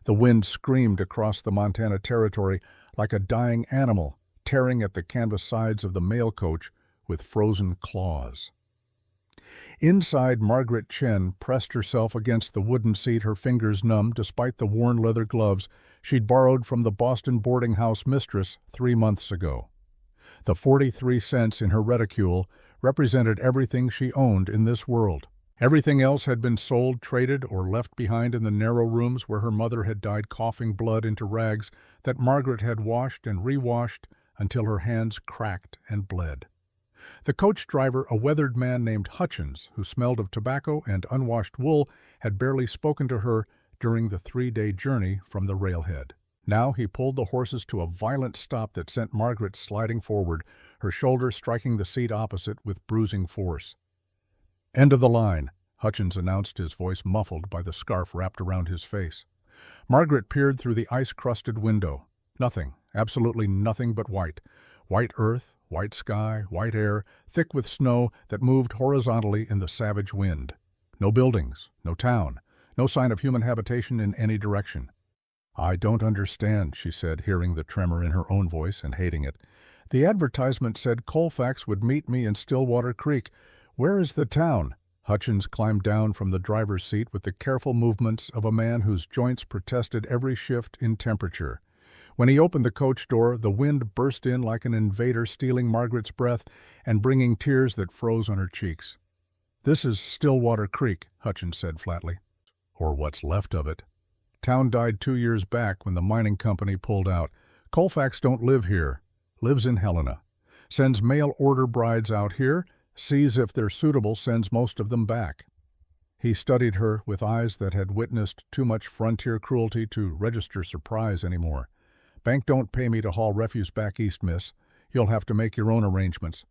The wind screamed across the Montana Territory like a dying animal, tearing at the canvas sides of the mail coach with frozen claws. Inside, Margaret Chen pressed herself against the wooden seat, her fingers numb despite the worn leather gloves she'd borrowed from the Boston boarding house mistress 3 months ago. The 43 cents in her reticule represented everything she owned in this world. Everything else had been sold, traded, or left behind in the narrow rooms where her mother had dyed coughing blood into rags that Margaret had washed and rewashed until her hands cracked and bled. The coach driver, a weathered man named Hutchins, who smelled of tobacco and unwashed wool, had barely spoken to her during the 3-day journey from the railhead. Now he pulled the horses to a violent stop that sent Margaret sliding forward, her shoulder striking the seat opposite with bruising force. "End of the line," Hutchins announced, his voice muffled by the scarf wrapped around his face. Margaret peered through the ice-crusted window. Nothing, absolutely nothing but white. White earth, white sky, white air, thick with snow that moved horizontally in the savage wind. No buildings, no town, no sign of human habitation in any direction. "I don't understand," she said, hearing the tremor in her own voice and hating it. "The advertisement said Colfax would meet me in Stillwater Creek. Where is the town?" Hutchins climbed down from the driver's seat with the careful movements of a man whose joints protested every shift in temperature. When he opened the coach door, the wind burst in like an invader, stealing Margaret's breath and bringing tears that froze on her cheeks. "This is Stillwater Creek," Hutchins said flatly. "Or what's left of it. Town died 2 years back when the mining company pulled out. Colfax don't live here. Lives in Helena. Sends mail order brides out here, sees if they're suitable, sends most of them back." He studied her with eyes that had witnessed too much frontier cruelty to register surprise anymore. "Bank don't pay me to haul refuse back east, miss. You'll have to make your own arrangements."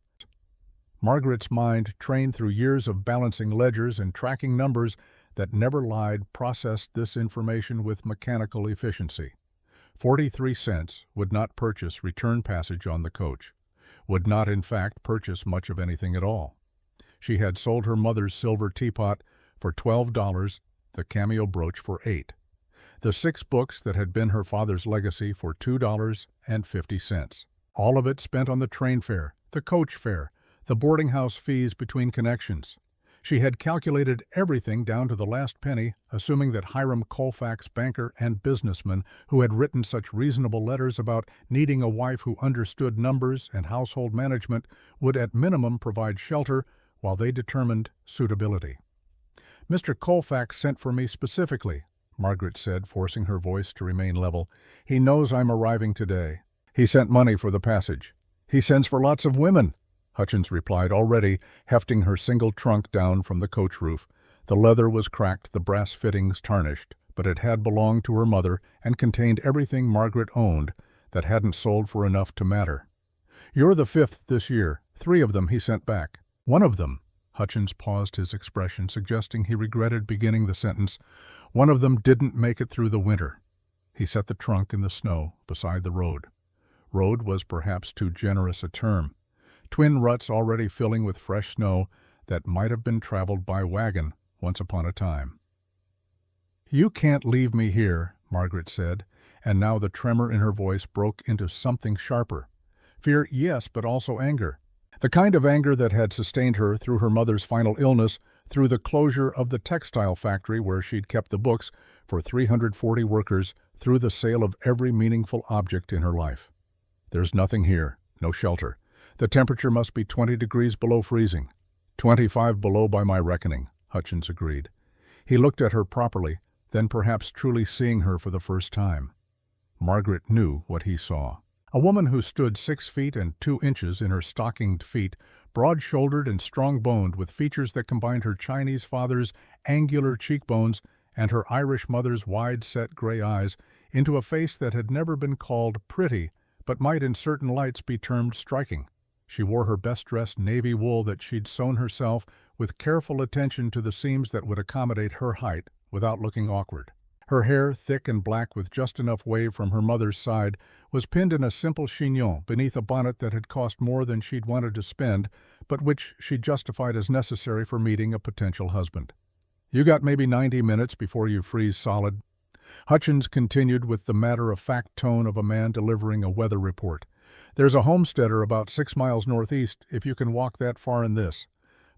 Margaret's mind, trained through years of balancing ledgers and tracking numbers that never lied, processed this information with mechanical efficiency. 43 cents would not purchase return passage on the coach, would not in fact purchase much of anything at all. She had sold her mother's silver teapot for $12, the cameo brooch for $8. The 6 books that had been her father's legacy for $2.50. All of it spent on the train fare, the coach fare, the boarding house fees between connections. She had calculated everything down to the last penny, assuming that Hiram Colfax, banker and businessman, who had written such reasonable letters about needing a wife who understood numbers and household management, would at minimum provide shelter while they determined suitability. "Mr. Colfax sent for me specifically," Margaret said, forcing her voice to remain level. "He knows I'm arriving today. He sent money for the passage. He sends for lots of women," Hutchins replied, already hefting her single trunk down from the coach roof. The leather was cracked, the brass fittings tarnished, but it had belonged to her mother and contained everything Margaret owned that hadn't sold for enough to matter. "You're the 5th this year. 3 of them he sent back. One of them," Hutchins paused his expression, suggesting he regretted beginning the sentence, "one of them didn't make it through the winter." He set the trunk in the snow beside the road. Road was perhaps too generous a term. Twin ruts already filling with fresh snow that might have been traveled by wagon once upon a time. "You can't leave me here," Margaret said, and now the tremor in her voice broke into something sharper. Fear, yes, but also anger. The kind of anger that had sustained her through her mother's final illness, through the closure of the textile factory where she'd kept the books for 340 workers, through the sale of every meaningful object in her life. "There's nothing here, no shelter. The temperature must be 20 degrees below freezing." 25 below by my reckoning, Hutchins agreed. He looked at her properly, then perhaps truly seeing her for the first time. Margaret knew what he saw. A woman who stood 6 feet and 2 inches in her stockinged feet, broad-shouldered and strong-boned, with features that combined her Chinese father's angular cheekbones and her Irish mother's wide-set gray eyes into a face that had never been called pretty, but might in certain lights be termed striking. She wore her best-dressed navy wool that she'd sewn herself, with careful attention to the seams that would accommodate her height without looking awkward. Her hair, thick and black with just enough wave from her mother's side, was pinned in a simple chignon beneath a bonnet that had cost more than she'd wanted to spend, but which she justified as necessary for meeting a potential husband. "You got maybe 90 minutes before you freeze solid." Hutchins continued with the matter-of-fact tone of a man delivering a weather report. "There's a homesteader about 6 miles northeast, if you can walk that far in this.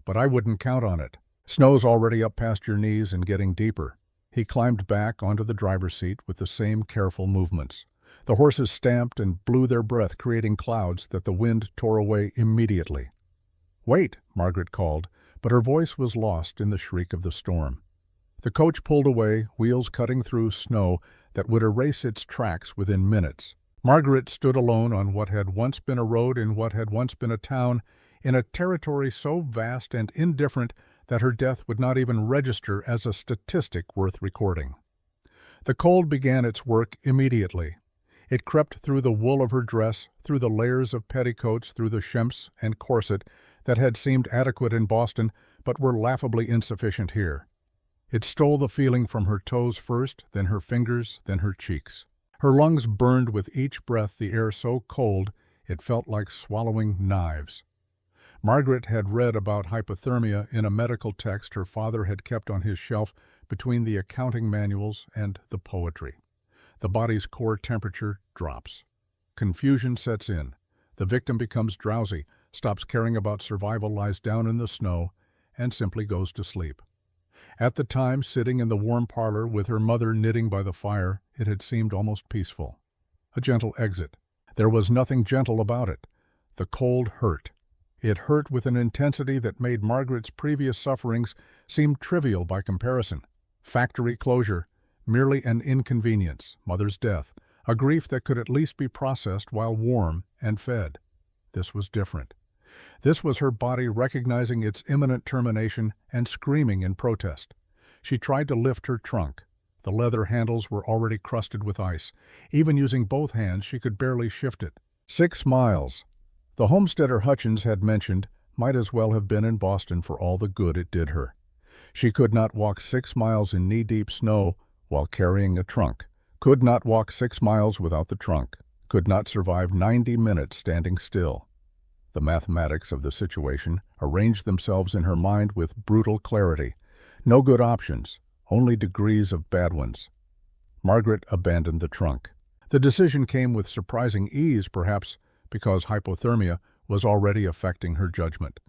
But I wouldn't count on it. Snow's already up past your knees and getting deeper." He climbed back onto the driver's seat with the same careful movements. The horses stamped and blew their breath, creating clouds that the wind tore away immediately. "Wait," Margaret called, but her voice was lost in the shriek of the storm. The coach pulled away, wheels cutting through snow that would erase its tracks within minutes. Margaret stood alone on what had once been a road in what had once been a town, in a territory so vast and indifferent that her death would not even register as a statistic worth recording. The cold began its work immediately. It crept through the wool of her dress, through the layers of petticoats, through the chemps and corset that had seemed adequate in Boston but were laughably insufficient here. It stole the feeling from her toes first, then her fingers, then her cheeks. Her lungs burned with each breath, the air so cold it felt like swallowing knives. Margaret had read about hypothermia in a medical text her father had kept on his shelf between the accounting manuals and the poetry. The body's core temperature drops. Confusion sets in. The victim becomes drowsy, stops caring about survival, lies down in the snow, and simply goes to sleep. At the time, sitting in the warm parlor with her mother knitting by the fire, it had seemed almost peaceful. A gentle exit. There was nothing gentle about it. The cold hurt. It hurt with an intensity that made Margaret's previous sufferings seem trivial by comparison. Factory closure, merely an inconvenience, mother's death, a grief that could at least be processed while warm and fed. This was different. This was her body recognizing its imminent termination and screaming in protest. She tried to lift her trunk. The leather handles were already crusted with ice. Even using both hands, she could barely shift it. 6 miles. The homesteader Hutchins had mentioned might as well have been in Boston for all the good it did her. She could not walk 6 miles in knee-deep snow while carrying a trunk, could not walk 6 miles without the trunk, could not survive 90 minutes standing still. The mathematics of the situation arranged themselves in her mind with brutal clarity. No good options, only degrees of bad ones. Margaret abandoned the trunk. The decision came with surprising ease, perhaps because hypothermia was already affecting her judgment.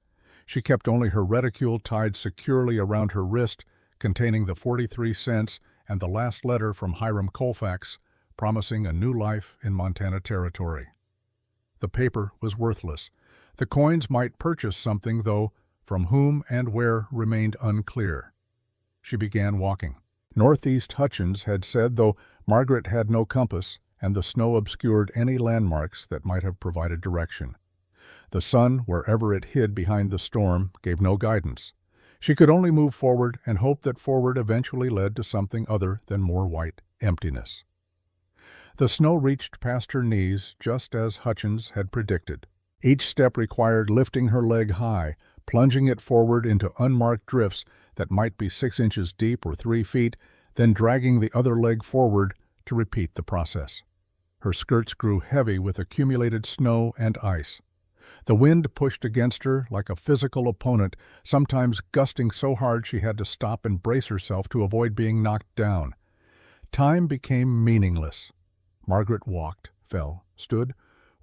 She kept only her reticule tied securely around her wrist, containing the 43 cents and the last letter from Hiram Colfax, promising a new life in Montana Territory. The paper was worthless. The coins might purchase something, though from whom and where remained unclear. She began walking. Northeast Hutchins had said, though Margaret had no compass, and the snow obscured any landmarks that might have provided direction. The sun, wherever it hid behind the storm, gave no guidance. She could only move forward and hope that forward eventually led to something other than more white emptiness. The snow reached past her knees, just as Hutchins had predicted. Each step required lifting her leg high, plunging it forward into unmarked drifts that might be 6 inches deep or 3 feet, then dragging the other leg forward to repeat the process. Her skirts grew heavy with accumulated snow and ice. The wind pushed against her like a physical opponent, sometimes gusting so hard she had to stop and brace herself to avoid being knocked down. Time became meaningless. Margaret walked, fell, stood,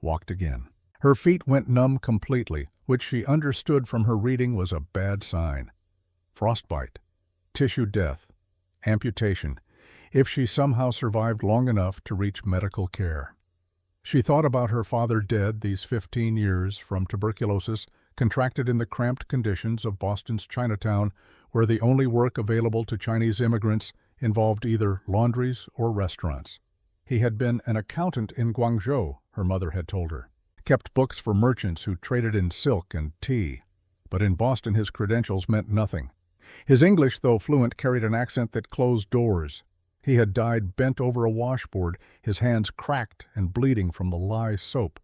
walked again. Her feet went numb completely, which she understood from her reading was a bad sign. Frostbite, tissue death, amputation, if she somehow survived long enough to reach medical care. She thought about her father dead these 15 years from tuberculosis, contracted in the cramped conditions of Boston's Chinatown, where the only work available to Chinese immigrants involved either laundries or restaurants. He had been an accountant in Guangzhou, her mother had told her. Kept books for merchants who traded in silk and tea. But in Boston his credentials meant nothing. His English, though fluent, carried an accent that closed doors. He had died bent over a washboard, his hands cracked and bleeding from the lye soap.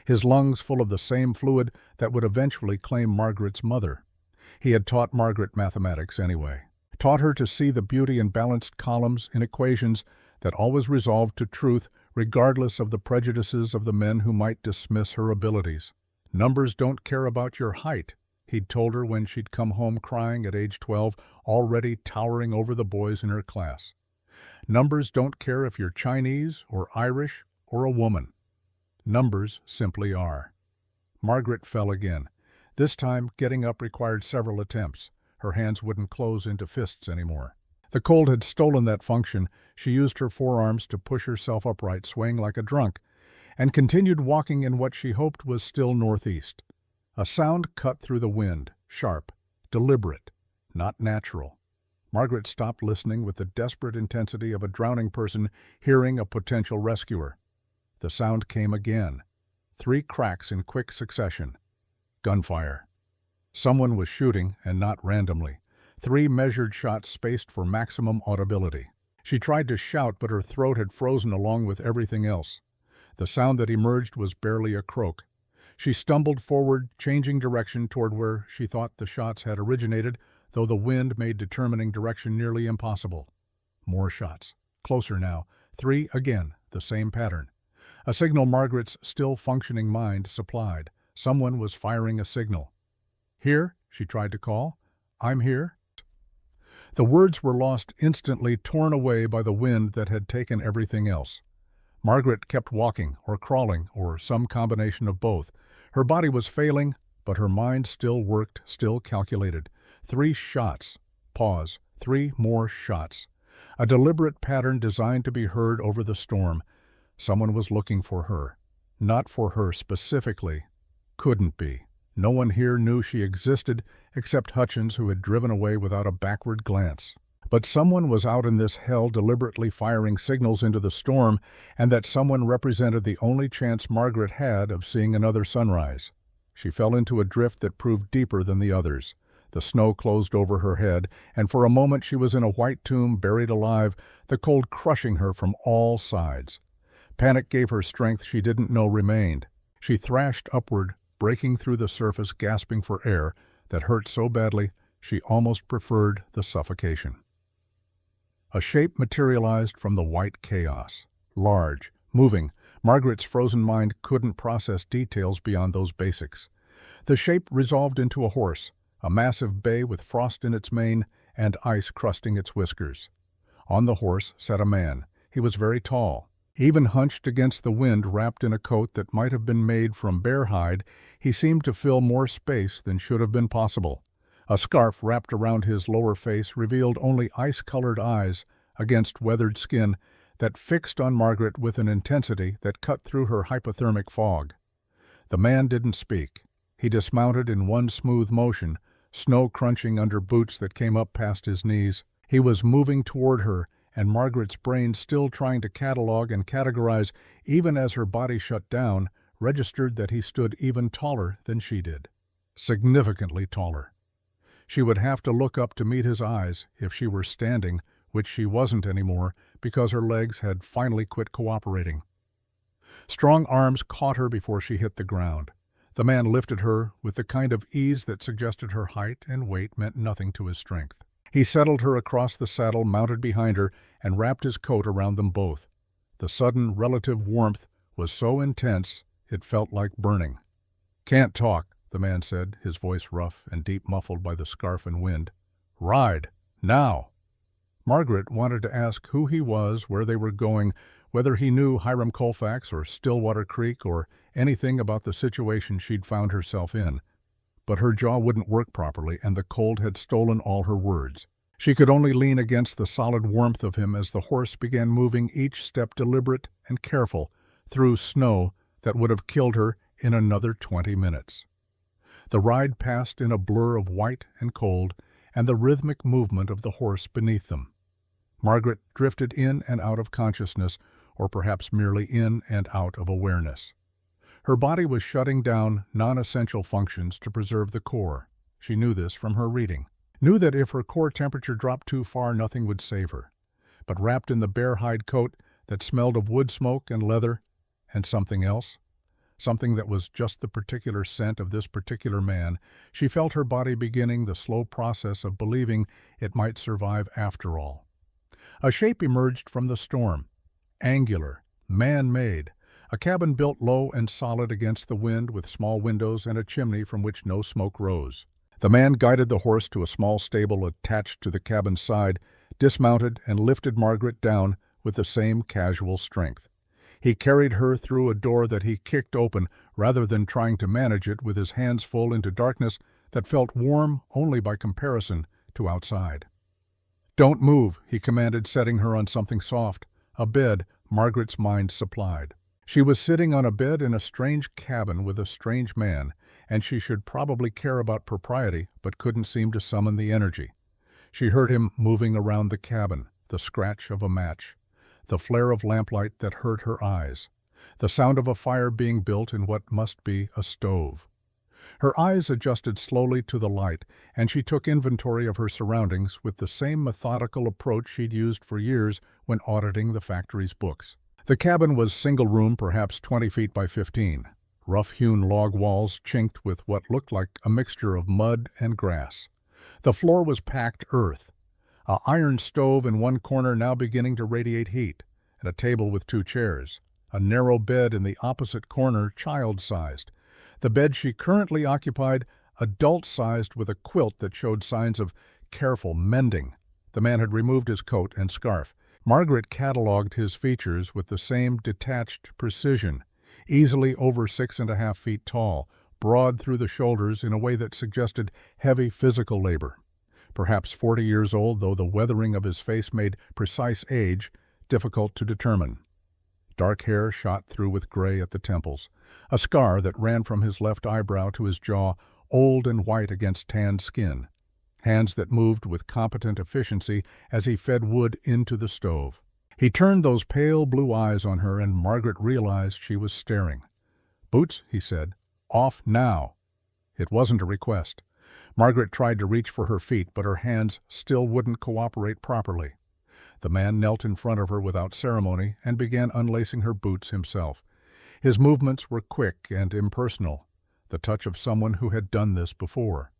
His lungs full of the same fluid that would eventually claim Margaret's mother. He had taught Margaret mathematics anyway. Taught her to see the beauty in balanced columns, in equations that always resolved to truth regardless of the prejudices of the men who might dismiss her abilities. Numbers don't care about your height, he'd told her when she'd come home crying at age 12, already towering over the boys in her class. Numbers don't care if you're Chinese or Irish or a woman. Numbers simply are. Margaret fell again. This time, getting up required several attempts. Her hands wouldn't close into fists anymore. The cold had stolen that function. She used her forearms to push herself upright, swaying like a drunk, and continued walking in what she hoped was still northeast. A sound cut through the wind, sharp, deliberate, not natural. Margaret stopped listening with the desperate intensity of a drowning person hearing a potential rescuer. The sound came again. 3 cracks in quick succession. Gunfire. Someone was shooting, and not randomly. 3 measured shots spaced for maximum audibility. She tried to shout, but her throat had frozen along with everything else. The sound that emerged was barely a croak. She stumbled forward, changing direction toward where she thought the shots had originated, though the wind made determining direction nearly impossible. More shots. Closer now. 3 again, the same pattern. A signal Margaret's still functioning mind supplied. Someone was firing a signal. "Here," she tried to call. "I'm here." The words were lost instantly, torn away by the wind that had taken everything else. Margaret kept walking, or crawling, or some combination of both. Her body was failing, but her mind still worked, still calculated. 3 shots. Pause. 3 more shots. A deliberate pattern designed to be heard over the storm. Someone was looking for her. Not for her specifically. Couldn't be. No one here knew she existed, except Hutchins, who had driven away without a backward glance. But someone was out in this hell deliberately firing signals into the storm, and that someone represented the only chance Margaret had of seeing another sunrise. She fell into a drift that proved deeper than the others. The snow closed over her head, and for a moment she was in a white tomb, buried alive, the cold crushing her from all sides. Panic gave her strength she didn't know remained. She thrashed upward, breaking through the surface, gasping for air that hurt so badly she almost preferred the suffocation. A shape materialized from the white chaos. Large, moving, Margaret's frozen mind couldn't process details beyond those basics. The shape resolved into a horse, a massive bay with frost in its mane and ice crusting its whiskers. On the horse sat a man. He was very tall. Even hunched against the wind, wrapped in a coat that might have been made from bear hide, he seemed to fill more space than should have been possible. A scarf wrapped around his lower face revealed only ice-colored eyes against weathered skin that fixed on Margaret with an intensity that cut through her hypothermic fog. The man didn't speak. He dismounted in one smooth motion, snow crunching under boots that came up past his knees. He was moving toward her, and Margaret's brain, still trying to catalog and categorize even as her body shut down, registered that he stood even taller than she did. Significantly taller. She would have to look up to meet his eyes if she were standing, which she wasn't anymore because her legs had finally quit cooperating. Strong arms caught her before she hit the ground. The man lifted her with the kind of ease that suggested her height and weight meant nothing to his strength. He settled her across the saddle, mounted behind her, and wrapped his coat around them both. The sudden relative warmth was so intense it felt like burning. "Can't talk," the man said, his voice rough and deep, muffled by the scarf and wind. "Ride. Now." Margaret wanted to ask who he was, where they were going, whether he knew Hiram Colfax or Stillwater Creek or anything about the situation she'd found herself in. But her jaw wouldn't work properly, and the cold had stolen all her words. She could only lean against the solid warmth of him as the horse began moving, each step deliberate and careful, through snow that would have killed her in another 20 minutes. The ride passed in a blur of white and cold, and the rhythmic movement of the horse beneath them. Margaret drifted in and out of consciousness, or perhaps merely in and out of awareness. Her body was shutting down non-essential functions to preserve the core. She knew this from her reading. Knew that if her core temperature dropped too far, nothing would save her. But wrapped in the bear hide coat that smelled of wood smoke and leather, and something else, something that was just the particular scent of this particular man, she felt her body beginning the slow process of believing it might survive after all. A shape emerged from the storm. Angular, man-made, a cabin built low and solid against the wind with small windows and a chimney from which no smoke rose. The man guided the horse to a small stable attached to the cabin's side, dismounted, and lifted Margaret down with the same casual strength. He carried her through a door that he kicked open rather than trying to manage it with his hands full into darkness that felt warm only by comparison to outside. "Don't move," he commanded, setting her on something soft, a bed Margaret's mind supplied. She was sitting on a bed in a strange cabin with a strange man, and she should probably care about propriety but couldn't seem to summon the energy. She heard him moving around the cabin, the scratch of a match, the flare of lamplight that hurt her eyes, the sound of a fire being built in what must be a stove. Her eyes adjusted slowly to the light, and she took inventory of her surroundings with the same methodical approach she'd used for years when auditing the factory's books. The cabin was single-room, perhaps 20 feet by 15. Rough-hewn log walls chinked with what looked like a mixture of mud and grass. The floor was packed earth. An iron stove in one corner now beginning to radiate heat, and a table with 2 chairs. A narrow bed in the opposite corner, child-sized. The bed she currently occupied, adult-sized with a quilt that showed signs of careful mending. The man had removed his coat and scarf. Margaret catalogued his features with the same detached precision. Easily over 6.5 feet tall, broad through the shoulders in a way that suggested heavy physical labor. Perhaps 40 years old, though the weathering of his face made precise age difficult to determine. Dark hair shot through with gray at the temples, a scar that ran from his left eyebrow to his jaw, old and white against tanned skin. Hands that moved with competent efficiency as he fed wood into the stove. He turned those pale blue eyes on her, and Margaret realized she was staring. "Boots," he said. "Off now." It wasn't a request. Margaret tried to reach for her feet, but her hands still wouldn't cooperate properly. The man knelt in front of her without ceremony and began unlacing her boots himself. His movements were quick and impersonal, the touch of someone who had done this before.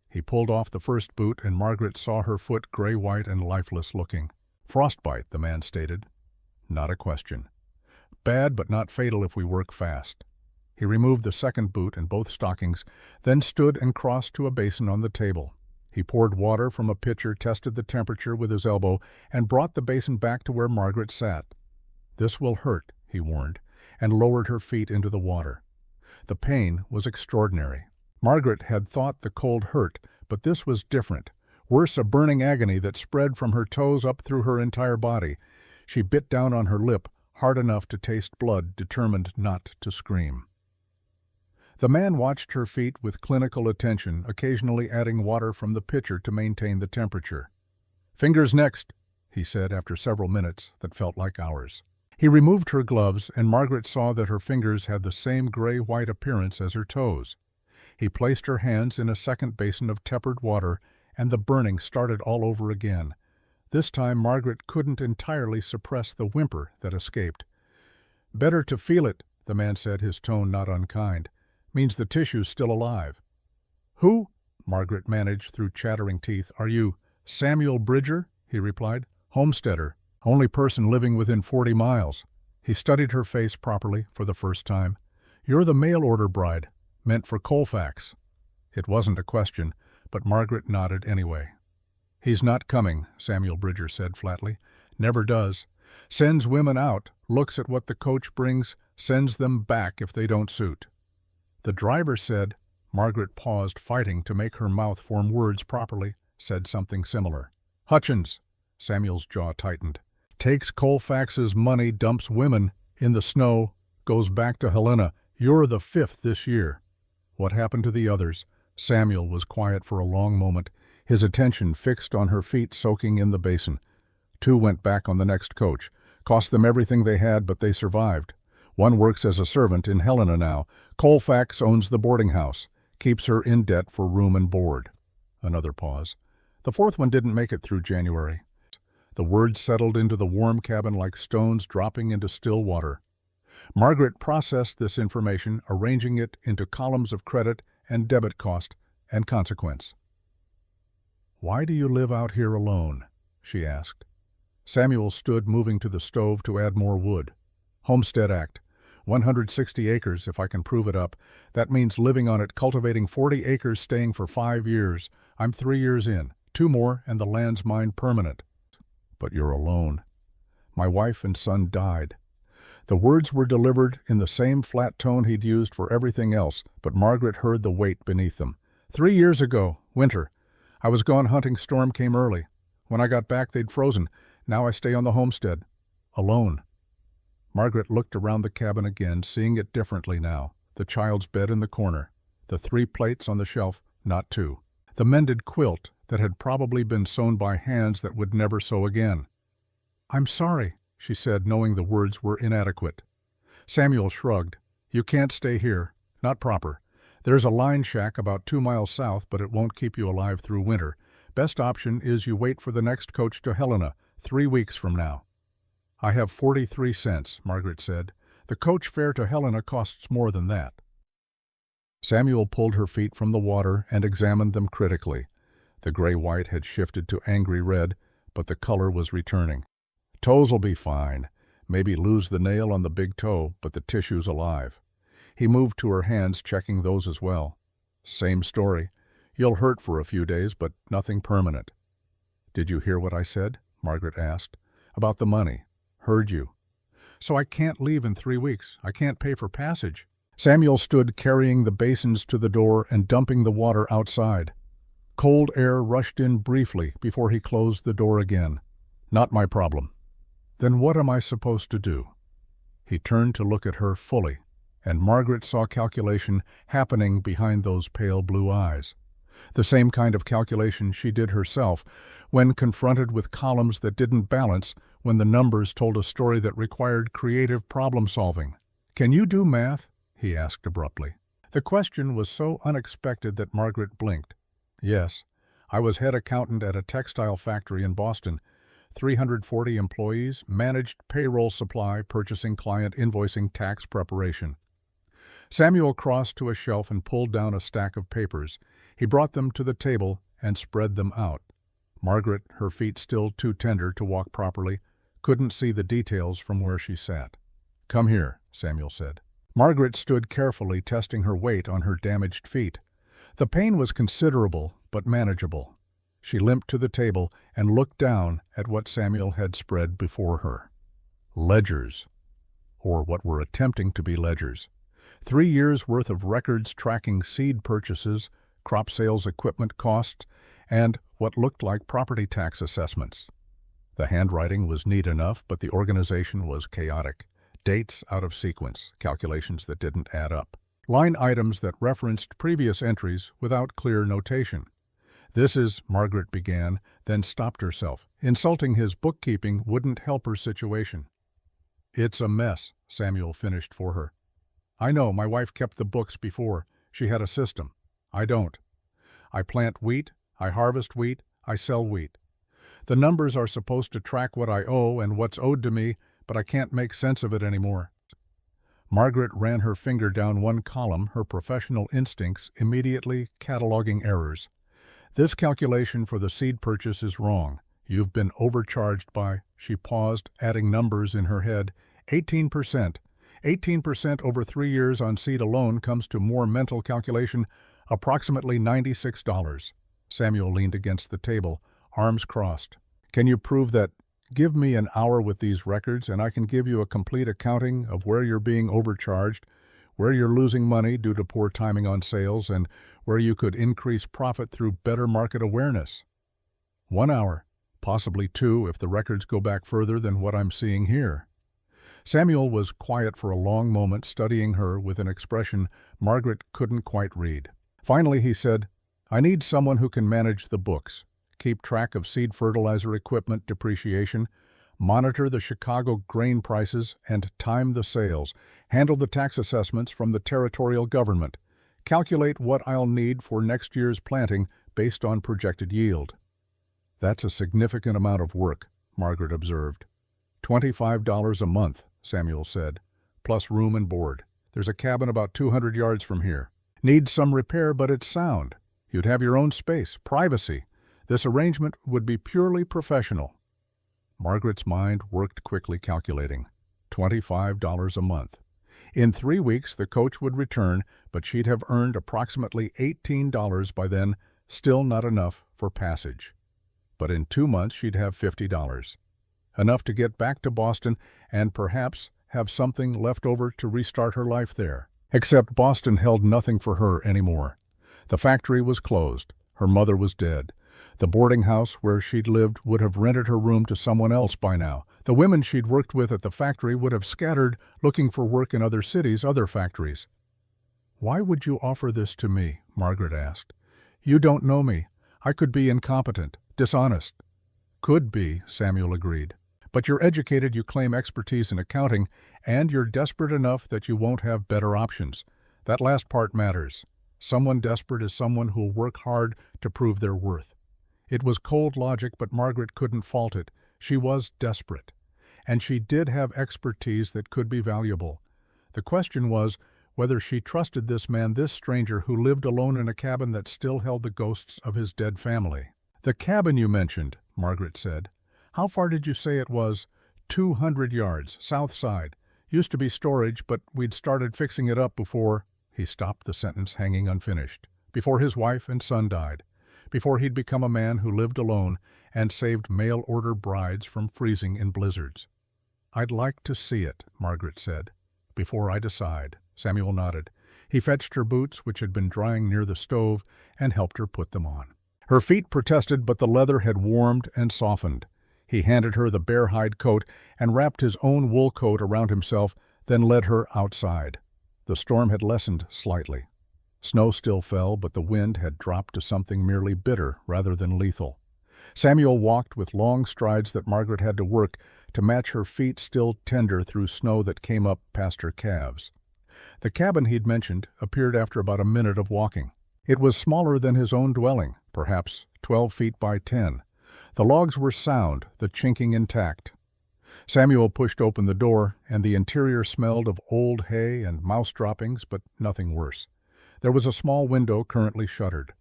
He pulled off the first boot, and Margaret saw her foot gray-white and lifeless-looking. "Frostbite," the man stated. Not a question. "Bad, but not fatal if we work fast." He removed the second boot and both stockings, then stood and crossed to a basin on the table. He poured water from a pitcher, tested the temperature with his elbow, and brought the basin back to where Margaret sat. "This will hurt," he warned, and lowered her feet into the water. The pain was extraordinary. Margaret had thought the cold hurt, but this was different. Worse, a burning agony that spread from her toes up through her entire body. She bit down on her lip, hard enough to taste blood, determined not to scream. The man watched her feet with clinical attention, occasionally adding water from the pitcher to maintain the temperature. "Fingers next," he said after several minutes that felt like hours. He removed her gloves, and Margaret saw that her fingers had the same gray-white appearance as her toes. He placed her hands in a second basin of tepid water, and the burning started all over again. This time Margaret couldn't entirely suppress the whimper that escaped. "Better to feel it," the man said, his tone not unkind. "Means the tissue's still alive." "Who?" Margaret managed through chattering teeth. "Are you Samuel Bridger?" he replied. "Homesteader. Only person living within 40 miles. He studied her face properly for the first time. "You're the mail-order bride, meant for Colfax." It wasn't a question, but Margaret nodded anyway. "He's not coming," Samuel Bridger said flatly. "Never does. Sends women out, looks at what the coach brings, sends them back if they don't suit." The driver said, Margaret paused, fighting to make her mouth form words properly, said something similar. "Hutchins," Samuel's jaw tightened. "Takes Colfax's money, dumps women in the snow, goes back to Helena. You're the 5th this year." What happened to the others? Samuel was quiet for a long moment, his attention fixed on her feet soaking in the basin. 2 went back on the next coach. Cost them everything they had, but they survived. One works as a servant in Helena now. Colfax owns the boarding house, keeps her in debt for room and board. Another pause. The 4th one didn't make it through January. The words settled into the warm cabin like stones dropping into still water. Margaret processed this information, arranging it into columns of credit and debit cost and consequence. "Why do you live out here alone?" she asked. Samuel stood, moving to the stove to add more wood. "Homestead Act. 160 acres, if I can prove it up. That means living on it, cultivating 40 acres, staying for 5 years. I'm 3 years in. 2 more, and the land's mine permanent." but you're alone. My wife and son died." The words were delivered in the same flat tone he'd used for everything else, but Margaret heard the weight beneath them. 3 years ago, winter. I was gone hunting. Storm came early. When I got back, they'd frozen. Now I stay on the homestead. Alone." Margaret looked around the cabin again, seeing it differently now. The child's bed in the corner. The 3 plates on the shelf, not 2. The mended quilt that had probably been sewn by hands that would never sew again. "I'm sorry," she said, knowing the words were inadequate. Samuel shrugged. "You can't stay here. Not proper. There's a line shack about 2 miles south, but it won't keep you alive through winter. Best option is you wait for the next coach to Helena, 3 weeks from now." "I have 43 cents, Margaret said. "The coach fare to Helena costs more than that." Samuel pulled her feet from the water and examined them critically. The gray-white had shifted to angry red, but the color was returning. "Toes'll be fine. Maybe lose the nail on the big toe, but the tissue's alive." He moved to her hands, checking those as well. "Same story. You'll hurt for a few days, but nothing permanent." "Did you hear what I said?" Margaret asked. "About the money." "Heard you." "So I can't leave in 3 weeks. I can't pay for passage." Samuel stood carrying the basins to the door and dumping the water outside. Cold air rushed in briefly before he closed the door again. "Not my problem." "Then what am I supposed to do?" He turned to look at her fully, and Margaret saw calculation happening behind those pale blue eyes. The same kind of calculation she did herself when confronted with columns that didn't balance, when the numbers told a story that required creative problem-solving. "Can you do math?" he asked abruptly. The question was so unexpected that Margaret blinked. "Yes. I was head accountant at a textile factory in Boston. 340 employees, managed payroll, supply, purchasing, client invoicing, tax preparation." Samuel crossed to a shelf and pulled down a stack of papers. He brought them to the table and spread them out. Margaret, her feet still too tender to walk properly, couldn't see the details from where she sat. "Come here," Samuel said. Margaret stood carefully, testing her weight on her damaged feet. The pain was considerable, but manageable. She limped to the table and looked down at what Samuel had spread before her. Ledgers, or what were attempting to be ledgers. 3 years' worth of records tracking seed purchases, crop sales equipment costs, and what looked like property tax assessments. The handwriting was neat enough, but the organization was chaotic. Dates out of sequence, calculations that didn't add up. Line items that referenced previous entries without clear notation. "This is," Margaret began, then stopped herself. Insulting his bookkeeping wouldn't help her situation. "It's a mess," Samuel finished for her. "I know, my wife kept the books before. She had a system. I don't. I plant wheat, I harvest wheat, I sell wheat. The numbers are supposed to track what I owe and what's owed to me, but I can't make sense of it anymore." Margaret ran her finger down one column, her professional instincts immediately cataloging errors. "This calculation for the seed purchase is wrong. You've been overcharged by," she paused, adding numbers in her head, 18%. 18% over 3 years on seed alone comes to more mental calculation, approximately $96. Samuel leaned against the table, arms crossed. "Can you prove that? Give me an hour with these records and I can give you a complete accounting of where you're being overcharged, where you're losing money due to poor timing on sales, and where you could increase profit through better market awareness." 1 hour, possibly 2 if the records go back further than what I'm seeing here. Samuel was quiet for a long moment, studying her with an expression Margaret couldn't quite read. Finally he said, "I need someone who can manage the books, keep track of seed fertilizer equipment depreciation, monitor the Chicago grain prices and time the sales, handle the tax assessments from the territorial government, calculate what I'll need for next year's planting based on projected yield." "That's a significant amount of work," Margaret observed. $25 a month, Samuel said, plus room and board. There's a cabin about 200 yards from here. Needs some repair, but it's sound. You'd have your own space, privacy. This arrangement would be purely professional." Margaret's mind worked quickly, calculating. $25 a month. In 3 weeks the coach would return, but she'd have earned approximately $18 by then, still not enough for passage. But in 2 months she'd have $50. enough to get back to Boston and perhaps have something left over to restart her life there. Except Boston held nothing for her anymore. The factory was closed. Her mother was dead. The boarding house where she'd lived would have rented her room to someone else by now. The women she'd worked with at the factory would have scattered, looking for work in other cities, other factories. "Why would you offer this to me?" Margaret asked. "You don't know me. I could be incompetent, dishonest." "Could be," Samuel agreed. "But you're educated, you claim expertise in accounting, and you're desperate enough that you won't have better options. That last part matters. Someone desperate is someone who'll work hard to prove their worth." It was cold logic, but Margaret couldn't fault it. She was desperate. And she did have expertise that could be valuable. The question was whether she trusted this man, this stranger who lived alone in a cabin that still held the ghosts of his dead family. "The cabin you mentioned," Margaret said. "How far did you say it was?" 200 yards, south side. Used to be storage, but we'd started fixing it up before—" He stopped the sentence hanging unfinished. "Before his wife and son died. Before he'd become a man who lived alone and saved mail-order brides from freezing in blizzards." "I'd like to see it," Margaret said. "Before I decide." Samuel nodded. He fetched her boots, which had been drying near the stove, and helped her put them on. Her feet protested, but the leather had warmed and softened. He handed her the bear hide coat and wrapped his own wool coat around himself, then led her outside. The storm had lessened slightly. Snow still fell, but the wind had dropped to something merely bitter rather than lethal. Samuel walked with long strides that Margaret had to work to match her feet still tender through snow that came up past her calves. The cabin he'd mentioned appeared after about a minute of walking. It was smaller than his own dwelling, perhaps 12 feet by 10. The logs were sound, the chinking intact. Samuel pushed open the door, and the interior smelled of old hay and mouse droppings, but nothing worse. There was a small window currently shuttered.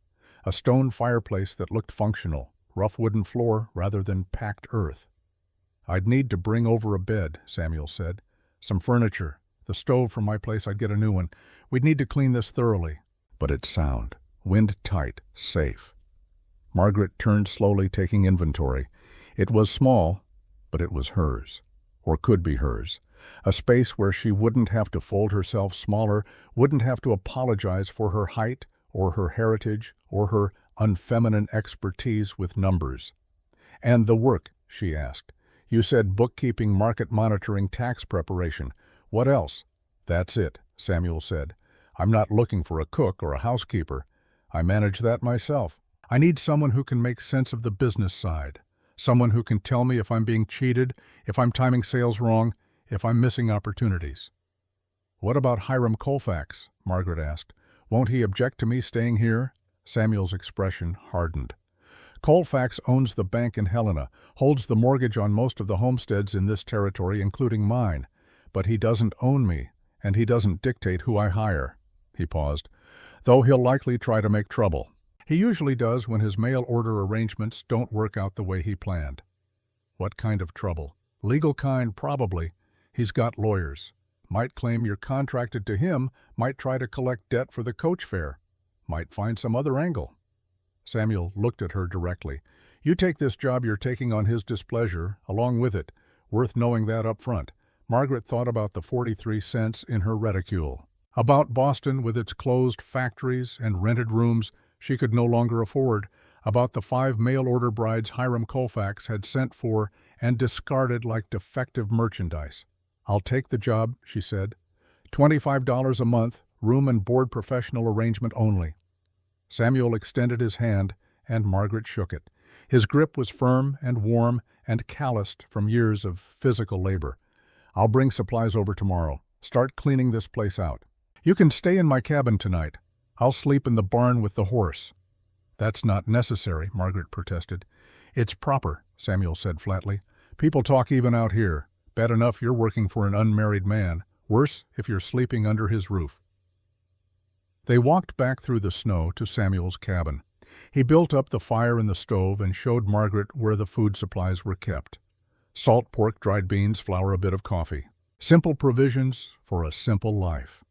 A stone fireplace that looked functional, rough wooden floor rather than packed earth. "I'd need to bring over a bed," Samuel said. "Some furniture. The stove from my place, I'd get a new one. We'd need to clean this thoroughly." But it's sound, wind-tight, safe. Margaret turned slowly, taking inventory. It was small, but it was hers, or could be hers. A space where she wouldn't have to fold herself smaller, wouldn't have to apologize for her height or her heritage or her unfeminine expertise with numbers. "And the work," she asked. "You said bookkeeping, market monitoring, tax preparation. What else?" "That's it," Samuel said. "I'm not looking for a cook or a housekeeper. I manage that myself. I need someone who can make sense of the business side. Someone who can tell me if I'm being cheated, if I'm timing sales wrong, if I'm missing opportunities." "What about Hiram Colfax?" Margaret asked. "Won't he object to me staying here?" Samuel's expression hardened. "Colfax owns the bank in Helena, holds the mortgage on most of the homesteads in this territory, including mine. But he doesn't own me, and he doesn't dictate who I hire." He paused. "Though he'll likely try to make trouble. He usually does when his mail-order arrangements don't work out the way he planned." "What kind of trouble?" "Legal kind, probably. He's got lawyers. Might claim you're contracted to him, might try to collect debt for the coach fare. Might find some other angle." Samuel looked at her directly. "You take this job, you're taking on his displeasure, along with it. Worth knowing that up front." Margaret thought about the 43 cents in her reticule. About Boston with its closed factories and rented rooms she could no longer afford. About the 5 mail-order brides Hiram Colfax had sent for and discarded like defective merchandise. "I'll take the job," she said. $25 a month, room and board professional arrangement only." Samuel extended his hand, and Margaret shook it. His grip was firm and warm and calloused from years of physical labor. "I'll bring supplies over tomorrow. Start cleaning this place out. You can stay in my cabin tonight. I'll sleep in the barn with the horse." "That's not necessary," Margaret protested. "It's proper," Samuel said flatly. "People talk even out here. Bad enough you're working for an unmarried man. Worse if you're sleeping under his roof." They walked back through the snow to Samuel's cabin. He built up the fire in the stove and showed Margaret where the food supplies were kept. Salt pork, dried beans, flour, a bit of coffee. Simple provisions for a simple life.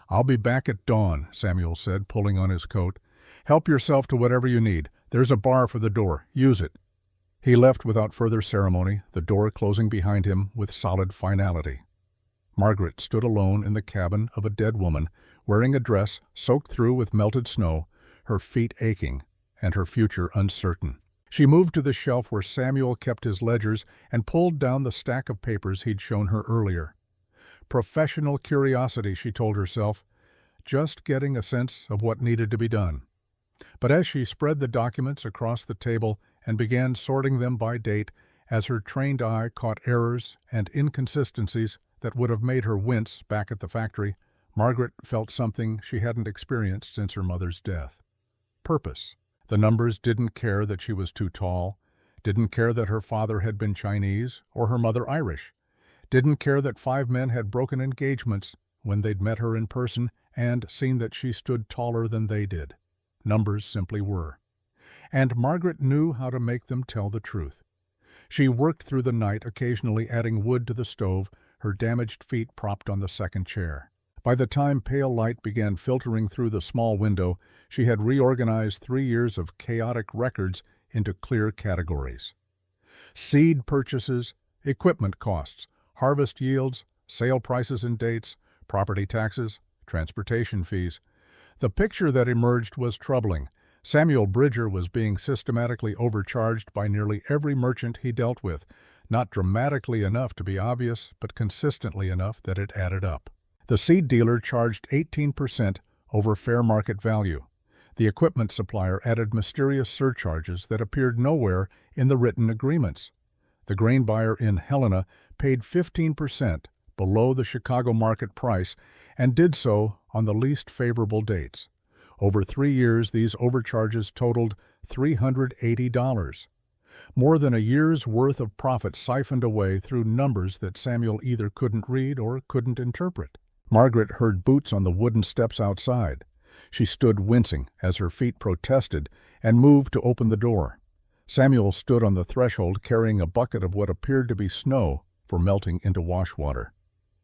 "I'll be back at dawn," Samuel said, pulling on his coat. "Help yourself to whatever you need. There's a bar for the door. Use it." He left without further ceremony, the door closing behind him with solid finality. Margaret stood alone in the cabin of a dead woman, wearing a dress soaked through with melted snow, her feet aching, and her future uncertain. She moved to the shelf where Samuel kept his ledgers and pulled down the stack of papers he'd shown her earlier. Professional curiosity, she told herself, just getting a sense of what needed to be done. But as she spread the documents across the table and began sorting them by date, as her trained eye caught errors and inconsistencies that would have made her wince back at the factory, Margaret felt something she hadn't experienced since her mother's death. Purpose. The numbers didn't care that she was too tall, didn't care that her father had been Chinese or her mother Irish, didn't care that 5 men had broken engagements when they'd met her in person and seen that she stood taller than they did. Numbers simply were. And Margaret knew how to make them tell the truth. She worked through the night, occasionally adding wood to the stove, her damaged feet propped on the second chair. By the time pale light began filtering through the small window, she had reorganized 3 years of chaotic records into clear categories. Seed purchases, equipment costs, harvest yields, sale prices and dates, property taxes, transportation fees. The picture that emerged was troubling. Samuel Bridger was being systematically overcharged by nearly every merchant he dealt with, not dramatically enough to be obvious, but consistently enough that it added up. The seed dealer charged 18% over fair market value. The equipment supplier added mysterious surcharges that appeared nowhere in the written agreements. The grain buyer in Helena paid 15% below the Chicago market price and did so on the least favorable dates. Over 3 years, these overcharges totaled $380. More than a year's worth of profit siphoned away through numbers that Samuel either couldn't read or couldn't interpret. Margaret heard boots on the wooden steps outside. She stood wincing as her feet protested and moved to open the door. Samuel stood on the threshold carrying a bucket of what appeared to be snow for melting into wash water.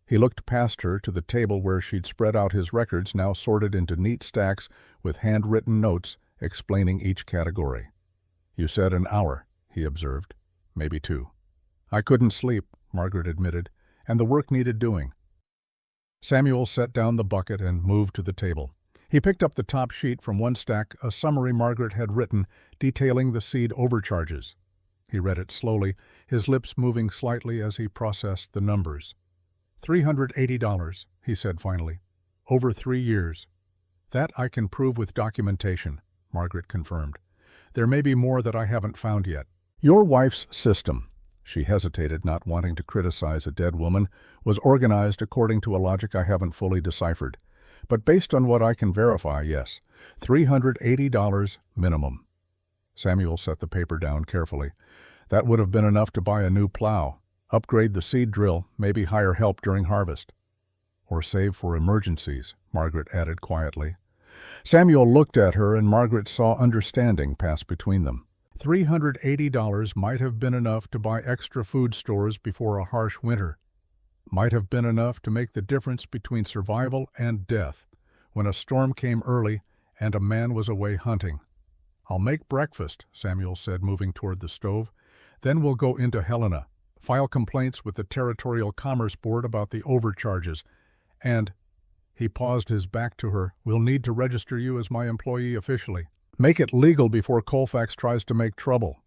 He looked past her to the table where she'd spread out his records, now sorted into neat stacks with handwritten notes explaining each category. "You said an hour," he observed. "Maybe 2. "I couldn't sleep," Margaret admitted, "and the work needed doing." Samuel set down the bucket and moved to the table. He picked up the top sheet from one stack, a summary Margaret had written detailing the seed overcharges. He read it slowly, his lips moving slightly as he processed the numbers. $380, he said finally. "Over 3 years. "That I can prove with documentation," Margaret confirmed. "There may be more that I haven't found yet." "Your wife's system," she hesitated, not wanting to criticize a dead woman, "was organized according to a logic I haven't fully deciphered. But based on what I can verify, yes, $380 minimum." Samuel set the paper down carefully. "That would have been enough to buy a new plow, upgrade the seed drill, maybe hire help during harvest." "Or save for emergencies," Margaret added quietly. Samuel looked at her and Margaret saw understanding pass between them. $380 might have been enough to buy extra food stores before a harsh winter. Might have been enough to make the difference between survival and death when a storm came early and a man was away hunting. "I'll make breakfast," Samuel said, moving toward the stove. "Then we'll go into Helena, file complaints with the Territorial Commerce Board about the overcharges, and," he paused, his back to her, "we'll need to register you as my employee officially. Make it legal before Colfax tries to make trouble."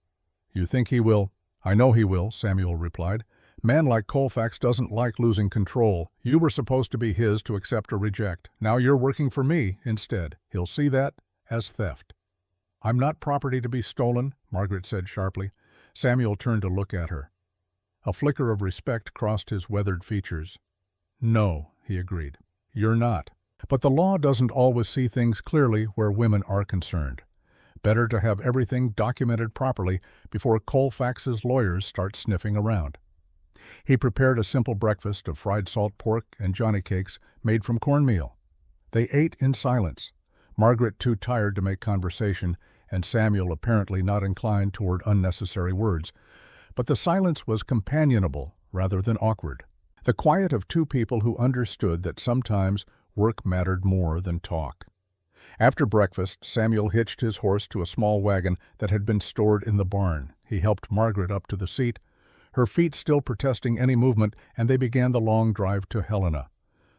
"You think he will?" "I know he will," Samuel replied. "Man like Colfax doesn't like losing control. You were supposed to be his to accept or reject. Now you're working for me instead. He'll see that as theft." "I'm not property to be stolen," Margaret said sharply. Samuel turned to look at her. A flicker of respect crossed his weathered features. "No," he agreed. "You're not. But the law doesn't always see things clearly where women are concerned. Better to have everything documented properly before Colfax's lawyers start sniffing around." He prepared a simple breakfast of fried salt pork and johnny cakes made from cornmeal. They ate in silence, Margaret too tired to make conversation, and Samuel apparently not inclined toward unnecessary words. But the silence was companionable rather than awkward. The quiet of two people who understood that sometimes work mattered more than talk. After breakfast, Samuel hitched his horse to a small wagon that had been stored in the barn. He helped Margaret up to the seat, her feet still protesting any movement, and they began the long drive to Helena.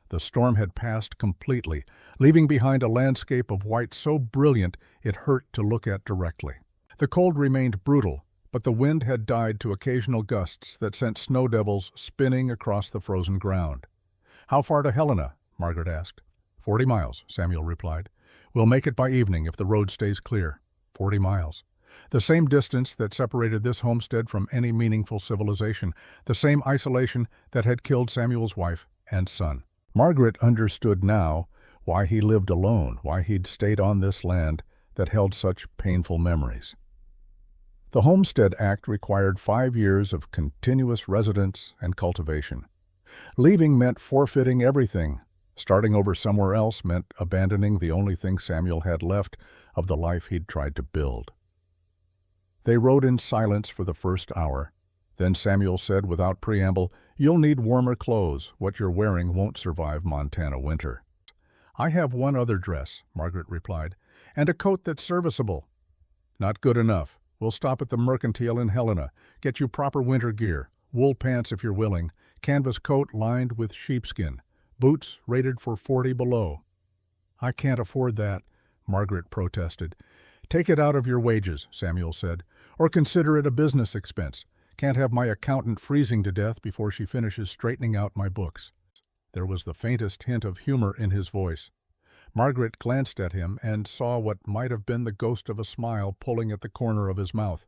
The storm had passed completely, leaving behind a landscape of white so brilliant it hurt to look at directly. The cold remained brutal, but the wind had died to occasional gusts that sent snow devils spinning across the frozen ground. "How far to Helena?" Margaret asked. 40 miles, Samuel replied. "We'll make it by evening if the road stays clear." 40 miles. The same distance that separated this homestead from any meaningful civilization, the same isolation that had killed Samuel's wife and son. Margaret understood now why he lived alone, why he'd stayed on this land that held such painful memories. The Homestead Act required 5 years of continuous residence and cultivation. Leaving meant forfeiting everything. Starting over somewhere else meant abandoning the only thing Samuel had left of the life he'd tried to build. They rode in silence for the first hour. Then Samuel said without preamble, "You'll need warmer clothes. What you're wearing won't survive Montana winter." "I have one other dress," Margaret replied, "and a coat that's serviceable." "Not good enough. We'll stop at the Mercantile in Helena, get you proper winter gear, wool pants if you're willing, canvas coat lined with sheepskin, boots rated for 40 below." "I can't afford that," Margaret protested. "Take it out of your wages," Samuel said, "or consider it a business expense. Can't have my accountant freezing to death before she finishes straightening out my books." There was the faintest hint of humor in his voice. Margaret glanced at him and saw what might have been the ghost of a smile pulling at the corner of his mouth.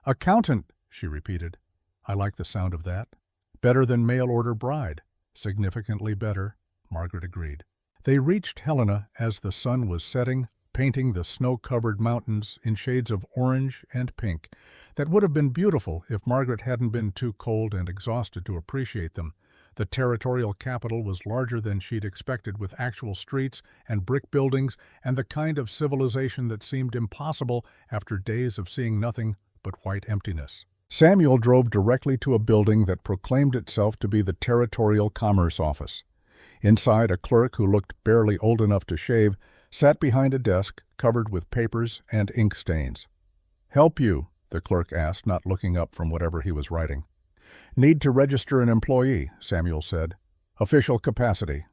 "Accountant," she repeated. "I like the sound of that. Better than mail-order bride." "Significantly better," Margaret agreed. They reached Helena as the sun was setting, painting the snow-covered mountains in shades of orange and pink that would have been beautiful if Margaret hadn't been too cold and exhausted to appreciate them. The territorial capital was larger than she'd expected, with actual streets and brick buildings and the kind of civilization that seemed impossible after days of seeing nothing but white emptiness. Samuel drove directly to a building that proclaimed itself to be the Territorial Commerce Office. Inside, a clerk who looked barely old enough to shave sat behind a desk covered with papers and ink stains. "Help you?" the clerk asked, not looking up from whatever he was writing. "Need to register an employee," Samuel said. "Official capacity."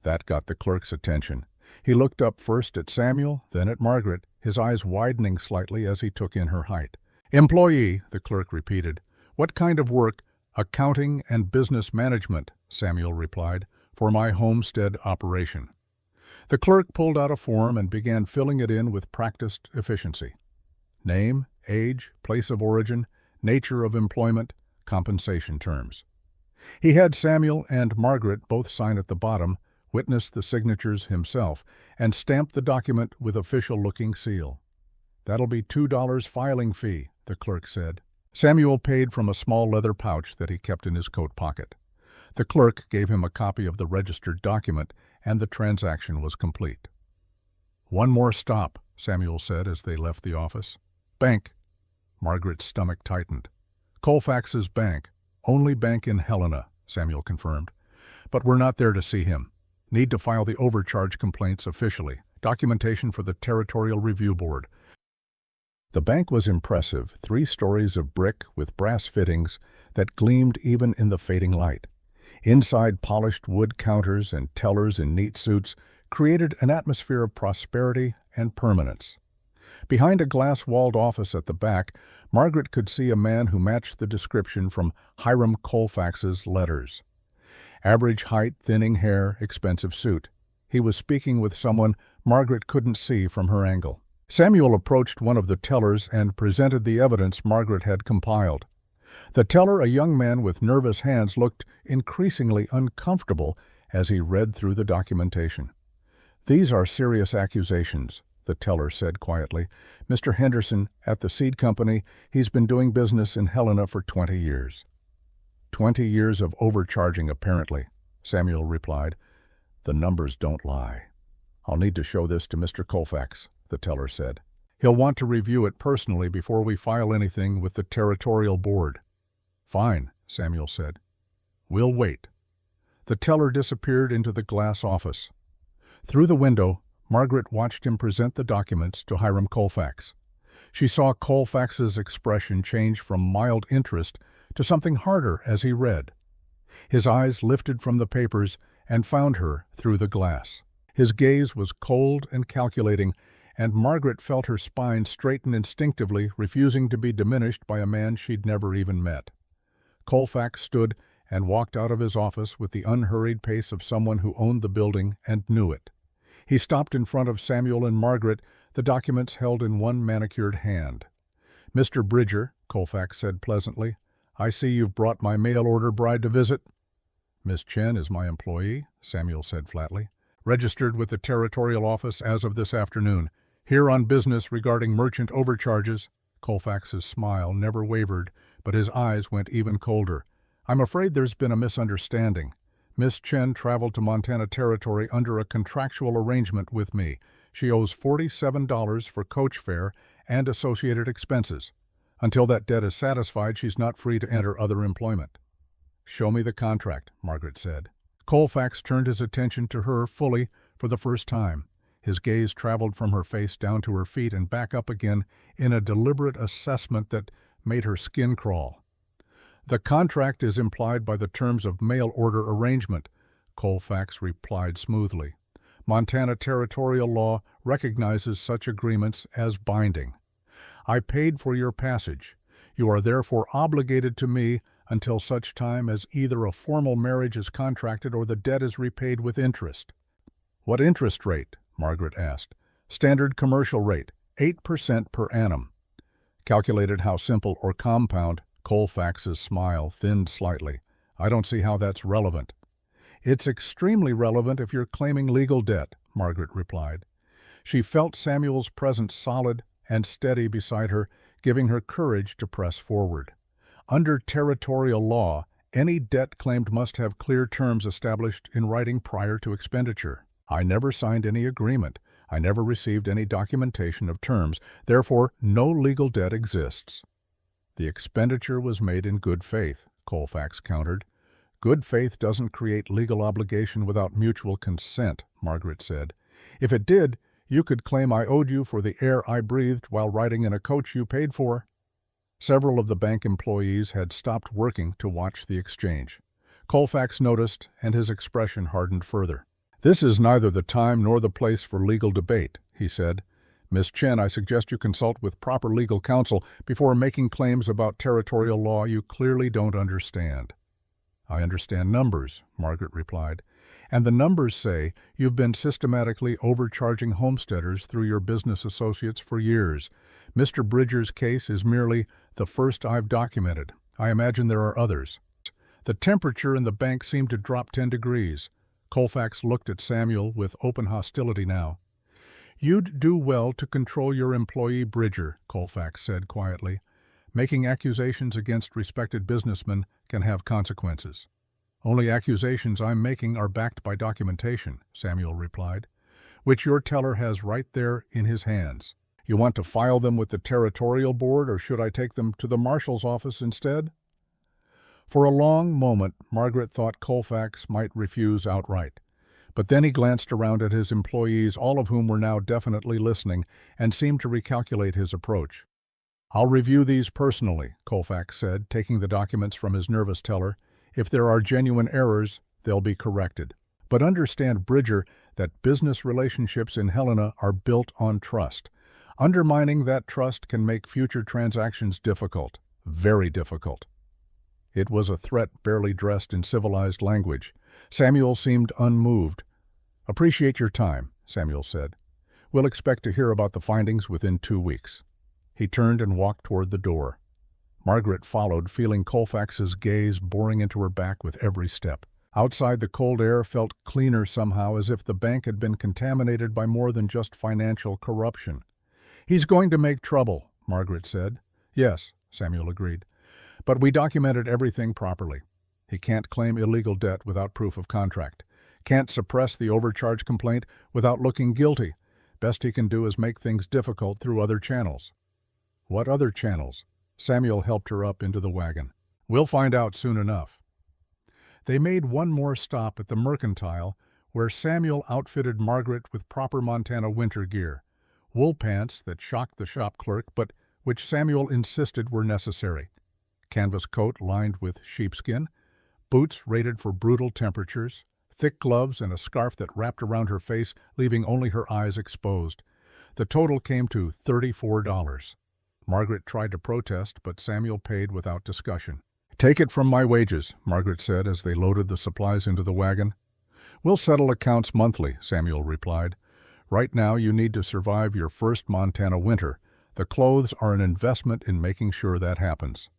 That got the clerk's attention. He looked up first at Samuel, then at Margaret, his eyes widening slightly as he took in her height. "Employee," the clerk repeated. "What kind of work?" "Accounting and business management," Samuel replied, "for my homestead operation." The clerk pulled out a form and began filling it in with practiced efficiency. Name, age, place of origin, nature of employment, compensation terms. He had Samuel and Margaret both sign at the bottom, witnessed the signatures himself, and stamped the document with official-looking seal. "That'll be $2 filing fee," the clerk said. Samuel paid from a small leather pouch that he kept in his coat pocket. The clerk gave him a copy of the registered document, and the transaction was complete. "One more stop," Samuel said as they left the office. "Bank." Margaret's stomach tightened. "Colfax's bank. Only bank in Helena," Samuel confirmed. "But we're not there to see him. Need to file the overcharge complaints officially. Documentation for the Territorial Review Board." The bank was impressive, 3 stories of brick with brass fittings that gleamed even in the fading light. Inside, polished wood counters and tellers in neat suits created an atmosphere of prosperity and permanence. Behind a glass-walled office at the back, Margaret could see a man who matched the description from Hiram Colfax's letters. Average height, thinning hair, expensive suit. He was speaking with someone Margaret couldn't see from her angle. Samuel approached one of the tellers and presented the evidence Margaret had compiled. The teller, a young man with nervous hands, looked increasingly uncomfortable as he read through the documentation. "These are serious accusations," the teller said quietly. "Mr. Henderson, at the seed company, he's been doing business in Helena for 20 years. 20 years of overcharging, apparently," Samuel replied. "The numbers don't lie." "I'll need to show this to Mr. Colfax," the teller said. "He'll want to review it personally before we file anything with the Territorial Board." "Fine," Samuel said. "We'll wait." The teller disappeared into the glass office. Through the window, Margaret watched him present the documents to Hiram Colfax. She saw Colfax's expression change from mild interest to something harder as he read. His eyes lifted from the papers and found her through the glass. His gaze was cold and calculating, and Margaret felt her spine straighten instinctively, refusing to be diminished by a man she'd never even met. Colfax stood and walked out of his office with the unhurried pace of someone who owned the building and knew it. He stopped in front of Samuel and Margaret, the documents held in one manicured hand. "Mr. Bridger," Colfax said pleasantly, "I see you've brought my mail-order bride to visit." "Miss Chen is my employee," Samuel said flatly. "Registered with the territorial office as of this afternoon. Here on business regarding merchant overcharges." Colfax's smile never wavered, but his eyes went even colder. "I'm afraid there's been a misunderstanding. Miss Chen traveled to Montana Territory under a contractual arrangement with me. She owes $47 for coach fare and associated expenses. Until that debt is satisfied, she's not free to enter other employment." "Show me the contract," Margaret said. Colfax turned his attention to her fully for the first time. His gaze traveled from her face down to her feet and back up again in a deliberate assessment that made her skin crawl. "The contract is implied by the terms of mail order arrangement," Colfax replied smoothly. "Montana territorial law recognizes such agreements as binding. I paid for your passage. You are therefore obligated to me until such time as either a formal marriage is contracted or the debt is repaid with interest." "What interest rate?" Margaret asked. "Standard commercial rate, 8% per annum." "Calculated how simple or compound?" Colfax's smile thinned slightly. "I don't see how that's relevant." "It's extremely relevant if you're claiming legal debt," Margaret replied. She felt Samuel's presence solid and steady beside her, giving her courage to press forward. Under territorial law, any debt claimed must have clear terms established in writing prior to expenditure. I never signed any agreement. I never received any documentation of terms. Therefore, no legal debt exists. "The expenditure was made in good faith," Colfax countered. "Good faith doesn't create legal obligation without mutual consent," Margaret said. "If it did, you could claim I owed you for the air I breathed while riding in a coach you paid for." Several of the bank employees had stopped working to watch the exchange. Colfax noticed, and his expression hardened further. "This is neither the time nor the place for legal debate," he said. "Miss Chen, I suggest you consult with proper legal counsel before making claims about territorial law you clearly don't understand." "I understand numbers," Margaret replied. "And the numbers say you've been systematically overcharging homesteaders through your business associates for years. Mr. Bridger's case is merely the first I've documented. I imagine there are others." The temperature in the bank seemed to drop 10 degrees. Colfax looked at Samuel with open hostility now. "You'd do well to control your employee Bridger," Colfax said quietly. "Making accusations against respected businessmen can have consequences." "Only accusations I'm making are backed by documentation," Samuel replied, "which your teller has right there in his hands. You want to file them with the territorial board, or should I take them to the marshal's office instead?" For a long moment, Margaret thought Colfax might refuse outright. But then he glanced around at his employees, all of whom were now definitely listening, and seemed to recalculate his approach. "I'll review these personally," Colfax said, taking the documents from his nervous teller. "If there are genuine errors, they'll be corrected. But understand, Bridger, that business relationships in Helena are built on trust. Undermining that trust can make future transactions difficult, very difficult." It was a threat barely dressed in civilized language. Samuel seemed unmoved. "Appreciate your time," Samuel said. "We'll expect to hear about the findings within 2 weeks." He turned and walked toward the door. Margaret followed, feeling Colfax's gaze boring into her back with every step. Outside, the cold air felt cleaner somehow, as if the bank had been contaminated by more than just financial corruption. "He's going to make trouble," Margaret said. "Yes," Samuel agreed. "But we documented everything properly. He can't claim illegal debt without proof of contract. Can't suppress the overcharge complaint without looking guilty. Best he can do is make things difficult through other channels." "What other channels?" Samuel helped her up into the wagon. "We'll find out soon enough." They made one more stop at the Mercantile, where Samuel outfitted Margaret with proper Montana winter gear. Wool pants that shocked the shop clerk, but which Samuel insisted were necessary. Canvas coat lined with sheepskin, boots rated for brutal temperatures, thick gloves, and a scarf that wrapped around her face, leaving only her eyes exposed. The total came to $34. Margaret tried to protest, but Samuel paid without discussion. "Take it from my wages," Margaret said as they loaded the supplies into the wagon. "We'll settle accounts monthly," Samuel replied. "Right now you need to survive your first Montana winter. The clothes are an investment in making sure that happens."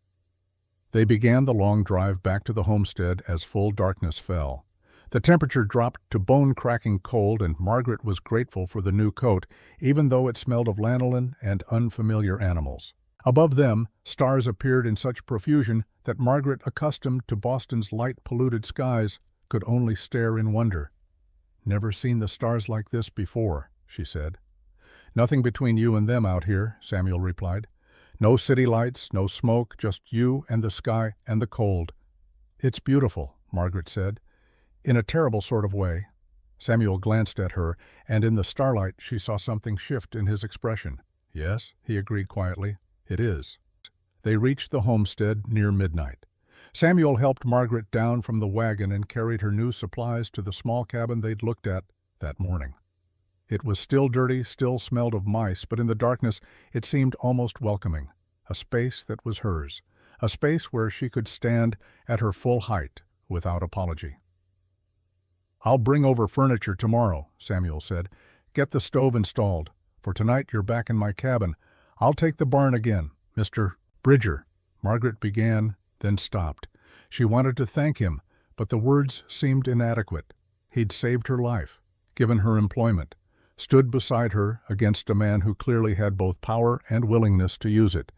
They began the long drive back to the homestead as full darkness fell. The temperature dropped to bone-cracking cold, and Margaret was grateful for the new coat, even though it smelled of lanolin and unfamiliar animals. Above them, stars appeared in such profusion that Margaret, accustomed to Boston's light, polluted skies, could only stare in wonder. "Never seen the stars like this before," she said. "Nothing between you and them out here," Samuel replied. "No city lights, no smoke, just you and the sky and the cold." "It's beautiful," Margaret said, in a terrible sort of way. Samuel glanced at her, and in the starlight she saw something shift in his expression. "Yes," he agreed quietly, "it is." They reached the homestead near midnight. Samuel helped Margaret down from the wagon and carried her new supplies to the small cabin they'd looked at that morning. It was still dirty, still smelled of mice, but in the darkness it seemed almost welcoming. A space that was hers. A space where she could stand at her full height without apology. "I'll bring over furniture tomorrow," Samuel said. "Get the stove installed. For tonight you're back in my cabin. I'll take the barn again, Mr. Bridger." Margaret began, then stopped. She wanted to thank him, but the words seemed inadequate. He'd saved her life, given her employment, stood beside her against a man who clearly had both power and willingness to use it.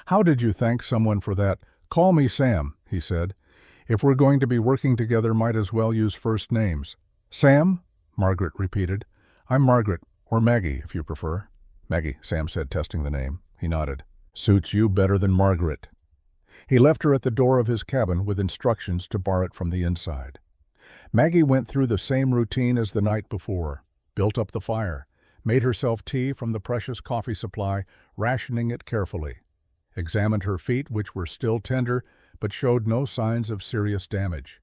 "How did you thank someone for that? Call me Sam," he said. "If we're going to be working together, might as well use first names." "Sam?" Margaret repeated. "I'm Margaret, or Maggie, if you prefer." "Maggie," Sam said, testing the name. He nodded. "Suits you better than Margaret." He left her at the door of his cabin with instructions to bar it from the inside. Maggie went through the same routine as the night before, built up the fire, made herself tea from the precious coffee supply, rationing it carefully, examined her feet, which were still tender but showed no signs of serious damage.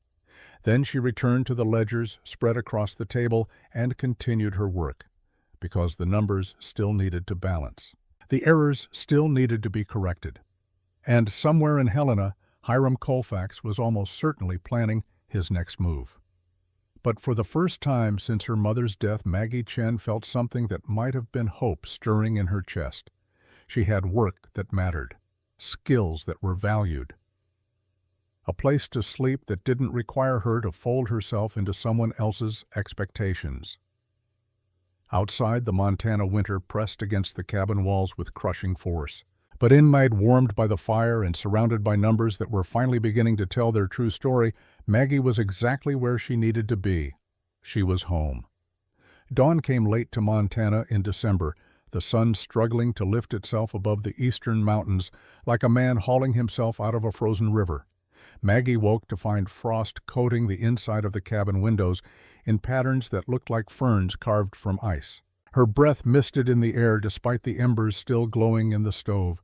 Then she returned to the ledgers spread across the table and continued her work, because the numbers still needed to balance. The errors still needed to be corrected. And somewhere in Helena, Hiram Colfax was almost certainly planning his next move. But for the first time since her mother's death, Maggie Chen felt something that might have been hope stirring in her chest. She had work that mattered, skills that were valued, a place to sleep that didn't require her to fold herself into someone else's expectations. Outside, the Montana winter pressed against the cabin walls with crushing force. But inside, warmed by the fire and surrounded by numbers that were finally beginning to tell their true story, Maggie was exactly where she needed to be. She was home. Dawn came late to Montana in December, the sun struggling to lift itself above the eastern mountains like a man hauling himself out of a frozen river. Maggie woke to find frost coating the inside of the cabin windows in patterns that looked like ferns carved from ice. Her breath misted in the air despite the embers still glowing in the stove.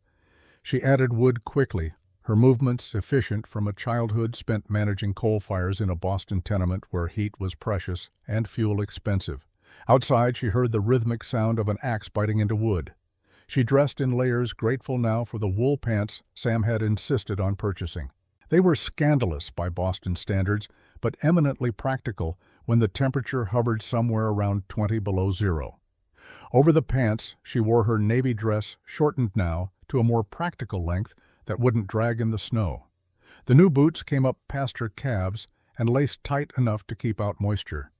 She added wood quickly, her movements efficient from a childhood spent managing coal fires in a Boston tenement where heat was precious and fuel expensive. Outside, she heard the rhythmic sound of an axe biting into wood. She dressed in layers, grateful now for the wool pants Sam had insisted on purchasing. They were scandalous by Boston standards, but eminently practical when the temperature hovered somewhere around 20 below zero. Over the pants, she wore her navy dress, shortened now to a more practical length that wouldn't drag in the snow. The new boots came up past her calves and laced tight enough to keep out moisture.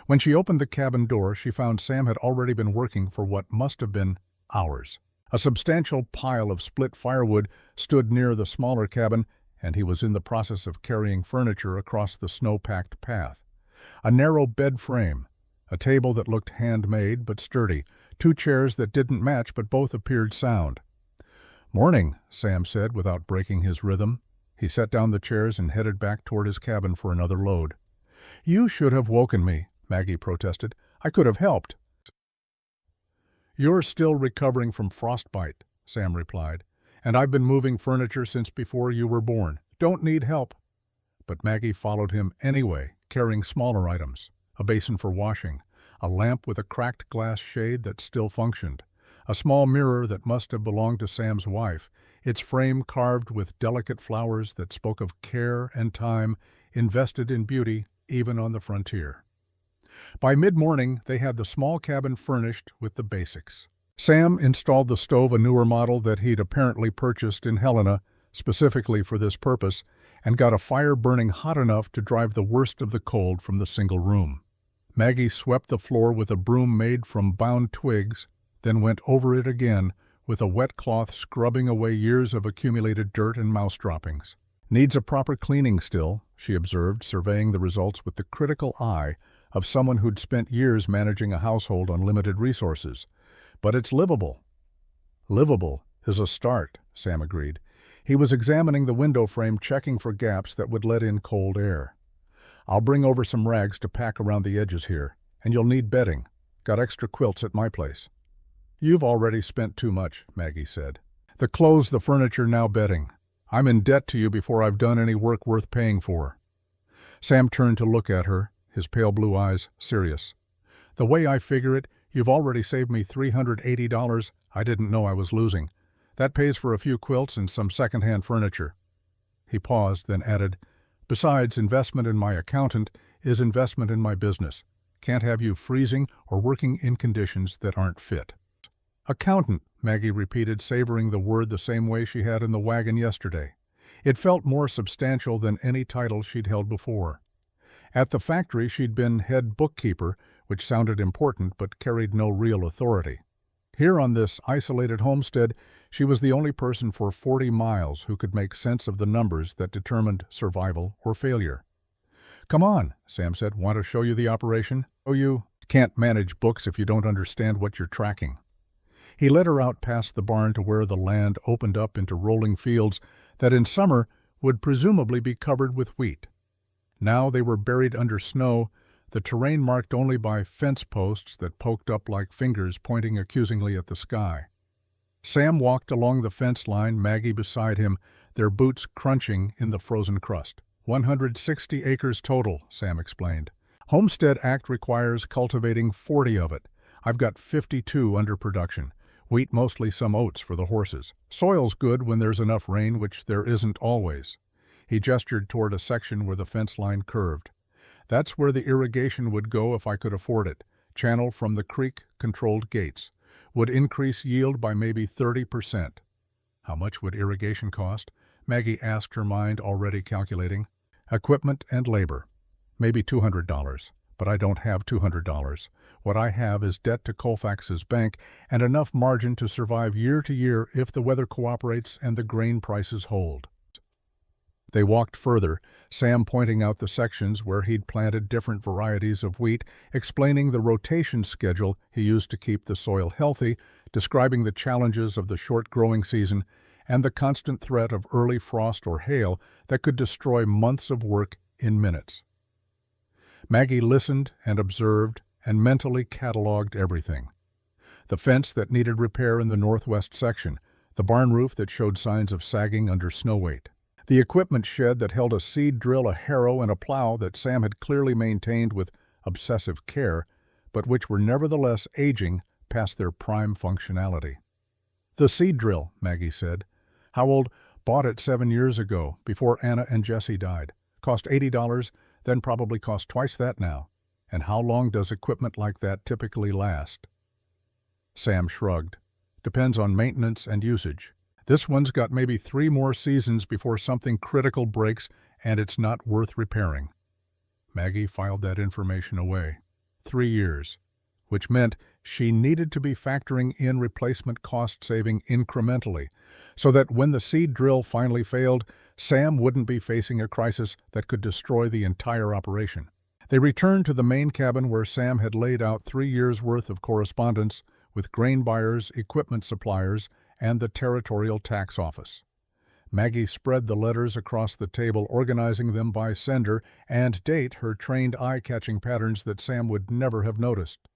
When she opened the cabin door, she found Sam had already been working for what must have been hours. A substantial pile of split firewood stood near the smaller cabin, and he was in the process of carrying furniture across the snow-packed path. A narrow bed frame, a table that looked handmade but sturdy, two chairs that didn't match but both appeared sound. "Morning," Sam said without breaking his rhythm. He set down the chairs and headed back toward his cabin for another load. "You should have woken me," Maggie protested. "I could have helped." "You're still recovering from frostbite," Sam replied. "And I've been moving furniture since before you were born. Don't need help." But Maggie followed him anyway, carrying smaller items: a basin for washing, a lamp with a cracked glass shade that still functioned, a small mirror that must have belonged to Sam's wife, its frame carved with delicate flowers that spoke of care and time invested in beauty even on the frontier. By mid-morning, they had the small cabin furnished with the basics. Sam installed the stove, a newer model that he'd apparently purchased in Helena specifically for this purpose, and got a fire burning hot enough to drive the worst of the cold from the single room. Maggie swept the floor with a broom made from bound twigs, then went over it again with a wet cloth, scrubbing away years of accumulated dirt and mouse droppings. "Needs a proper cleaning still," she observed, surveying the results with the critical eye of someone who'd spent years managing a household on limited resources. "But it's livable." "Livable is a start," Sam agreed. He was examining the window frame, checking for gaps that would let in cold air. "I'll bring over some rags to pack around the edges here, and you'll need bedding. Got extra quilts at my place." "You've already spent too much," Maggie said. "The clothes, the furniture, now bedding. I'm in debt to you before I've done any work worth paying for." Sam turned to look at her, his pale blue eyes serious. "The way I figure it, you've already saved me $380 I didn't know I was losing. That pays for a few quilts and some second-hand furniture." He paused, then added, "Besides, investment in my accountant is investment in my business. Can't have you freezing or working in conditions that aren't fit." "Accountant," Maggie repeated, savoring the word the same way she had in the wagon yesterday. It felt more substantial than any title she'd held before. At the factory she'd been head bookkeeper, which sounded important but carried no real authority. Here on this isolated homestead, she was the only person for 40 miles who could make sense of the numbers that determined survival or failure. "Come on," Sam said. "Want to show you the operation? Oh, you can't manage books if you don't understand what you're tracking." He led her out past the barn to where the land opened up into rolling fields that in summer would presumably be covered with wheat. Now they were buried under snow, the terrain marked only by fence posts that poked up like fingers pointing accusingly at the sky. Sam walked along the fence line, Maggie beside him, their boots crunching in the frozen crust. 160 acres total, Sam explained. Homestead Act requires cultivating 40 of it. I've got 52 under production. Wheat, mostly some oats for the horses. Soil's good when there's enough rain, which there isn't always. He gestured toward a section where the fence line curved. That's where the irrigation would go if I could afford it. Channel from the creek-controlled gates. Would increase yield by maybe 30%. How much would irrigation cost? Maggie asked, her mind already calculating. Equipment and labor. Maybe $200. But I don't have $200. What I have is debt to Colfax's bank and enough margin to survive year to year if the weather cooperates and the grain prices hold. They walked further, Sam pointing out the sections where he'd planted different varieties of wheat, explaining the rotation schedule he used to keep the soil healthy, describing the challenges of the short growing season and the constant threat of early frost or hail that could destroy months of work in minutes. Maggie listened and observed and mentally cataloged everything. The fence that needed repair in the northwest section, the barn roof that showed signs of sagging under snow weight, the equipment shed that held a seed drill, a harrow, and a plow that Sam had clearly maintained with obsessive care, but which were nevertheless aging past their prime functionality. "The seed drill," Maggie said. "How old? Bought it 7 years ago, before Anna and Jesse died. Cost $80, then probably cost twice that now. And how long does equipment like that typically last?" Sam shrugged. "Depends on maintenance and usage. This one's got maybe 3 more seasons before something critical breaks and it's not worth repairing." Maggie filed that information away. 3 years. Which meant she needed to be factoring in replacement cost saving incrementally, so that when the seed drill finally failed, Sam wouldn't be facing a crisis that could destroy the entire operation. They returned to the main cabin where Sam had laid out 3 years' worth of correspondence with grain buyers, equipment suppliers, and the Territorial Tax Office. Maggie spread the letters across the table, organizing them by sender and date, her trained eye catching patterns that Sam would never have noticed.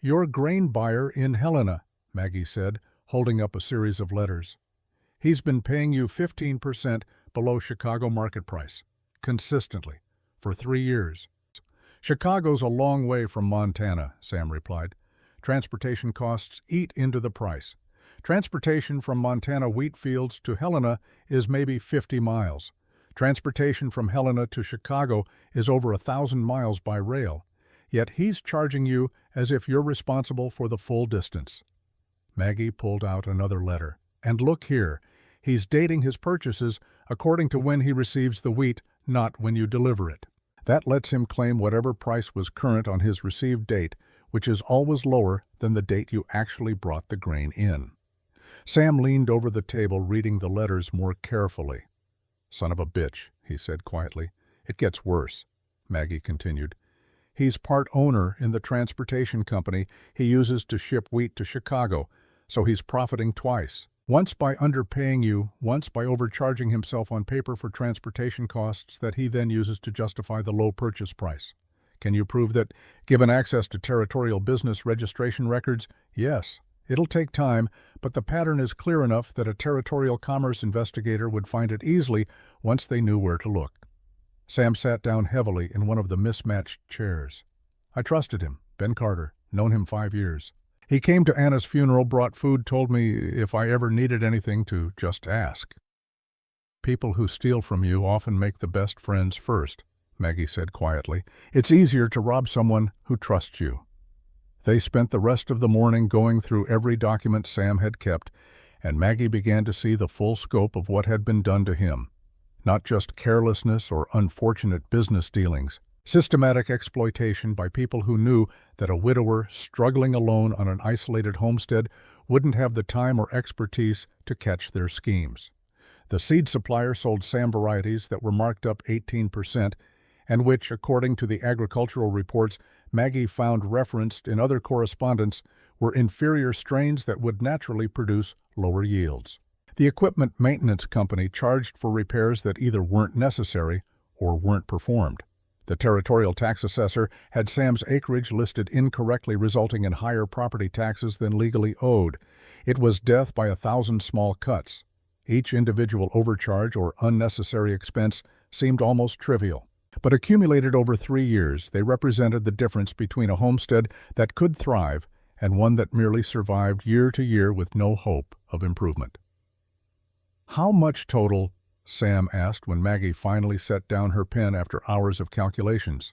"Your grain buyer in Helena," Maggie said, holding up a series of letters. "He's been paying you 15% below Chicago market price, consistently, for 3 years. "Chicago's a long way from Montana," Sam replied. "Transportation costs eat into the price. Transportation from Montana wheat fields to Helena is maybe 50 miles. Transportation from Helena to Chicago is over 1,000 miles by rail. Yet he's charging you as if you're responsible for the full distance." Maggie pulled out another letter. "And look here, he's dating his purchases according to when he receives the wheat, not when you deliver it. That lets him claim whatever price was current on his received date, which is always lower than the date you actually brought the grain in." Sam leaned over the table, reading the letters more carefully. "Son of a bitch," he said quietly. "It gets worse," Maggie continued. "He's part owner in the transportation company he uses to ship wheat to Chicago, so he's profiting twice. Once by underpaying you, once by overcharging himself on paper for transportation costs that he then uses to justify the low purchase price. Can you prove that, given access to territorial business registration records? Yes. It'll take time, but the pattern is clear enough that a territorial commerce investigator would find it easily once they knew where to look." Sam sat down heavily in one of the mismatched chairs. "I trusted him, Ben Carter, known him 5 years. He came to Anna's funeral, brought food, told me if I ever needed anything to just ask." "People who steal from you often make the best friends first," Maggie said quietly. "It's easier to rob someone who trusts you." They spent the rest of the morning going through every document Sam had kept, and Maggie began to see the full scope of what had been done to him. Not just carelessness or unfortunate business dealings. Systematic exploitation by people who knew that a widower struggling alone on an isolated homestead wouldn't have the time or expertise to catch their schemes. The seed supplier sold Sam varieties that were marked up 18%, and which, according to the agricultural reports Maggie found referenced in other correspondence, were inferior strains that would naturally produce lower yields. The equipment maintenance company charged for repairs that either weren't necessary or weren't performed. The territorial tax assessor had Sam's acreage listed incorrectly, resulting in higher property taxes than legally owed. It was death by 1,000 small cuts. Each individual overcharge or unnecessary expense seemed almost trivial. But accumulated over 3 years, they represented the difference between a homestead that could thrive and one that merely survived year to year with no hope of improvement. "How much total?" Sam asked when Maggie finally set down her pen after hours of calculations.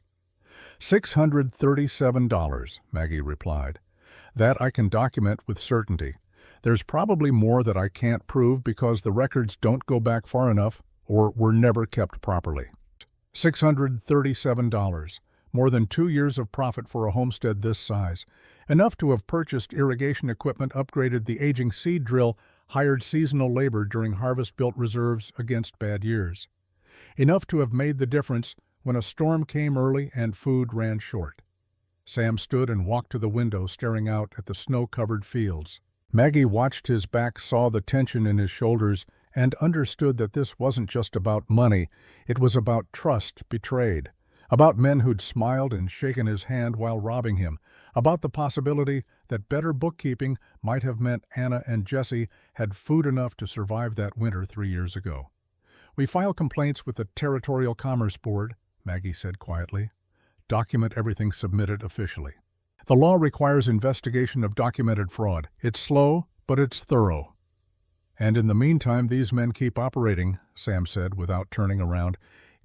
$637, Maggie replied. "That I can document with certainty. There's probably more that I can't prove because the records don't go back far enough or were never kept properly." $637, more than 2 years of profit for a homestead this size, enough to have purchased irrigation equipment, upgraded the aging seed drill, hired seasonal labor during harvest, built reserves against bad years. Enough to have made the difference when a storm came early and food ran short. Sam stood and walked to the window, staring out at the snow-covered fields. Maggie watched his back, saw the tension in his shoulders, and understood that this wasn't just about money. It was about trust betrayed, about men who'd smiled and shaken his hand while robbing him, about the possibility that better bookkeeping might have meant Anna and Jesse had food enough to survive that winter 3 years ago. "We file complaints with the Territorial Commerce Board," Maggie said quietly. "Document everything submitted officially. The law requires investigation of documented fraud. It's slow, but it's thorough." "And in the meantime, these men keep operating," Sam said without turning around.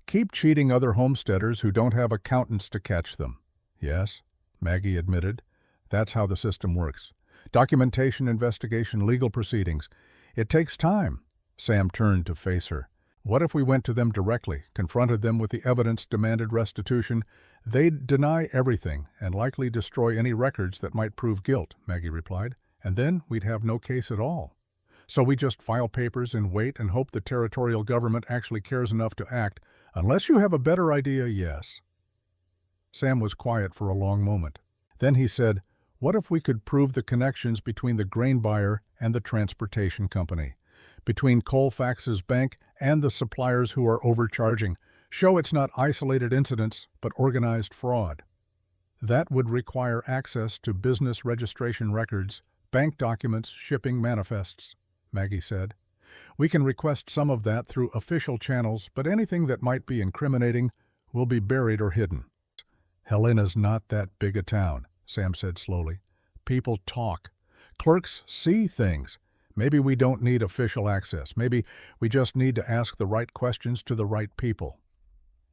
"Keep cheating other homesteaders who don't have accountants to catch them." "Yes," Maggie admitted. "That's how the system works. Documentation, investigation, legal proceedings. It takes time." Sam turned to face her. "What if we went to them directly, confronted them with the evidence, demanded restitution? They'd deny everything and likely destroy any records that might prove guilt," Maggie replied. "And then we'd have no case at all. So we just file papers and wait and hope the territorial government actually cares enough to act. Unless you have a better idea, yes." Sam was quiet for a long moment. Then he said, "What if we could prove the connections between the grain buyer and the transportation company? Between Colfax's bank and the suppliers who are overcharging? Show it's not isolated incidents, but organized fraud. That would require access to business registration records, Bank documents, shipping manifests, Maggie said. We can request some of that through official channels, but anything that might be incriminating will be buried or hidden. Helena's not that big a town, Sam said slowly. People talk. Clerks see things. Maybe we don't need official access. Maybe we just need to ask the right questions to the right people.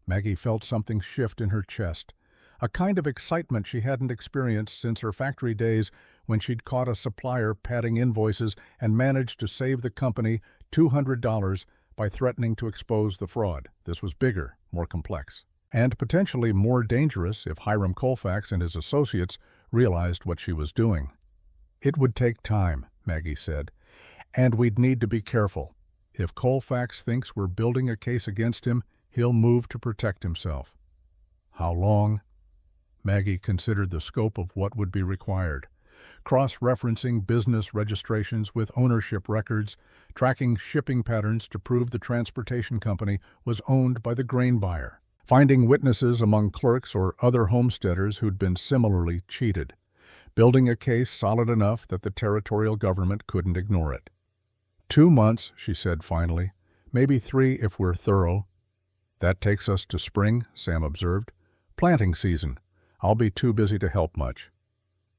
Maggie felt something shift in her chest, a kind of excitement she hadn't experienced since her factory days when she'd caught a supplier padding invoices and managed to save the company $200 by threatening to expose the fraud. This was bigger, more complex, and potentially more dangerous if Hiram Colfax and his associates realized what she was doing. It would take time, Maggie said, and we'd need to be careful. If Colfax thinks we're building a case against him, he'll move to protect himself. How long? Maggie considered the scope of what would be required. Cross-referencing business registrations with ownership records, tracking shipping patterns to prove the transportation company was owned by the grain buyer, finding witnesses among clerks or other homesteaders who'd been similarly cheated, building a case solid enough that the territorial government couldn't ignore it. 2 months, she said finally, maybe 3 if we're thorough. That takes us to spring, Sam observed. Planting season. I'll be too busy to help much.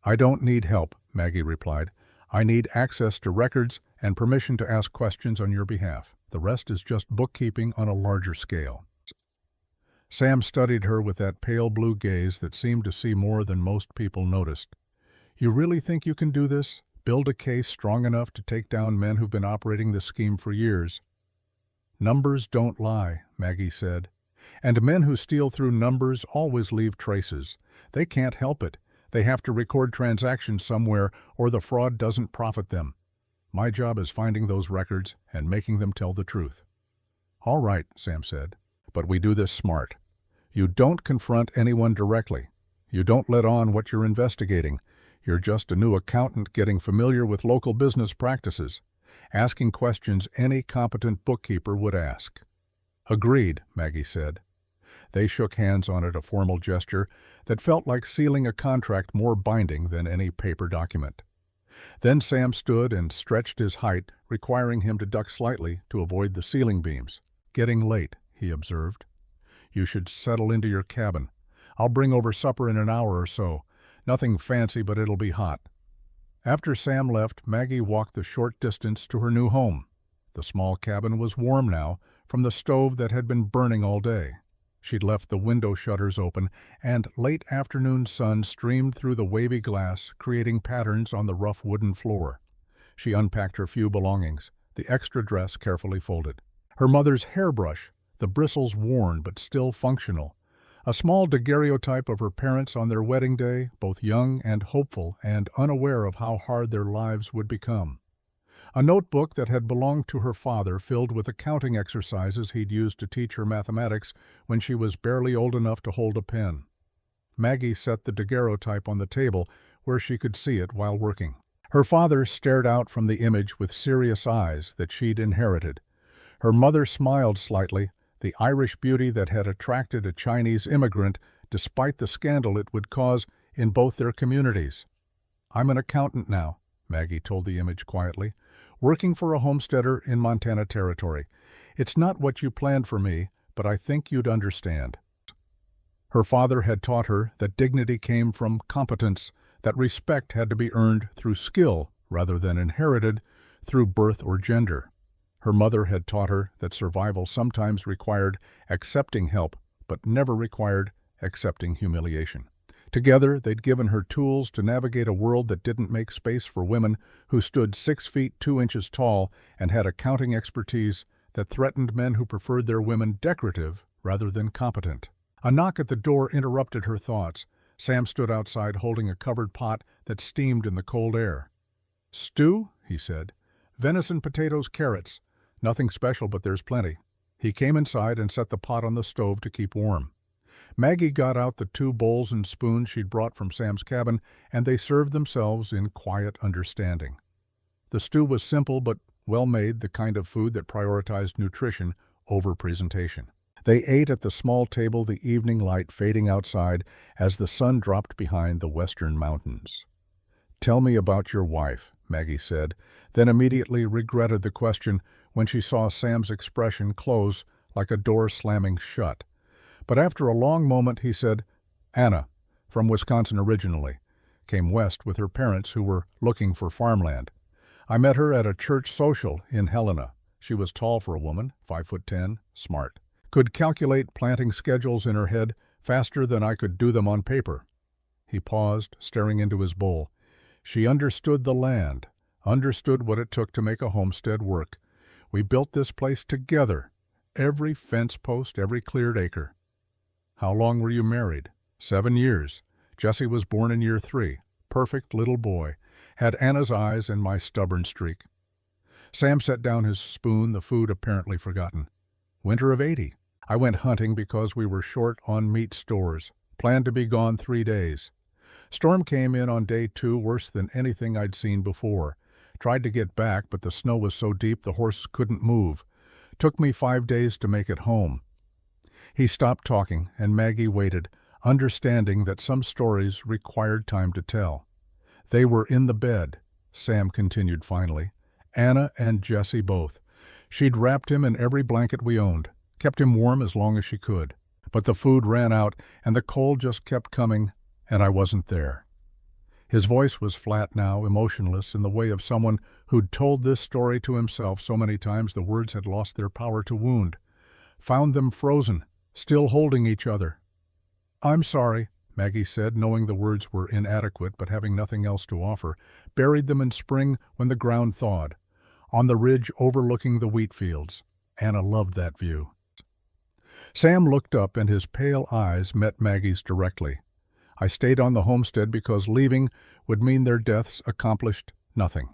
I don't need help, Maggie replied. I need access to records and permission to ask questions on your behalf. The rest is just bookkeeping on a larger scale. Sam studied her with that pale blue gaze that seemed to see more than most people noticed. You really think you can do this? Build a case strong enough to take down men who've been operating this scheme for years? Numbers don't lie, Maggie said. And men who steal through numbers always leave traces. They can't help it. They have to record transactions somewhere or the fraud doesn't profit them. My job is finding those records and making them tell the truth. All right, Sam said, but we do this smart. You don't confront anyone directly. You don't let on what you're investigating. You're just a new accountant getting familiar with local business practices, asking questions any competent bookkeeper would ask. Agreed, Maggie said. They shook hands on it, a formal gesture that felt like sealing a contract more binding than any paper document. Then Sam stood and stretched his height, requiring him to duck slightly to avoid the ceiling beams. Getting late, he observed. You should settle into your cabin. I'll bring over supper in an hour or so. Nothing fancy, but it'll be hot. After Sam left, Maggie walked the short distance to her new home. The small cabin was warm now from the stove that had been burning all day. She'd left the window shutters open, and late afternoon sun streamed through the wavy glass, creating patterns on the rough wooden floor. She unpacked her few belongings, the extra dress carefully folded. Her mother's hairbrush, the bristles worn but still functional. A small daguerreotype of her parents on their wedding day, both young and hopeful and unaware of how hard their lives would become. A notebook that had belonged to her father filled with accounting exercises he'd used to teach her mathematics when she was barely old enough to hold a pen. Maggie set the daguerreotype on the table where she could see it while working. Her father stared out from the image with serious eyes that she'd inherited. Her mother smiled slightly, the Irish beauty that had attracted a Chinese immigrant despite the scandal it would cause in both their communities. I'm an accountant now, Maggie told the image quietly, working for a homesteader in Montana Territory. It's not what you planned for me, but I think you'd understand. Her father had taught her that dignity came from competence, that respect had to be earned through skill rather than inherited through birth or gender. Her mother had taught her that survival sometimes required accepting help, but never required accepting humiliation. Together, they'd given her tools to navigate a world that didn't make space for women who stood 6 feet 2 inches tall and had accounting expertise that threatened men who preferred their women decorative rather than competent. A knock at the door interrupted her thoughts. Sam stood outside holding a covered pot that steamed in the cold air. "Stew?" he said. "Venison, potatoes, carrots. Nothing special, but there's plenty." He came inside and set the pot on the stove to keep warm. Maggie got out the 2 bowls and spoons she'd brought from Sam's cabin, and they served themselves in quiet understanding. The stew was simple but well-made, the kind of food that prioritized nutrition over presentation. They ate at the small table, the evening light fading outside as the sun dropped behind the western mountains. "Tell me about your wife," Maggie said, then immediately regretted the question when she saw Sam's expression close like a door slamming shut. But after a long moment he said, "Anna, from Wisconsin originally, came west with her parents who were looking for farmland. I met her at a church social in Helena. She was tall for a woman, 5'10", smart. Could calculate planting schedules in her head faster than I could do them on paper." He paused, staring into his bowl. "She understood the land, understood what it took to make a homestead work. We built this place together, every fence post, every cleared acre." "How long were you married?" 7 years. Jesse was born in year 3. Perfect little boy. Had Anna's eyes and my stubborn streak." Sam set down his spoon, the food apparently forgotten. "Winter of '80. I went hunting because we were short on meat stores. Planned to be gone 3 days. Storm came in on day 2, worse than anything I'd seen before. Tried to get back, but the snow was so deep the horses couldn't move. Took me 5 days to make it home." He stopped talking, and Maggie waited, understanding that some stories required time to tell. "They were in the bed," Sam continued finally. "Anna and Jesse both. She'd wrapped him in every blanket we owned, kept him warm as long as she could. But the food ran out, and the cold just kept coming, and I wasn't there." His voice was flat now, emotionless, in the way of someone who'd told this story to himself so many times the words had lost their power to wound. "Found them frozen, still holding each other." "I'm sorry," Maggie said, knowing the words were inadequate but having nothing else to offer. "Buried them in spring when the ground thawed, on the ridge overlooking the wheat fields. Anna loved that view." Sam looked up and his pale eyes met Maggie's directly. "I stayed on the homestead because leaving would mean their deaths accomplished nothing.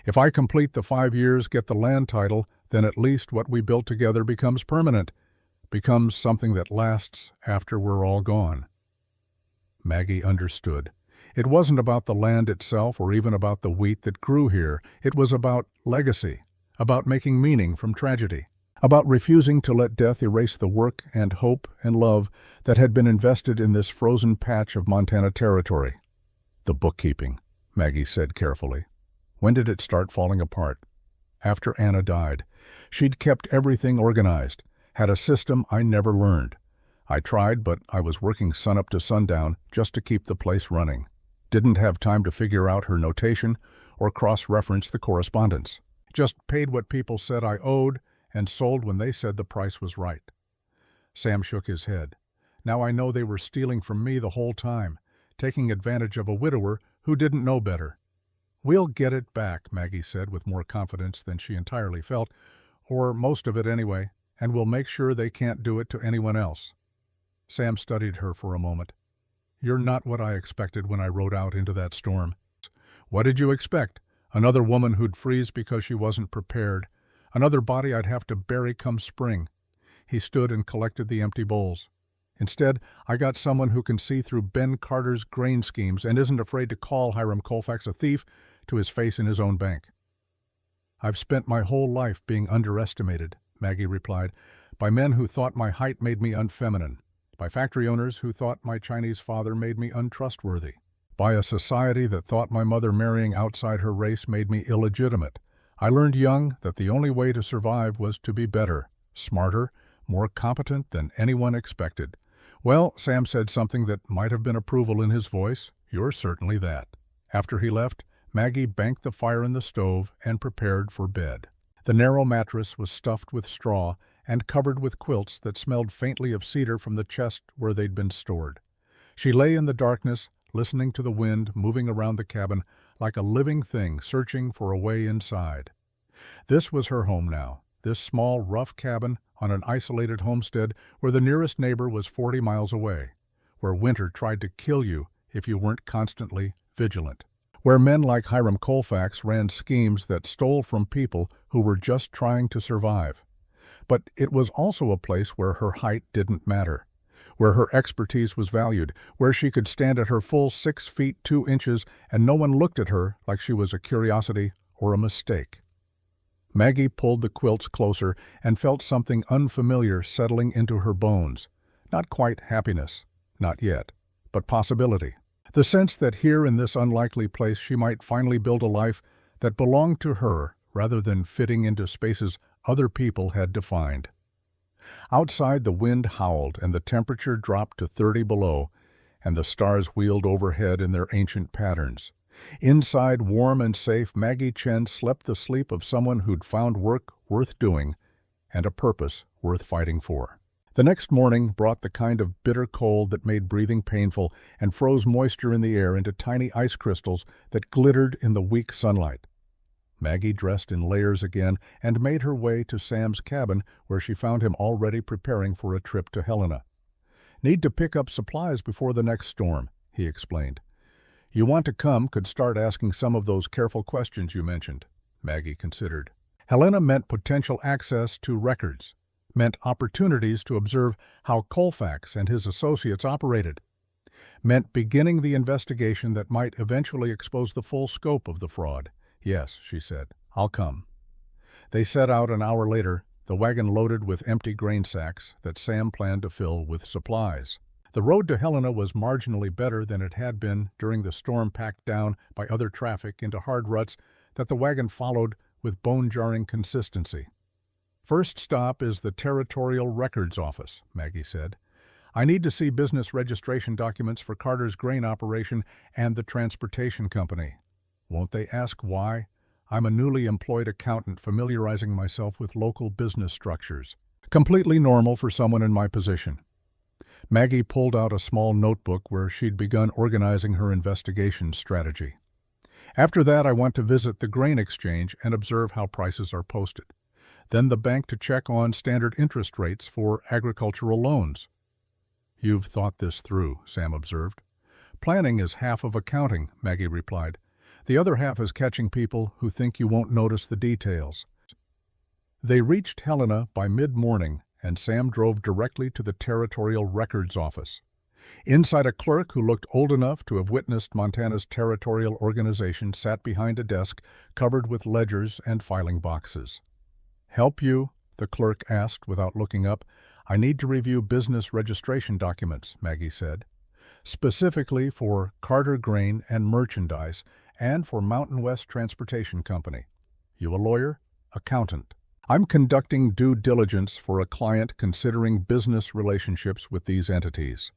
If I complete the 5 years, get the land title, then at least what we built together becomes permanent, becomes something that lasts after we're all gone." Maggie understood. It wasn't about the land itself or even about the wheat that grew here. It was about legacy, about making meaning from tragedy, about refusing to let death erase the work and hope and love that had been invested in this frozen patch of Montana territory. "The bookkeeping," Maggie said carefully. "When did it start falling apart?" "After Anna died. She'd kept everything organized, had a system I never learned. I tried, but I was working sunup to sundown just to keep the place running. Didn't have time to figure out her notation or cross-reference the correspondence. Just paid what people said I owed and sold when they said the price was right." Sam shook his head. "Now I know they were stealing from me the whole time, taking advantage of a widower who didn't know better." "We'll get it back," Maggie said with more confidence than she entirely felt, "or most of it anyway, and we'll make sure they can't do it to anyone else." Sam studied her for a moment. "You're not what I expected when I rode out into that storm." "What did you expect? Another woman who'd freeze because she wasn't prepared. Another body I'd have to bury come spring." He stood and collected the empty bowls. "Instead, I got someone who can see through Ben Carter's grain schemes and isn't afraid to call Hiram Colfax a thief to his face in his own bank." "I've spent my whole life being underestimated," Maggie replied, "by men who thought my height made me unfeminine, by factory owners who thought my Chinese father made me untrustworthy, by a society that thought my mother marrying outside her race made me illegitimate. I learned young that the only way to survive was to be better, smarter, more competent than anyone expected." "Well," Sam said something that might have been approval in his voice, "you're certainly that." After he left, Maggie banked the fire in the stove and prepared for bed. The narrow mattress was stuffed with straw and covered with quilts that smelled faintly of cedar from the chest where they'd been stored. She lay in the darkness, listening to the wind moving around the cabin like a living thing searching for a way inside. This was her home now, this small, rough cabin on an isolated homestead where the nearest neighbor was 40 miles away, where winter tried to kill you if you weren't constantly vigilant, where men like Hiram Colfax ran schemes that stole from people who were just trying to survive. But it was also a place where her height didn't matter, where her expertise was valued, where she could stand at her full 6 feet 2 inches and no one looked at her like she was a curiosity or a mistake. Maggie pulled the quilts closer and felt something unfamiliar settling into her bones. Not quite happiness, not yet, but possibility. The sense that here in this unlikely place she might finally build a life that belonged to her rather than fitting into spaces other people had defined. Outside, the wind howled and the temperature dropped to 30 below, and the stars wheeled overhead in their ancient patterns. Inside, warm and safe, Maggie Chen slept the sleep of someone who'd found work worth doing and a purpose worth fighting for. The next morning brought the kind of bitter cold that made breathing painful and froze moisture in the air into tiny ice crystals that glittered in the weak sunlight. Maggie dressed in layers again and made her way to Sam's cabin, where she found him already preparing for a trip to Helena. "Need to pick up supplies before the next storm," he explained. "You want to come could start asking some of those careful questions you mentioned," Maggie considered. Helena meant potential access to records, meant opportunities to observe how Colfax and his associates operated, meant beginning the investigation that might eventually expose the full scope of the fraud. "Yes," she said, "I'll come." They set out an hour later, the wagon loaded with empty grain sacks that Sam planned to fill with supplies. The road to Helena was marginally better than it had been during the storm, packed down by other traffic into hard ruts that the wagon followed with bone-jarring consistency. "First stop is the Territorial Records Office," Maggie said. "I need to see business registration documents for Carter's grain operation and the transportation company." "Won't they ask why?" "I'm a newly employed accountant familiarizing myself with local business structures. Completely normal for someone in my position." Maggie pulled out a small notebook where she'd begun organizing her investigation strategy. "After that, I want to visit the grain exchange and observe how prices are posted. Then the bank to check on standard interest rates for agricultural loans." "You've thought this through," Sam observed. "Planning is half of accounting," Maggie replied. "The other half is catching people who think you won't notice the details." They reached Helena by mid-morning, and Sam drove directly to the Territorial Records Office. Inside, a clerk who looked old enough to have witnessed Montana's territorial organization sat behind a desk covered with ledgers and filing boxes. "Help you?" the clerk asked without looking up. "I need to review business registration documents," Maggie said. "Specifically for Carter Grain and Merchandise and for Mountain West Transportation Company." "You a lawyer?" "Accountant." "I'm conducting due diligence for a client considering business relationships with these entities."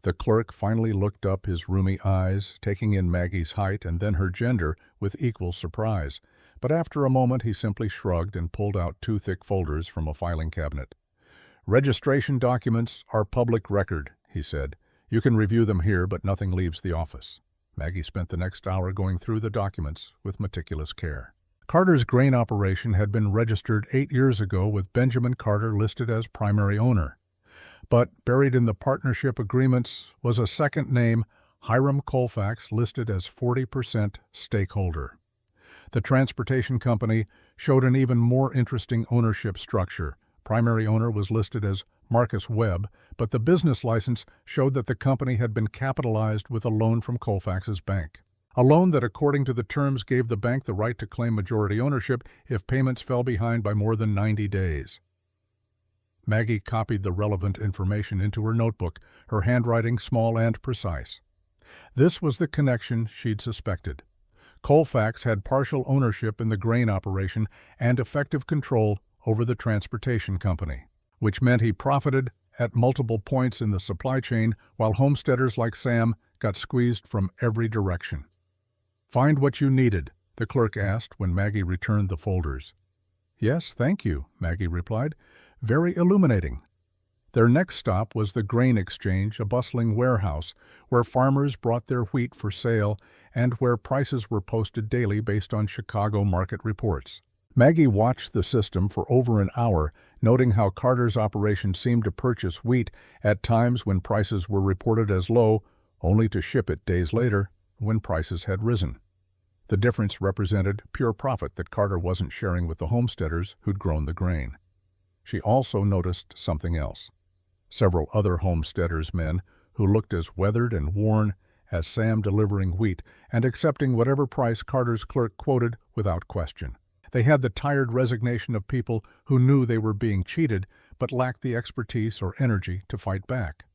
The clerk finally looked up his rheumy eyes, taking in Maggie's height and then her gender with equal surprise. But after a moment he simply shrugged and pulled out 2 thick folders from a filing cabinet. "Registration documents are public record," he said. "You can review them here, but nothing leaves the office." Maggie spent the next hour going through the documents with meticulous care. Carter's grain operation had been registered 8 years ago with Benjamin Carter listed as primary owner. But buried in the partnership agreements was a second name, Hiram Colfax, listed as 40% stakeholder. The transportation company showed an even more interesting ownership structure. Primary owner was listed as Marcus Webb, but the business license showed that the company had been capitalized with a loan from Colfax's bank. A loan that, according to the terms, gave the bank the right to claim majority ownership if payments fell behind by more than 90 days. Maggie copied the relevant information into her notebook, her handwriting small and precise. This was the connection she'd suspected. Colfax had partial ownership in the grain operation and effective control over the transportation company, which meant he profited at multiple points in the supply chain while homesteaders like Sam got squeezed from every direction. "Find what you needed?" the clerk asked when Maggie returned the folders. "Yes, thank you," Maggie replied. "Very illuminating." Their next stop was the grain exchange, a bustling warehouse where farmers brought their wheat for sale and where prices were posted daily based on Chicago market reports. Maggie watched the system for over an hour, noting how Carter's operation seemed to purchase wheat at times when prices were reported as low, only to ship it days later when prices had risen. The difference represented pure profit that Carter wasn't sharing with the homesteaders who'd grown the grain. She also noticed something else. Several other homesteaders' men who looked as weathered and worn as Sam delivering wheat and accepting whatever price Carter's clerk quoted without question. They had the tired resignation of people who knew they were being cheated but lacked the expertise or energy to fight back.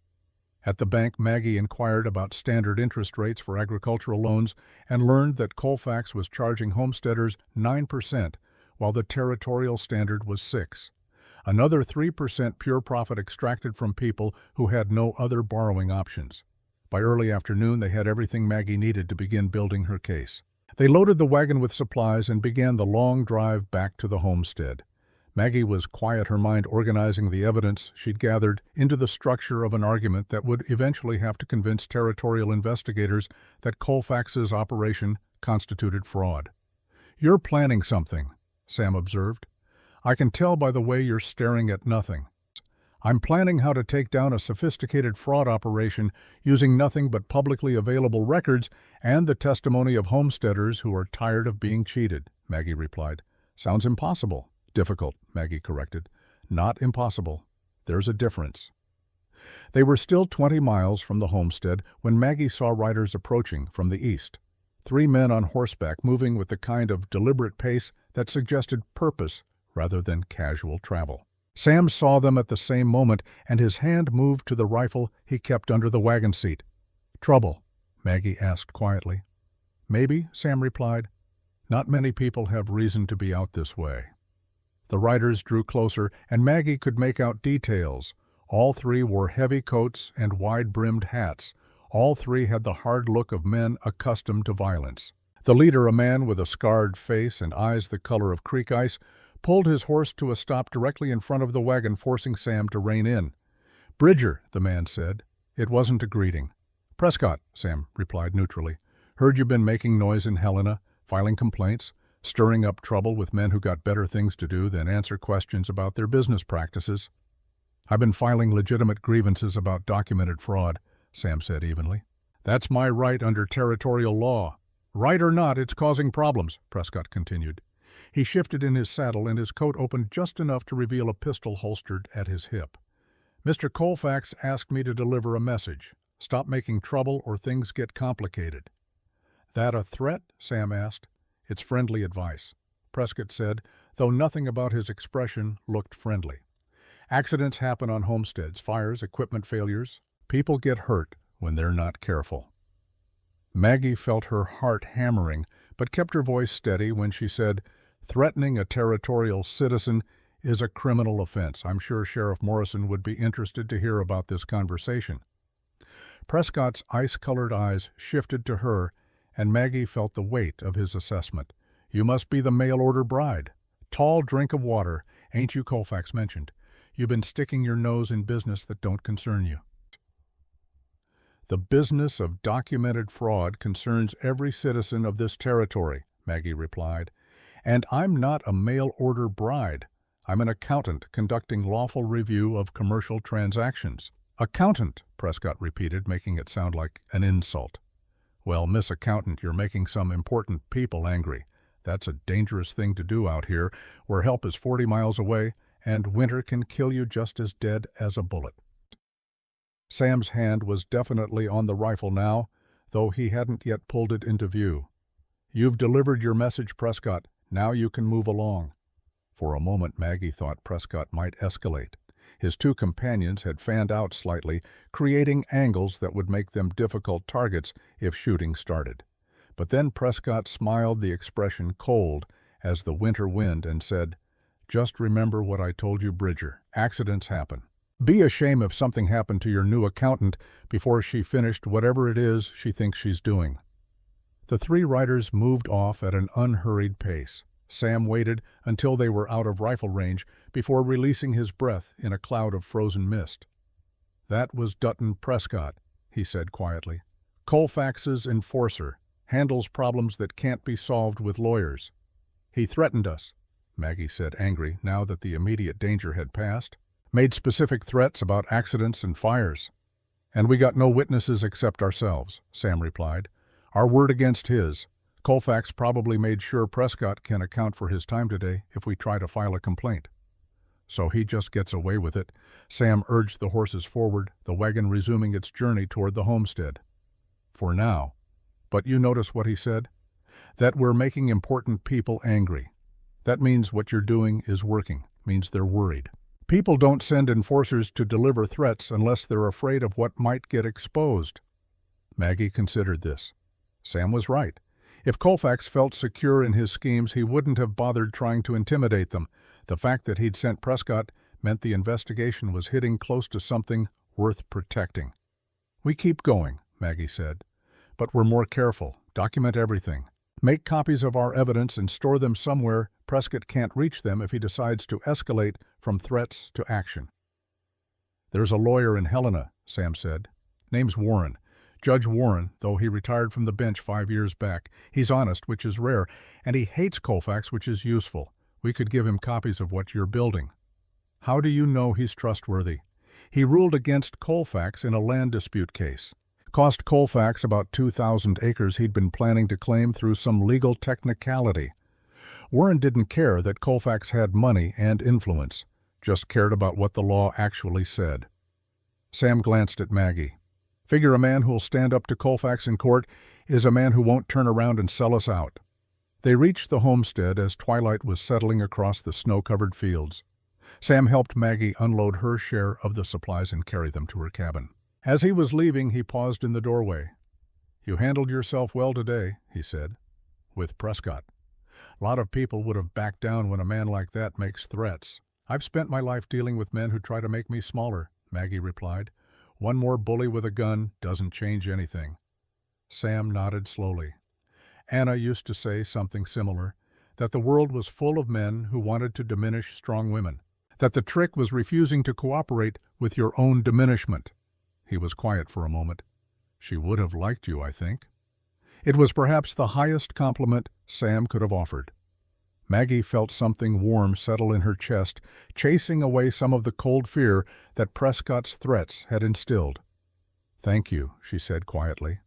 At the bank, Maggie inquired about standard interest rates for agricultural loans and learned that Colfax was charging homesteaders 9%, while the territorial standard was 6%. Another 3% pure profit extracted from people who had no other borrowing options. By early afternoon, they had everything Maggie needed to begin building her case. They loaded the wagon with supplies and began the long drive back to the homestead. Maggie was quiet, her mind organizing the evidence she'd gathered into the structure of an argument that would eventually have to convince territorial investigators that Colfax's operation constituted fraud. "You're planning something," Sam observed. "I can tell by the way you're staring at nothing." "I'm planning how to take down a sophisticated fraud operation using nothing but publicly available records and the testimony of homesteaders who are tired of being cheated," Maggie replied. "Sounds impossible." "Difficult," Maggie corrected. "Not impossible. There's a difference." They were still 20 miles from the homestead when Maggie saw riders approaching from the east. 3 men on horseback moving with the kind of deliberate pace that suggested purpose rather than casual travel. Sam saw them at the same moment, and his hand moved to the rifle he kept under the wagon seat. "Trouble?" Maggie asked quietly. "Maybe," Sam replied. "Not many people have reason to be out this way." The riders drew closer, and Maggie could make out details. All 3 wore heavy coats and wide-brimmed hats. All 3 had the hard look of men accustomed to violence. The leader, a man with a scarred face and eyes the color of creek ice, pulled his horse to a stop directly in front of the wagon, forcing Sam to rein in. "Bridger," the man said. It wasn't a greeting. "Prescott," Sam replied neutrally. "Heard you've been making noise in Helena, filing complaints, stirring up trouble with men who got better things to do than answer questions about their business practices." "I've been filing legitimate grievances about documented fraud," Sam said evenly. "That's my right under territorial law." "Right or not, it's causing problems," Prescott continued. He shifted in his saddle, and his coat opened just enough to reveal a pistol holstered at his hip. "Mr. Colfax asked me to deliver a message. Stop making trouble or things get complicated." "That a threat?" Sam asked. "It's friendly advice," Prescott said, though nothing about his expression looked friendly. "Accidents happen on homesteads, fires, equipment failures. People get hurt when they're not careful." Maggie felt her heart hammering, but kept her voice steady when she said, "Threatening a territorial citizen is a criminal offense. I'm sure Sheriff Morrison would be interested to hear about this conversation." Prescott's ice-colored eyes shifted to her, and Maggie felt the weight of his assessment. "You must be the mail-order bride. Tall drink of water, ain't you?" Colfax mentioned. "You've been sticking your nose in business that don't concern you." "The business of documented fraud concerns every citizen of this territory," Maggie replied. "And I'm not a mail-order bride. I'm an accountant conducting lawful review of commercial transactions." "Accountant," Prescott repeated, making it sound like an insult. "Well, Miss Accountant, you're making some important people angry. That's a dangerous thing to do out here, where help is 40 miles away, and winter can kill you just as dead as a bullet." Sam's hand was definitely on the rifle now, though he hadn't yet pulled it into view. "You've delivered your message, Prescott. Now you can move along." For a moment Maggie thought Prescott might escalate. His 2 companions had fanned out slightly, creating angles that would make them difficult targets if shooting started. But then Prescott smiled, the expression cold as the winter wind, and said, "Just remember what I told you, Bridger. Accidents happen. Be a shame if something happened to your new accountant before she finished whatever it is she thinks she's doing." The 3 riders moved off at an unhurried pace. Sam waited until they were out of rifle range before releasing his breath in a cloud of frozen mist. "That was Dutton Prescott," he said quietly. "Colfax's enforcer, handles problems that can't be solved with lawyers. He threatened us," Maggie said, angry now that the immediate danger had passed. "Made specific threats about accidents and fires." "And we got no witnesses except ourselves," Sam replied. "Our word against his. Colfax probably made sure Prescott can account for his time today if we try to file a complaint." "So he just gets away with it." Sam urged the horses forward, the wagon resuming its journey toward the homestead. "For now. But you notice what he said? That we're making important people angry. That means what you're doing is working, means they're worried." People don't send enforcers to deliver threats unless they're afraid of what might get exposed. Maggie considered this. Sam was right. If Colfax felt secure in his schemes, he wouldn't have bothered trying to intimidate them. The fact that he'd sent Prescott meant the investigation was hitting close to something worth protecting. "We keep going," Maggie said. "But we're more careful. Document everything. Make copies of our evidence and store them somewhere Prescott can't reach them if he decides to escalate from threats to action." "There's a lawyer in Helena," Sam said. "Name's Warren. Judge Warren, though he retired from the bench 5 years back. He's honest, which is rare, and he hates Colfax, which is useful. We could give him copies of what you're building." "How do you know he's trustworthy?" "He ruled against Colfax in a land dispute case. Cost Colfax about 2,000 acres he'd been planning to claim through some legal technicality. Warren didn't care that Colfax had money and influence, just cared about what the law actually said." Sam glanced at Maggie. "Figure a man who'll stand up to Colfax in court is a man who won't turn around and sell us out." They reached the homestead as twilight was settling across the snow-covered fields. Sam helped Maggie unload her share of the supplies and carry them to her cabin. As he was leaving, he paused in the doorway. "You handled yourself well today," he said. "With Prescott. A lot of people would have backed down when a man like that makes threats." "I've spent my life dealing with men who try to make me smaller," Maggie replied. "One more bully with a gun doesn't change anything." Sam nodded slowly. "Anna used to say something similar, that the world was full of men who wanted to diminish strong women, that the trick was refusing to cooperate with your own diminishment." He was quiet for a moment. "She would have liked you, I think." It was perhaps the highest compliment Sam could have offered. Maggie felt something warm settle in her chest, chasing away some of the cold fear that Prescott's threats had instilled. "Thank you," she said quietly.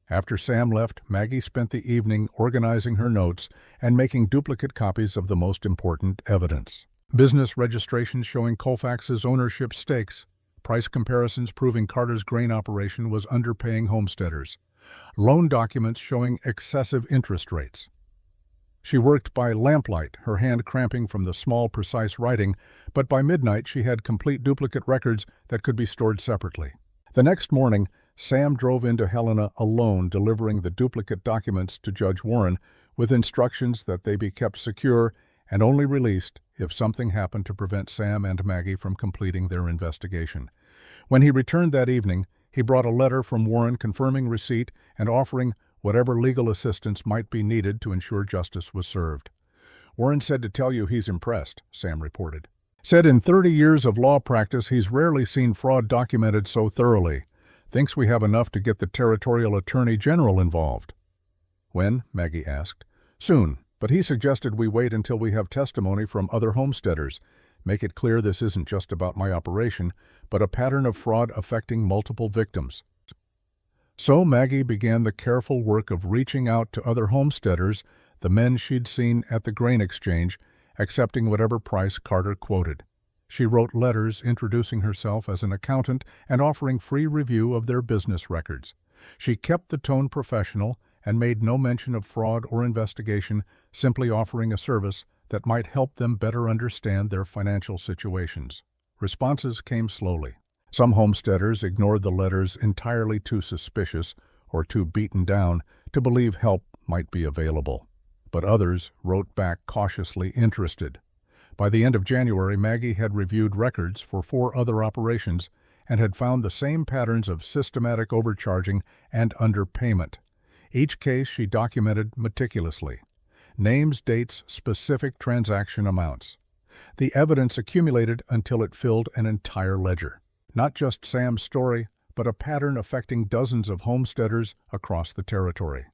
After Sam left, Maggie spent the evening organizing her notes and making duplicate copies of the most important evidence. Business registrations showing Colfax's ownership stakes, price comparisons proving Carter's grain operation was underpaying homesteaders, loan documents showing excessive interest rates. She worked by lamplight, her hand cramping from the small, precise writing, but by midnight she had complete duplicate records that could be stored separately. The next morning, Sam drove into Helena alone, delivering the duplicate documents to Judge Warren with instructions that they be kept secure and only released if something happened to prevent Sam and Maggie from completing their investigation. When he returned that evening, he brought a letter from Warren confirming receipt and offering whatever legal assistance might be needed to ensure justice was served. "Warren said to tell you he's impressed," Sam reported. "Said in 30 years of law practice he's rarely seen fraud documented so thoroughly. Thinks we have enough to get the Territorial Attorney General involved." "When?" Maggie asked. "Soon, but he suggested we wait until we have testimony from other homesteaders. Make it clear this isn't just about my operation, but a pattern of fraud affecting multiple victims." So Maggie began the careful work of reaching out to other homesteaders, the men she'd seen at the grain exchange, accepting whatever price Carter quoted. She wrote letters introducing herself as an accountant and offering free review of their business records. She kept the tone professional and made no mention of fraud or investigation, simply offering a service that might help them better understand their financial situations. Responses came slowly. Some homesteaders ignored the letters, entirely too suspicious or too beaten down to believe help might be available. But others wrote back cautiously interested. By the end of January, Maggie had reviewed records for 4 other operations and had found the same patterns of systematic overcharging and underpayment. Each case she documented meticulously. Names, dates, specific transaction amounts. The evidence accumulated until it filled an entire ledger. Not just Sam's story, but a pattern affecting dozens of homesteaders across the territory.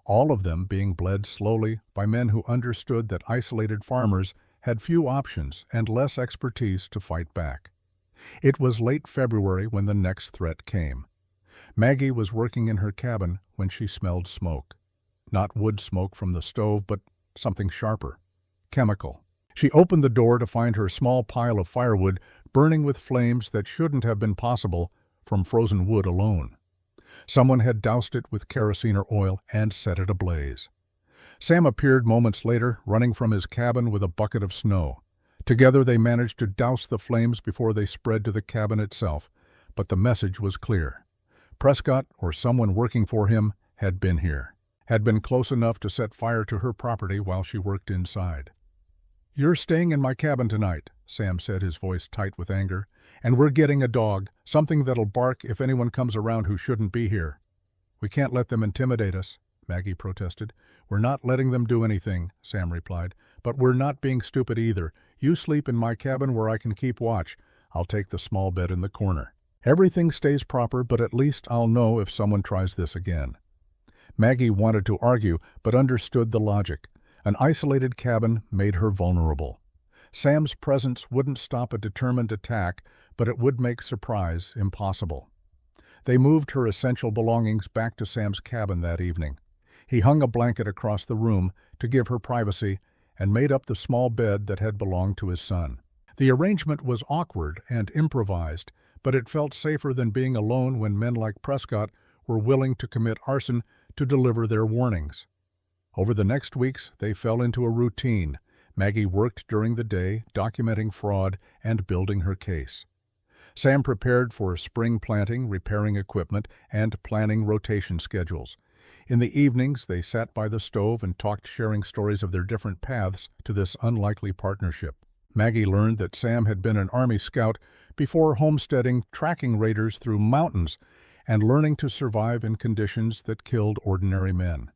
All of them being bled slowly by men who understood that isolated farmers had few options and less expertise to fight back. It was late February when the next threat came. Maggie was working in her cabin when she smelled smoke. Not wood smoke from the stove, but something sharper. Chemical. She opened the door to find her small pile of firewood burning with flames that shouldn't have been possible from frozen wood alone. Someone had doused it with kerosene or oil and set it ablaze. Sam appeared moments later, running from his cabin with a bucket of snow. Together they managed to douse the flames before they spread to the cabin itself, but the message was clear. Prescott, or someone working for him, had been here, had been close enough to set fire to her property while she worked inside. "You're staying in my cabin tonight," Sam said, his voice tight with anger. "And we're getting a dog, something that'll bark if anyone comes around who shouldn't be here." "We can't let them intimidate us," Maggie protested. "We're not letting them do anything," Sam replied. "But we're not being stupid either. You sleep in my cabin where I can keep watch. I'll take the small bed in the corner. Everything stays proper, but at least I'll know if someone tries this again." Maggie wanted to argue, but understood the logic. An isolated cabin made her vulnerable. Sam's presence wouldn't stop a determined attack, but it would make surprise impossible. They moved her essential belongings back to Sam's cabin that evening. He hung a blanket across the room to give her privacy and made up the small bed that had belonged to his son. The arrangement was awkward and improvised, but it felt safer than being alone when men like Prescott were willing to commit arson to deliver their warnings. Over the next weeks, they fell into a routine. Maggie worked during the day, documenting fraud and building her case. Sam prepared for spring planting, repairing equipment, and planning rotation schedules. In the evenings, they sat by the stove and talked, sharing stories of their different paths to this unlikely partnership. Maggie learned that Sam had been an Army scout before homesteading, tracking raiders through mountains, and learning to survive in conditions that killed ordinary men.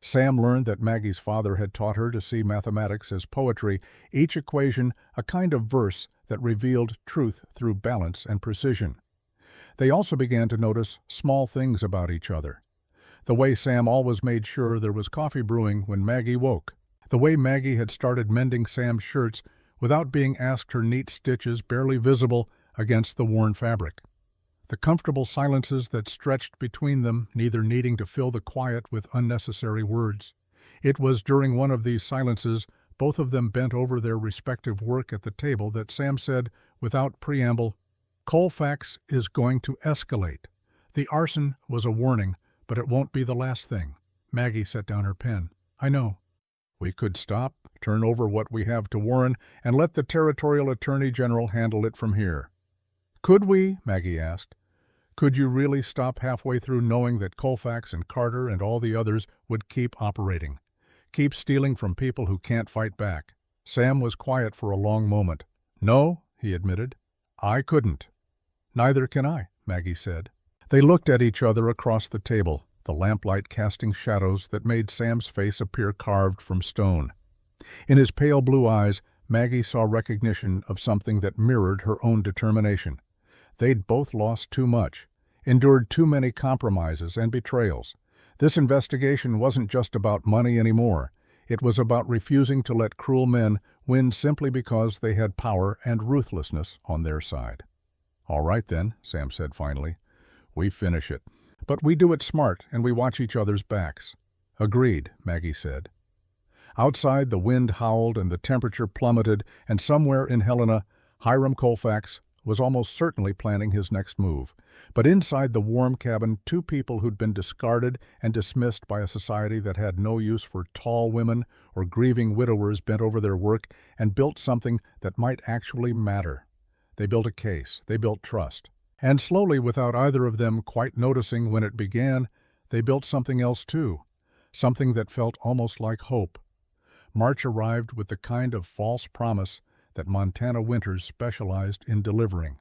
Sam learned that Maggie's father had taught her to see mathematics as poetry, each equation a kind of verse that revealed truth through balance and precision. They also began to notice small things about each other. The way Sam always made sure there was coffee brewing when Maggie woke. The way Maggie had started mending Sam's shirts without being asked, her neat stitches barely visible against the worn fabric. The comfortable silences that stretched between them, neither needing to fill the quiet with unnecessary words. It was during one of these silences, both of them bent over their respective work at the table, that Sam said, without preamble, "Colfax is going to escalate. The arson was a warning, but it won't be the last thing." Maggie set down her pen. "I know. We could stop, turn over what we have to Warren, and let the Territorial Attorney General handle it from here." "Could we?" Maggie asked. "Could you really stop halfway through knowing that Colfax and Carter and all the others would keep operating? Keep stealing from people who can't fight back?" Sam was quiet for a long moment. "No," he admitted. "I couldn't." "Neither can I," Maggie said. They looked at each other across the table, the lamplight casting shadows that made Sam's face appear carved from stone. In his pale blue eyes, Maggie saw recognition of something that mirrored her own determination. They'd both lost too much, endured too many compromises and betrayals. This investigation wasn't just about money anymore. It was about refusing to let cruel men win simply because they had power and ruthlessness on their side. "All right then," Sam said finally. "We finish it. But we do it smart, and we watch each other's backs." "Agreed," Maggie said. Outside, the wind howled and the temperature plummeted, and somewhere in Helena, Hiram Colfax was almost certainly planning his next move. But inside the warm cabin, two people who'd been discarded and dismissed by a society that had no use for tall women or grieving widowers bent over their work and built something that might actually matter. They built a case. They built trust. And slowly, without either of them quite noticing when it began, they built something else too, something that felt almost like hope. March arrived with the kind of false promise that Montana winters specialized in delivering.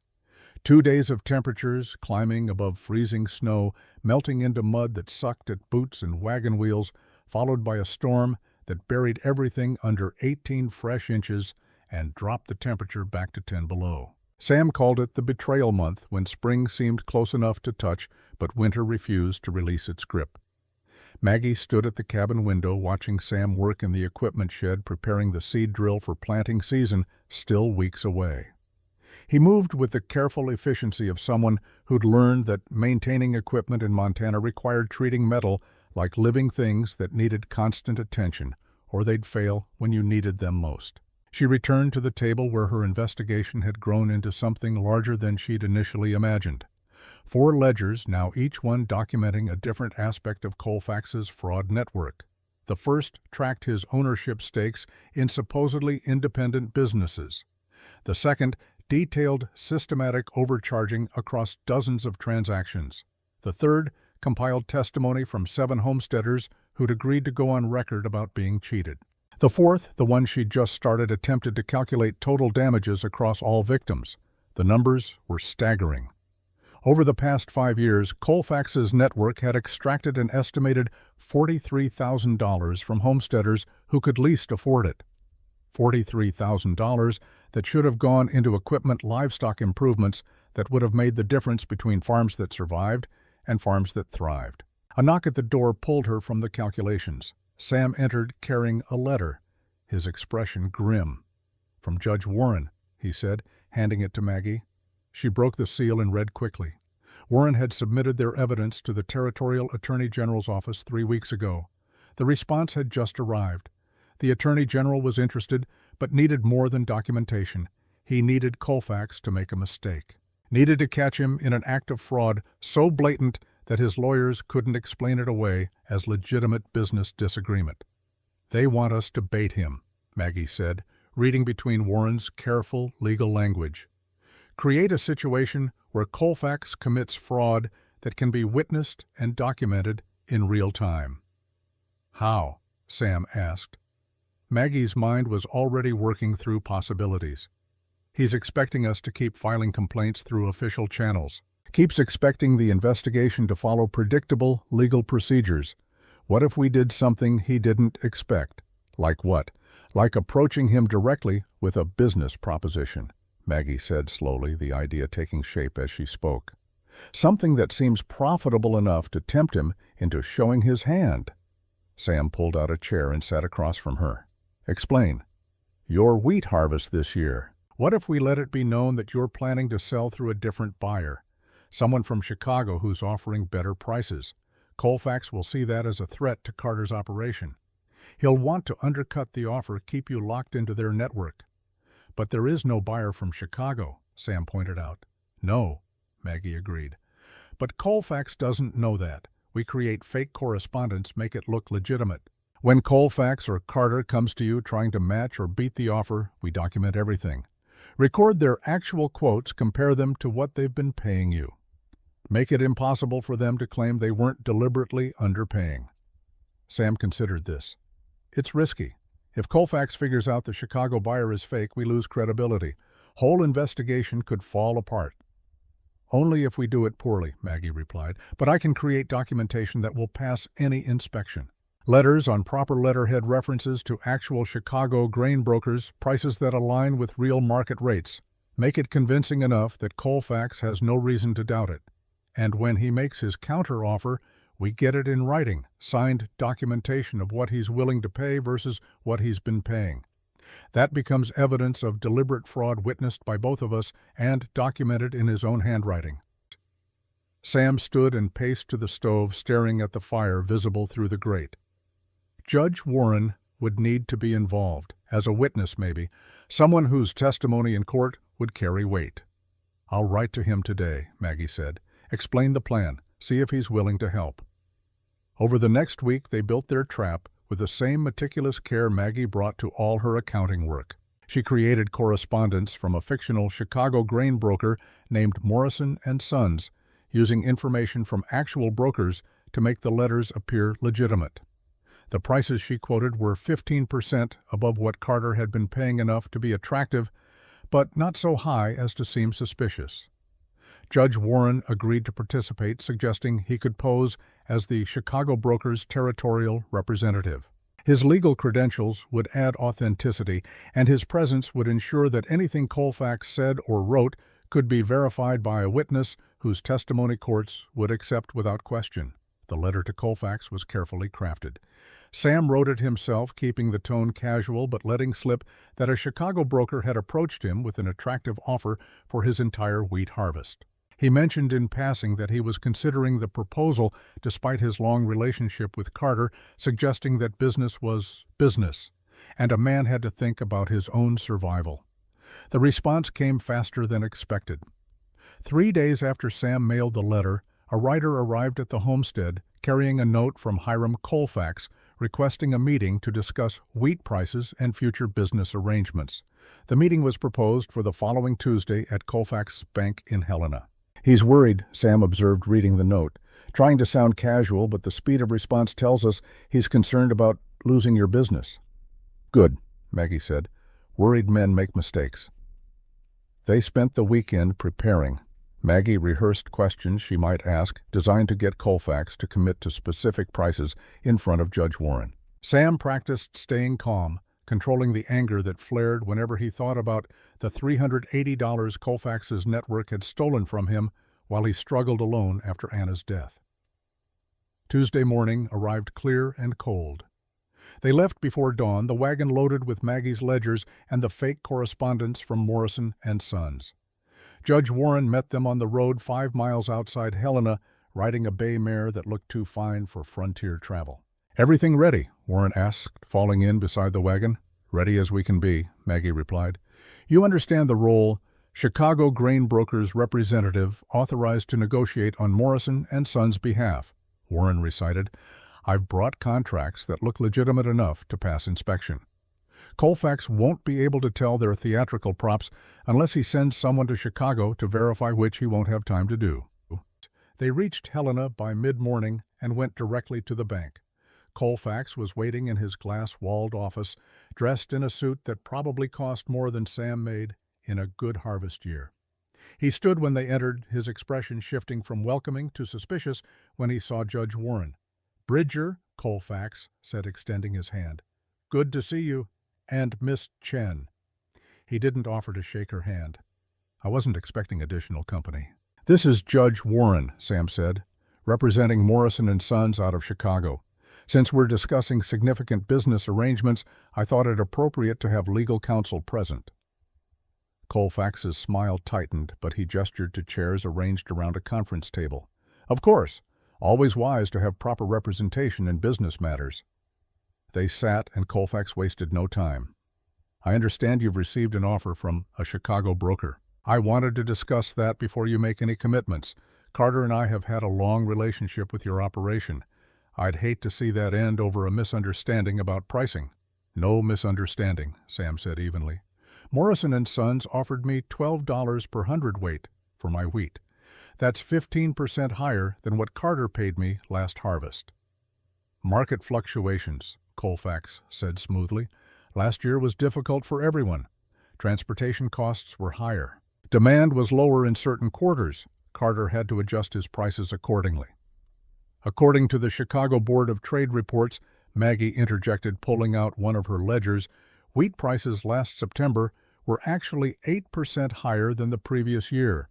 2 days of temperatures climbing above freezing snow, melting into mud that sucked at boots and wagon wheels, followed by a storm that buried everything under 18 fresh inches and dropped the temperature back to 10 below. Sam called it the betrayal month, when spring seemed close enough to touch, but winter refused to release its grip. Maggie stood at the cabin window watching Sam work in the equipment shed, preparing the seed drill for planting season, still weeks away. He moved with the careful efficiency of someone who'd learned that maintaining equipment in Montana required treating metal like living things that needed constant attention, or they'd fail when you needed them most. She returned to the table where her investigation had grown into something larger than she'd initially imagined. 4 ledgers, now each one documenting a different aspect of Colfax's fraud network. The first tracked his ownership stakes in supposedly independent businesses. The second detailed systematic overcharging across dozens of transactions. The third compiled testimony from 7 homesteaders who'd agreed to go on record about being cheated. The fourth, the one she'd just started, attempted to calculate total damages across all victims. The numbers were staggering. Over the past 5 years, Colfax's network had extracted an estimated $43,000 from homesteaders who could least afford it. $43,000 that should have gone into equipment livestock improvements that would have made the difference between farms that survived and farms that thrived. A knock at the door pulled her from the calculations. Sam entered carrying a letter, his expression grim. "From Judge Warren," he said, handing it to Maggie. She broke the seal and read quickly. Warren had submitted their evidence to the Territorial Attorney General's office 3 weeks ago. The response had just arrived. The Attorney General was interested, but needed more than documentation. He needed Colfax to make a mistake. Needed to catch him in an act of fraud so blatant that his lawyers couldn't explain it away as legitimate business disagreement. "They want us to bait him," Maggie said, reading between Warren's careful legal language. "Create a situation where Colfax commits fraud that can be witnessed and documented in real time." "How?" Sam asked. Maggie's mind was already working through possibilities. "He's expecting us to keep filing complaints through official channels. Keeps expecting the investigation to follow predictable legal procedures. What if we did something he didn't expect? Like what? Like approaching him directly with a business proposition," Maggie said slowly, the idea taking shape as she spoke. "Something that seems profitable enough to tempt him into showing his hand." Sam pulled out a chair and sat across from her. "Explain. Your wheat harvest this year. What if we let it be known that you're planning to sell through a different buyer? Someone from Chicago who's offering better prices. Colfax will see that as a threat to Carter's operation. He'll want to undercut the offer, keep you locked into their network." "But there is no buyer from Chicago," Sam pointed out. "No," Maggie agreed. "But Colfax doesn't know that. We create fake correspondence, make it look legitimate. When Colfax or Carter comes to you trying to match or beat the offer, we document everything. Record their actual quotes, compare them to what they've been paying you. Make it impossible for them to claim they weren't deliberately underpaying." Sam considered this. "It's risky. If Colfax figures out the Chicago buyer is fake, we lose credibility. Whole investigation could fall apart." "Only if we do it poorly," Maggie replied. "But I can create documentation that will pass any inspection. Letters on proper letterhead, references to actual Chicago grain brokers, prices that align with real market rates. Make it convincing enough that Colfax has no reason to doubt it. And when he makes his counteroffer, we get it in writing, signed documentation of what he's willing to pay versus what he's been paying. That becomes evidence of deliberate fraud witnessed by both of us and documented in his own handwriting." Sam stood and paced to the stove, staring at the fire visible through the grate. Judge Warren would need to be involved, as a witness maybe, someone whose testimony in court would carry weight. "I'll write to him today," Maggie said. "Explain the plan, see if he's willing to help." Over the next week they built their trap with the same meticulous care Maggie brought to all her accounting work. She created correspondence from a fictional Chicago grain broker named Morrison & Sons, using information from actual brokers to make the letters appear legitimate. The prices she quoted were 15% above what Carter had been paying, enough to be attractive, but not so high as to seem suspicious. Judge Warren agreed to participate, suggesting he could pose as the Chicago broker's territorial representative. His legal credentials would add authenticity, and his presence would ensure that anything Colfax said or wrote could be verified by a witness whose testimony courts would accept without question. The letter to Colfax was carefully crafted. Sam wrote it himself, keeping the tone casual but letting slip that a Chicago broker had approached him with an attractive offer for his entire wheat harvest. He mentioned in passing that he was considering the proposal despite his long relationship with Carter, suggesting that business was business, and a man had to think about his own survival. The response came faster than expected. 3 days after Sam mailed the letter, a writer arrived at the homestead carrying a note from Hiram Colfax requesting a meeting to discuss wheat prices and future business arrangements. The meeting was proposed for the following Tuesday at Colfax Bank in Helena. "He's worried," Sam observed, reading the note. "Trying to sound casual, but the speed of response tells us he's concerned about losing your business." "Good," Maggie said. "Worried men make mistakes." They spent the weekend preparing. Maggie rehearsed questions she might ask, designed to get Colfax to commit to specific prices in front of Judge Warren. Sam practiced staying calm, controlling the anger that flared whenever he thought about the $380 Colfax's network had stolen from him while he struggled alone after Anna's death. Tuesday morning arrived clear and cold. They left before dawn, the wagon loaded with Maggie's ledgers and the fake correspondence from Morrison and Sons. Judge Warren met them on the road 5 miles outside Helena, riding a bay mare that looked too fine for frontier travel. "Everything ready?" Warren asked, falling in beside the wagon. "Ready as we can be," Maggie replied. "You understand the role: Chicago grain brokers representative authorized to negotiate on Morrison and Sons' behalf," Warren recited. "I've brought contracts that look legitimate enough to pass inspection. Colfax won't be able to tell their theatrical props unless he sends someone to Chicago to verify, which he won't have time to do." They reached Helena by mid-morning and went directly to the bank. Colfax was waiting in his glass-walled office, dressed in a suit that probably cost more than Sam made in a good harvest year. He stood when they entered, his expression shifting from welcoming to suspicious when he saw Judge Warren. "Bridger," Colfax said, extending his hand. "Good to see you. And Miss Chen." He didn't offer to shake her hand. "I wasn't expecting additional company." "This is Judge Warren," Sam said, "representing Morrison and Sons out of Chicago. Since we're discussing significant business arrangements, I thought it appropriate to have legal counsel present." Colfax's smile tightened, but he gestured to chairs arranged around a conference table. "Of course. Always wise to have proper representation in business matters." They sat, and Colfax wasted no time. "I understand you've received an offer from a Chicago broker. I wanted to discuss that before you make any commitments. Carter and I have had a long relationship with your operation. I'd hate to see that end over a misunderstanding about pricing." "No misunderstanding," Sam said evenly. "Morrison and Sons offered me $12 per hundredweight for my wheat. That's 15% higher than what Carter paid me last harvest." "Market fluctuations," Colfax said smoothly. "Last year was difficult for everyone. Transportation costs were higher. Demand was lower in certain quarters. Carter had to adjust his prices accordingly." "According to the Chicago Board of Trade reports," Maggie interjected, pulling out one of her ledgers, "wheat prices last September were actually 8% higher than the previous year.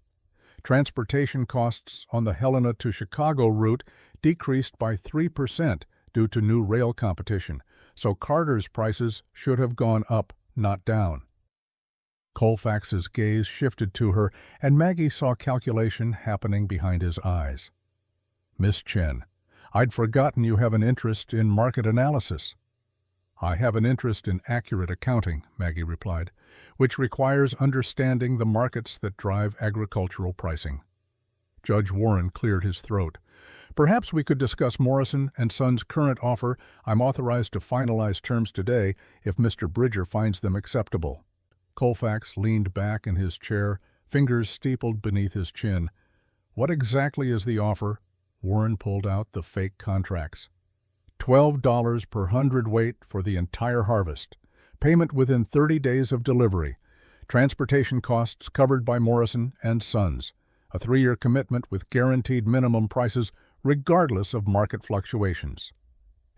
Transportation costs on the Helena to Chicago route decreased by 3% due to new rail competition, so Carter's prices should have gone up, not down." Colfax's gaze shifted to her, and Maggie saw calculation happening behind his eyes. "Miss Chen, I'd forgotten you have an interest in market analysis." "I have an interest in accurate accounting," Maggie replied, "which requires understanding the markets that drive agricultural pricing." Judge Warren cleared his throat. "Perhaps we could discuss Morrison and Sons' current offer. I'm authorized to finalize terms today if Mr. Bridger finds them acceptable." Colfax leaned back in his chair, fingers steepled beneath his chin. "What exactly is the offer?" Warren pulled out the fake contracts. $12 per hundredweight for the entire harvest. Payment within 30 days of delivery. Transportation costs covered by Morrison and Sons. A 3-year commitment with guaranteed minimum prices regardless of market fluctuations.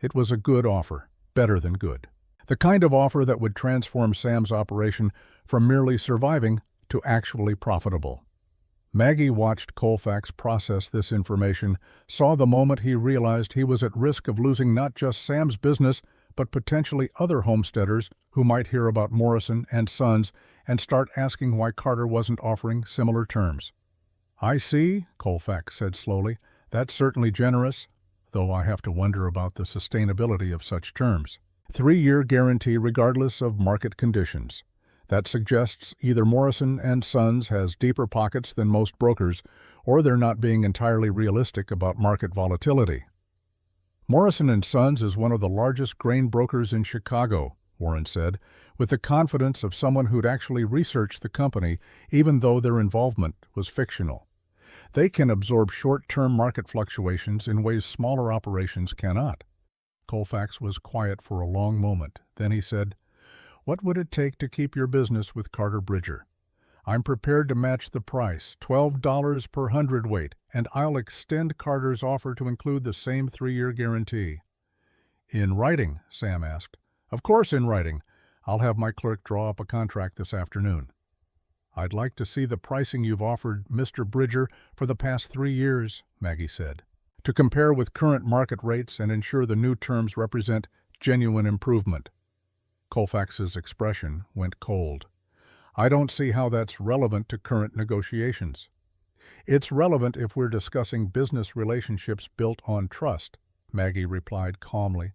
It was a good offer, better than good. The kind of offer that would transform Sam's operation from merely surviving to actually profitable. Maggie watched Colfax process this information, saw the moment he realized he was at risk of losing not just Sam's business, but potentially other homesteaders who might hear about Morrison and Sons and start asking why Carter wasn't offering similar terms. "I see," Colfax said slowly. "That's certainly generous, though I have to wonder about the sustainability of such terms. 3-year guarantee regardless of market conditions. That suggests either Morrison and Sons has deeper pockets than most brokers, or they're not being entirely realistic about market volatility." Morrison & Sons is one of the largest grain brokers in Chicago, Warren said, with the confidence of someone who'd actually researched the company, even though their involvement was fictional. They can absorb short-term market fluctuations in ways smaller operations cannot. Colfax was quiet for a long moment. Then he said, "What would it take to keep your business with Carter Bridger? I'm prepared to match the price, $12 per hundredweight, and I'll extend Carter's offer to include the same 3-year guarantee." "In writing?" Sam asked. "Of course in writing. I'll have my clerk draw up a contract this afternoon." "I'd like to see the pricing you've offered Mr. Bridger for the past 3 years," Maggie said, "to compare with current market rates and ensure the new terms represent genuine improvement." Colfax's expression went cold. "I don't see how that's relevant to current negotiations." "It's relevant if we're discussing business relationships built on trust," Maggie replied calmly.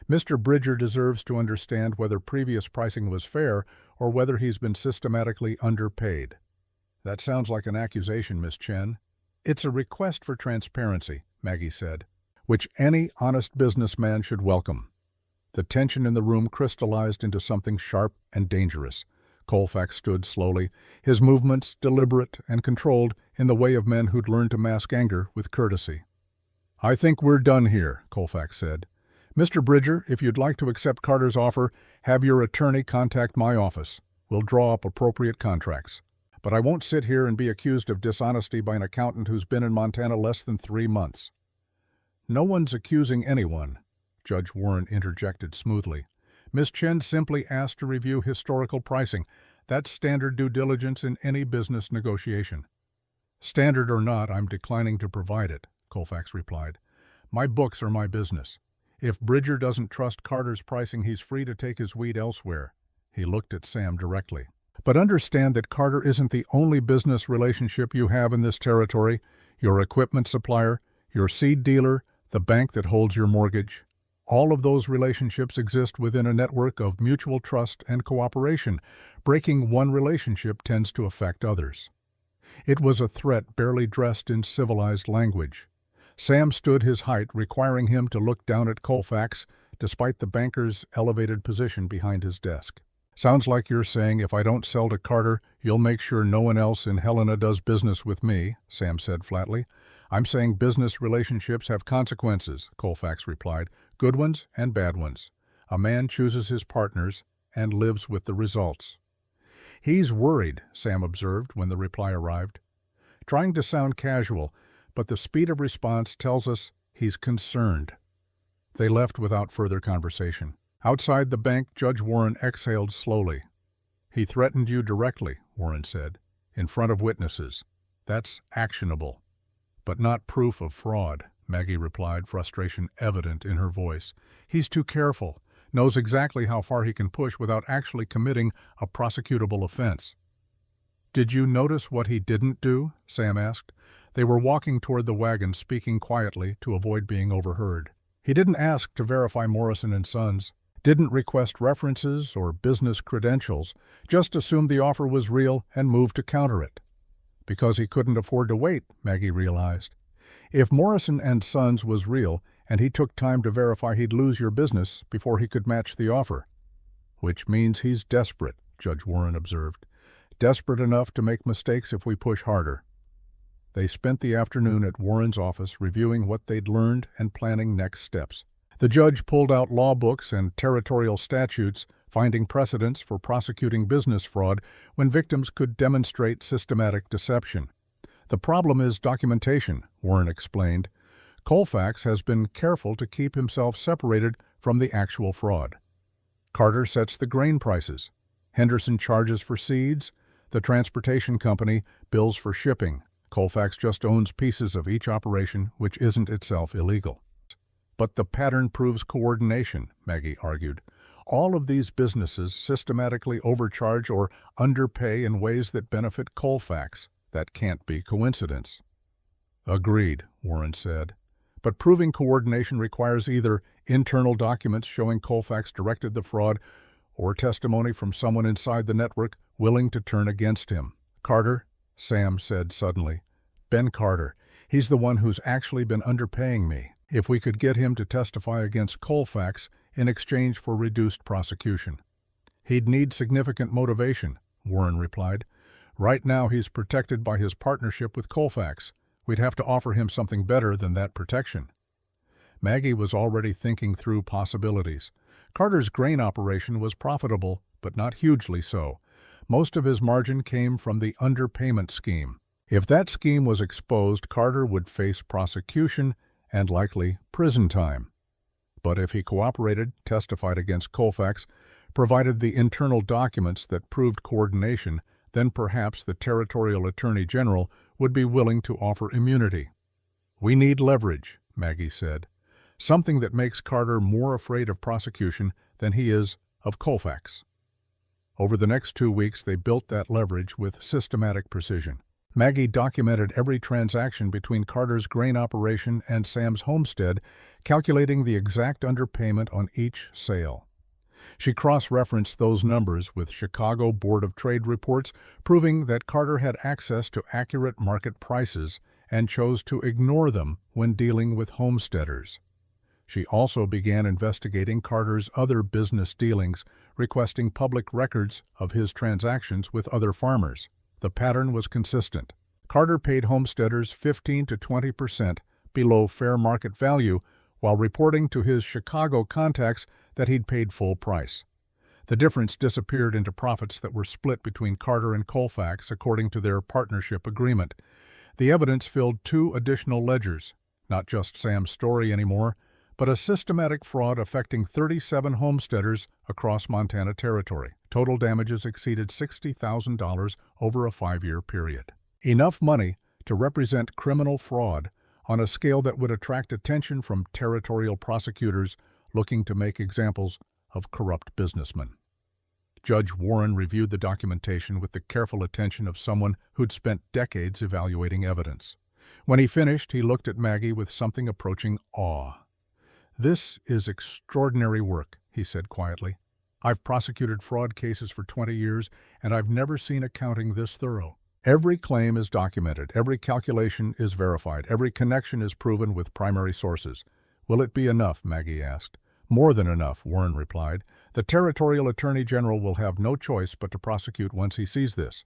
"Mr. Bridger deserves to understand whether previous pricing was fair or whether he's been systematically underpaid." "That sounds like an accusation, Miss Chen." "It's a request for transparency," Maggie said, "which any honest businessman should welcome." The tension in the room crystallized into something sharp and dangerous. Colfax stood slowly, his movements deliberate and controlled in the way of men who'd learned to mask anger with courtesy. "I think we're done here," Colfax said. "Mr. Bridger, if you'd like to accept Carter's offer, have your attorney contact my office. We'll draw up appropriate contracts. But I won't sit here and be accused of dishonesty by an accountant who's been in Montana less than 3 months." "No one's accusing anyone," Judge Warren interjected smoothly. "Miss Chen simply asked to review historical pricing. That's standard due diligence in any business negotiation." "Standard or not, I'm declining to provide it," Colfax replied. "My books are my business. If Bridger doesn't trust Carter's pricing, he's free to take his wheat elsewhere." He looked at Sam directly. "But understand that Carter isn't the only business relationship you have in this territory. Your equipment supplier, your seed dealer, the bank that holds your mortgage. All of those relationships exist within a network of mutual trust and cooperation. Breaking one relationship tends to affect others." It was a threat barely dressed in civilized language. Sam stood his height, requiring him to look down at Colfax, despite the banker's elevated position behind his desk. "Sounds like you're saying if I don't sell to Carter, you'll make sure no one else in Helena does business with me," Sam said flatly. "I'm saying business relationships have consequences," Colfax replied. "Good ones and bad ones. A man chooses his partners and lives with the results." "He's worried," Sam observed when the reply arrived. "Trying to sound casual, but the speed of response tells us he's concerned." They left without further conversation. Outside the bank, Judge Warren exhaled slowly. "He threatened you directly," Warren said, "in front of witnesses. That's actionable." "But not proof of fraud," Maggie replied, frustration evident in her voice. "He's too careful, knows exactly how far he can push without actually committing a prosecutable offense." "Did you notice what he didn't do?" Sam asked. They were walking toward the wagon, speaking quietly to avoid being overheard. "He didn't ask to verify Morrison & Sons, didn't request references or business credentials, just assumed the offer was real and moved to counter it." Because he couldn't afford to wait, Maggie realized. If Morrison & Sons was real and he took time to verify, he'd lose your business before he could match the offer. "Which means he's desperate," Judge Warren observed. "Desperate enough to make mistakes if we push harder." They spent the afternoon at Warren's office reviewing what they'd learned and planning next steps. The judge pulled out law books and territorial statutes, finding precedents for prosecuting business fraud when victims could demonstrate systematic deception. "The problem is documentation," Warren explained. "Colfax has been careful to keep himself separated from the actual fraud. Carter sets the grain prices. Henderson charges for seeds. The transportation company bills for shipping. Colfax just owns pieces of each operation, which isn't itself illegal." "But the pattern proves coordination," Maggie argued. "All of these businesses systematically overcharge or underpay in ways that benefit Colfax. That can't be coincidence." "Agreed," Warren said. "But proving coordination requires either internal documents showing Colfax directed the fraud or testimony from someone inside the network willing to turn against him." "Carter," Sam said suddenly. "Ben Carter. He's the one who's actually been underpaying me." if we could get him to testify against Colfax in exchange for reduced prosecution. He'd need significant motivation, Warren replied. Right now he's protected by his partnership with Colfax. We'd have to offer him something better than that protection. Maggie was already thinking through possibilities. Carter's grain operation was profitable, but not hugely so. Most of his margin came from the underpayment scheme. If that scheme was exposed, Carter would face prosecution and likely prison time. But if he cooperated, testified against Colfax, provided the internal documents that proved coordination, then perhaps the Territorial Attorney General would be willing to offer immunity. "We need leverage," Maggie said. "Something that makes Carter more afraid of prosecution than he is of Colfax." Over the next 2 weeks, they built that leverage with systematic precision. Maggie documented every transaction between Carter's grain operation and Sam's homestead, calculating the exact underpayment on each sale. She cross-referenced those numbers with Chicago Board of Trade reports, proving that Carter had access to accurate market prices and chose to ignore them when dealing with homesteaders. She also began investigating Carter's other business dealings, requesting public records of his transactions with other farmers. The pattern was consistent. Carter paid homesteaders 15 to 20% below fair market value while reporting to his Chicago contacts that he'd paid full price. The difference disappeared into profits that were split between Carter and Colfax according to their partnership agreement. The evidence filled 2 additional ledgers, not just Sam's story anymore, but a systematic fraud affecting 37 homesteaders across Montana Territory. Total damages exceeded $60,000 over a 5-year period. Enough money to represent criminal fraud on a scale that would attract attention from territorial prosecutors looking to make examples of corrupt businessmen. Judge Warren reviewed the documentation with the careful attention of someone who'd spent decades evaluating evidence. When he finished, he looked at Maggie with something approaching awe. "This is extraordinary work," he said quietly. "I've prosecuted fraud cases for 20 years, and I've never seen accounting this thorough. Every claim is documented, every calculation is verified, every connection is proven with primary sources." "Will it be enough?" Maggie asked. "More than enough," Warren replied. "The Territorial Attorney General will have no choice but to prosecute once he sees this.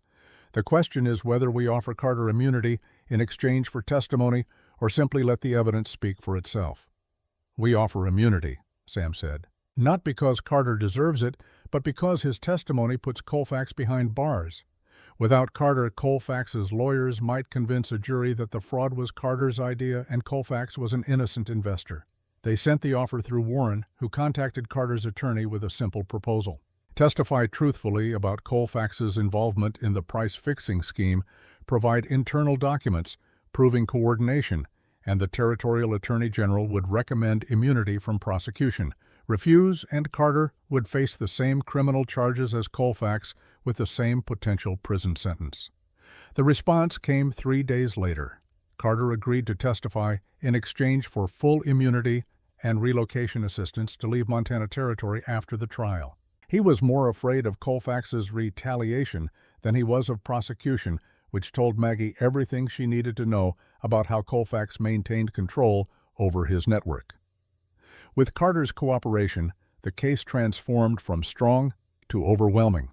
The question is whether we offer Carter immunity in exchange for testimony or simply let the evidence speak for itself." "We offer immunity," Sam said. "Not because Carter deserves it, but because his testimony puts Colfax behind bars. Without Carter, Colfax's lawyers might convince a jury that the fraud was Carter's idea and Colfax was an innocent investor." They sent the offer through Warren, who contacted Carter's attorney with a simple proposal. Testify truthfully about Colfax's involvement in the price-fixing scheme, provide internal documents proving coordination, and the Territorial Attorney General would recommend immunity from prosecution. Refuse, and Carter would face the same criminal charges as Colfax with the same potential prison sentence. The response came 3 days later. Carter agreed to testify in exchange for full immunity and relocation assistance to leave Montana Territory after the trial. He was more afraid of Colfax's retaliation than he was of prosecution, which told Maggie everything she needed to know about how Colfax maintained control over his network. With Carter's cooperation, the case transformed from strong to overwhelming.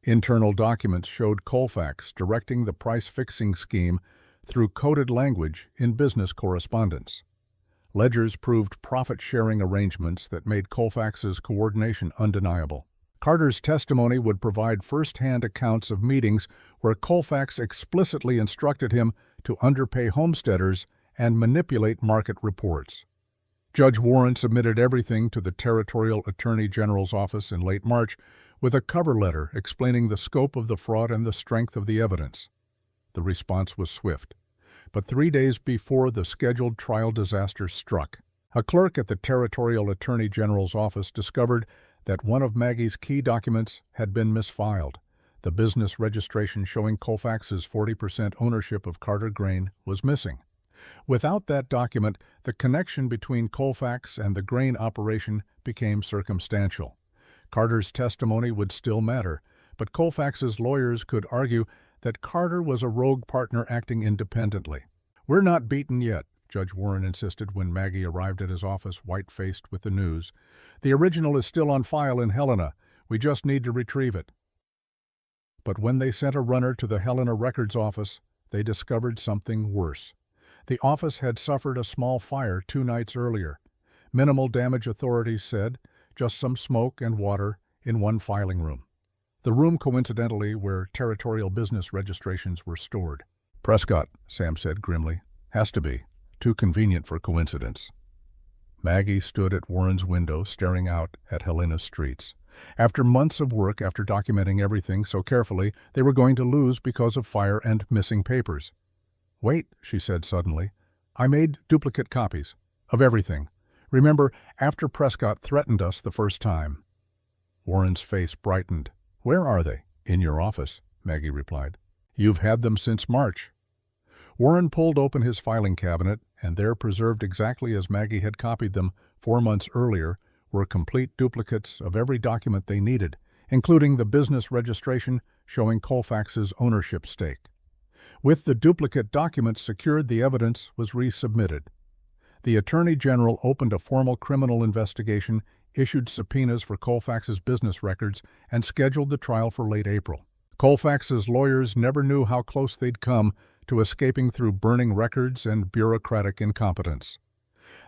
Internal documents showed Colfax directing the price-fixing scheme through coded language in business correspondence. Ledgers proved profit-sharing arrangements that made Colfax's coordination undeniable. Carter's testimony would provide first-hand accounts of meetings where Colfax explicitly instructed him to underpay homesteaders and manipulate market reports. Judge Warren submitted everything to the Territorial Attorney General's office in late March with a cover letter explaining the scope of the fraud and the strength of the evidence. The response was swift. But 3 days before the scheduled trial disaster struck, a clerk at the Territorial Attorney General's office discovered that one of Maggie's key documents had been misfiled. The business registration showing Colfax's 40% ownership of Carter Grain was missing. Without that document, the connection between Colfax and the grain operation became circumstantial. Carter's testimony would still matter, but Colfax's lawyers could argue that Carter was a rogue partner acting independently. "We're not beaten yet," Judge Warren insisted when Maggie arrived at his office white-faced with the news. "The original is still on file in Helena. We just need to retrieve it." But when they sent a runner to the Helena Records office, they discovered something worse. The office had suffered a small fire 2 nights earlier. Minimal damage, authorities said, just some smoke and water in one filing room. The room, coincidentally, where territorial business registrations were stored. "Prescott," Sam said grimly. "Has to be. Too convenient for coincidence." Maggie stood at Warren's window, staring out at Helena's streets. After months of work, after documenting everything so carefully, they were going to lose because of fire and missing papers. "Wait," she said suddenly. "I made duplicate copies. Of everything. Remember, after Prescott threatened us the first time." Warren's face brightened. "Where are they?" "In your office," Maggie replied. "You've had them since March." Warren pulled open his filing cabinet, and there, preserved exactly as Maggie had copied them 4 months earlier, were complete duplicates of every document they needed, including the business registration showing Colfax's ownership stake. With the duplicate documents secured, the evidence was resubmitted. The Attorney General opened a formal criminal investigation, issued subpoenas for Colfax's business records, and scheduled the trial for late April. Colfax's lawyers never knew how close they'd come to escaping through burning records and bureaucratic incompetence.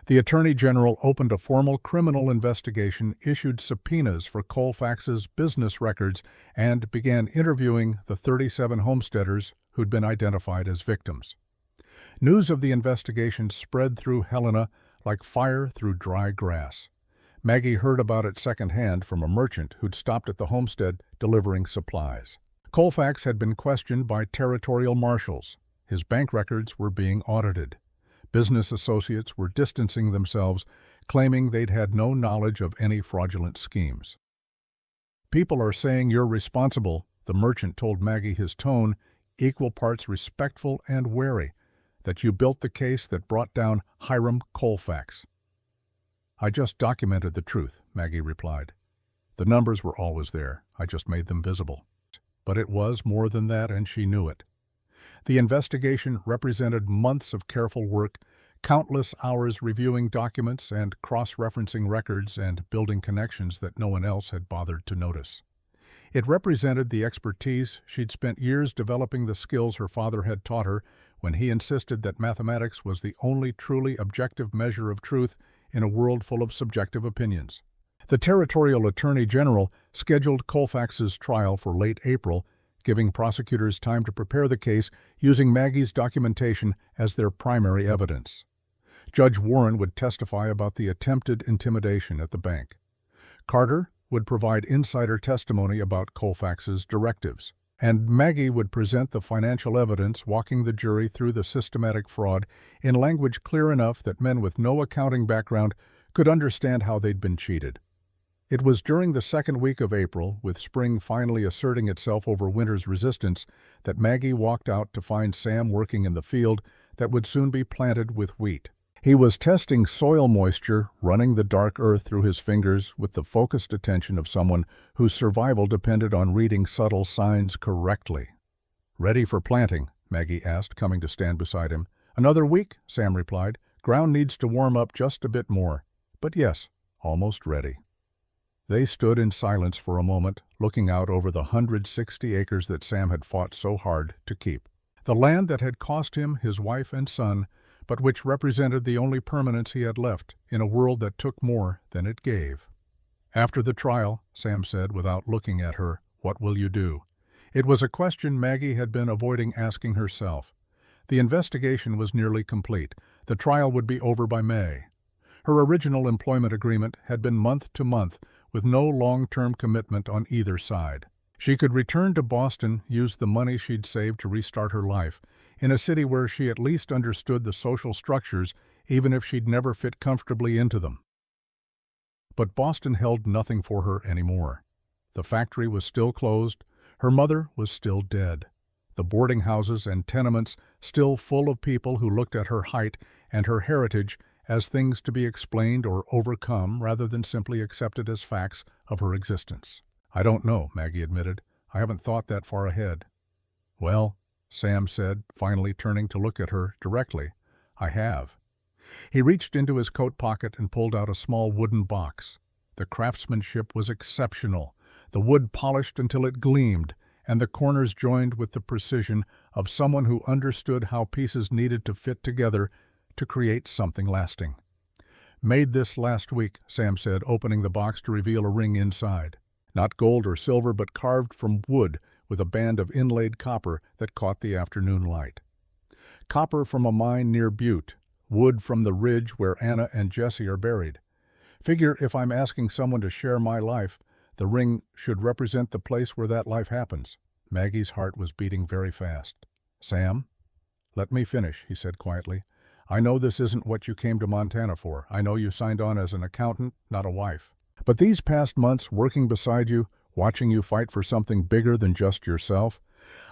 The Attorney General opened a formal criminal investigation, issued subpoenas for Colfax's business records, and began interviewing the 37 homesteaders who'd been identified as victims. News of the investigation spread through Helena like fire through dry grass. Maggie heard about it secondhand from a merchant who'd stopped at the homestead delivering supplies. Colfax had been questioned by territorial marshals. His bank records were being audited. Business associates were distancing themselves, claiming they'd had no knowledge of any fraudulent schemes. "People are saying you're responsible," the merchant told Maggie, his tone equal parts respectful and wary, "that you built the case that brought down Hiram Colfax." "I just documented the truth," Maggie replied. "The numbers were always there. I just made them visible." But it was more than that, and she knew it. The investigation represented months of careful work, countless hours reviewing documents and cross-referencing records and building connections that no one else had bothered to notice. It represented the expertise she'd spent years developing, the skills her father had taught her when he insisted that mathematics was the only truly objective measure of truth in a world full of subjective opinions. The Territorial Attorney General scheduled Colfax's trial for late April, giving prosecutors time to prepare the case using Maggie's documentation as their primary evidence. Judge Warren would testify about the attempted intimidation at the bank. Carter would provide insider testimony about Colfax's directives. And Maggie would present the financial evidence, walking the jury through the systematic fraud in language clear enough that men with no accounting background could understand how they'd been cheated. It was during the second week of April, with spring finally asserting itself over winter's resistance, that Maggie walked out to find Sam working in the field that would soon be planted with wheat. He was testing soil moisture, running the dark earth through his fingers with the focused attention of someone whose survival depended on reading subtle signs correctly. "Ready for planting?" Maggie asked, coming to stand beside him. "Another week," Sam replied. "Ground needs to warm up just a bit more. But yes, almost ready." They stood in silence for a moment, looking out over the 160 acres that Sam had fought so hard to keep. The land that had cost him his wife and son, but which represented the only permanence he had left in a world that took more than it gave. "After the trial," Sam said without looking at her, "what will you do?" It was a question Maggie had been avoiding asking herself. The investigation was nearly complete. The trial would be over by May. Her original employment agreement had been month to month, with no long-term commitment on either side. She could return to Boston, use the money she'd saved to restart her life, in a city where she at least understood the social structures, even if she'd never fit comfortably into them. But Boston held nothing for her anymore. The factory was still closed, her mother was still dead, the boarding houses and tenements still full of people who looked at her height and her heritage as things to be explained or overcome rather than simply accepted as facts of her existence. "I don't know," Maggie admitted. "I haven't thought that far ahead." "Well," Sam said, finally turning to look at her directly, "I have." He reached into his coat pocket and pulled out a small wooden box. The craftsmanship was exceptional, the wood polished until it gleamed, and the corners joined with the precision of someone who understood how pieces needed to fit together to create something lasting. "Made this last week," Sam said, opening the box to reveal a ring inside. Not gold or silver, but carved from wood with a band of inlaid copper that caught the afternoon light. Copper from a mine near Butte, wood from the ridge where Anna and Jesse are buried. Figure if I'm asking someone to share my life, the ring should represent the place where that life happens. Maggie's heart was beating very fast. "Sam, let me finish," he said quietly. "I know this isn't what you came to Montana for. I know you signed on as an accountant, not a wife. But these past months, working beside you, watching you fight for something bigger than just yourself,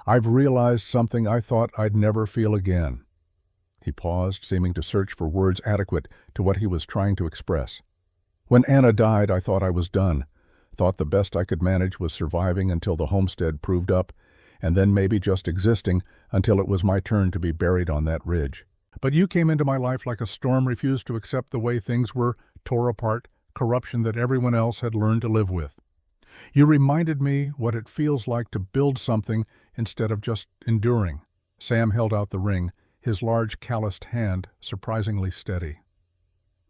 I've realized something I thought I'd never feel again." He paused, seeming to search for words adequate to what he was trying to express. "When Anna died, I thought I was done. Thought the best I could manage was surviving until the homestead proved up, and then maybe just existing until it was my turn to be buried on that ridge. But you came into my life like a storm, refused to accept the way things were, tore apart, corruption that everyone else had learned to live with. You reminded me what it feels like to build something instead of just enduring." Sam held out the ring, his large calloused hand surprisingly steady.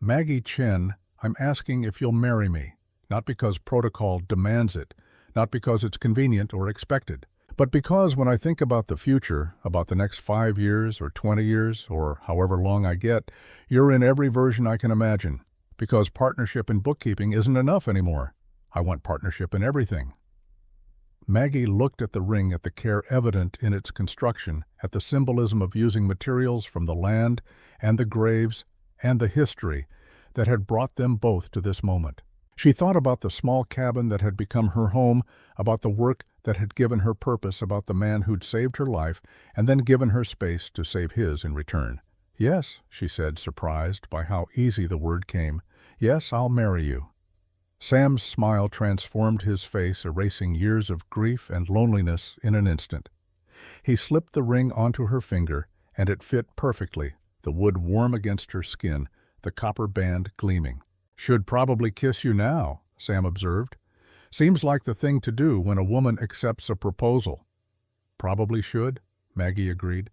"Maggie Chen, I'm asking if you'll marry me, not because protocol demands it, not because it's convenient or expected, but because when I think about the future, about the next 5 years or 20 years or however long I get, you're in every version I can imagine. Because partnership in bookkeeping isn't enough anymore. I want partnership in everything." Maggie looked at the ring, at the care evident in its construction, at the symbolism of using materials from the land and the graves and the history that had brought them both to this moment. She thought about the small cabin that had become her home, about the work that had given her purpose, about the man who'd saved her life and then given her space to save his in return. "Yes," she said, surprised by how easy the word came. "Yes, I'll marry you." Sam's smile transformed his face, erasing years of grief and loneliness in an instant. He slipped the ring onto her finger, and it fit perfectly, the wood warm against her skin, the copper band gleaming. "Should probably kiss you now," Sam observed. "Seems like the thing to do when a woman accepts a proposal." "Probably should," Maggie agreed.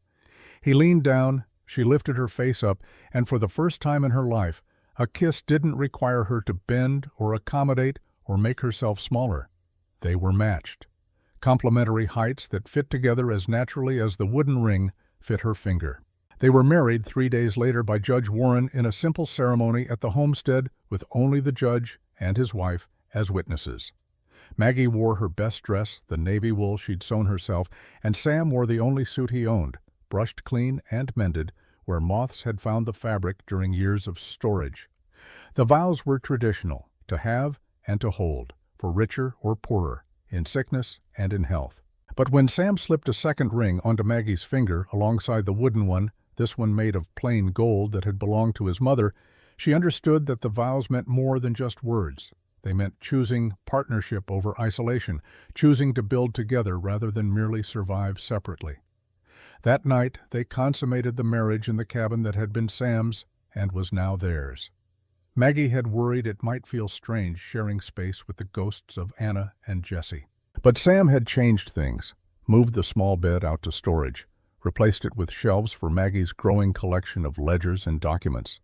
He leaned down, she lifted her face up, and for the first time in her life, a kiss didn't require her to bend or accommodate or make herself smaller. They were matched. Complementary heights that fit together as naturally as the wooden ring fit her finger. They were married 3 days later by Judge Warren in a simple ceremony at the homestead with only the judge and his wife as witnesses. Maggie wore her best dress, the navy wool she'd sewn herself, and Sam wore the only suit he owned, brushed clean and mended, where moths had found the fabric during years of storage. The vows were traditional, to have and to hold, for richer or poorer, in sickness and in health. But when Sam slipped a second ring onto Maggie's finger alongside the wooden one, this one made of plain gold that had belonged to his mother, she understood that the vows meant more than just words. They meant choosing partnership over isolation, choosing to build together rather than merely survive separately. That night, they consummated the marriage in the cabin that had been Sam's and was now theirs. Maggie had worried it might feel strange sharing space with the ghosts of Anna and Jesse. But Sam had changed things, moved the small bed out to storage, replaced it with shelves for Maggie's growing collection of ledgers and documents,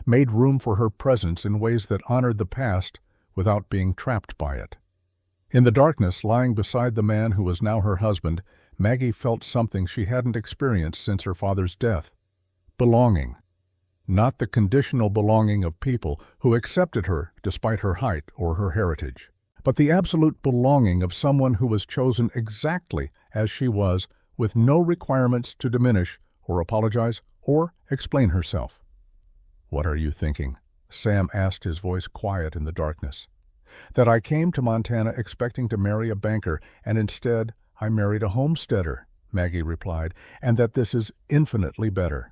made room for her presence in ways that honored the past without being trapped by it. In the darkness, lying beside the man who was now her husband, Maggie felt something she hadn't experienced since her father's death. Belonging. Not the conditional belonging of people who accepted her despite her height or her heritage, but the absolute belonging of someone who was chosen exactly as she was, with no requirements to diminish or apologize or explain herself. "What are you thinking?" Sam asked, his voice quiet in the darkness. "That I came to Montana expecting to marry a banker, and instead I married a homesteader," Maggie replied, "and that this is infinitely better."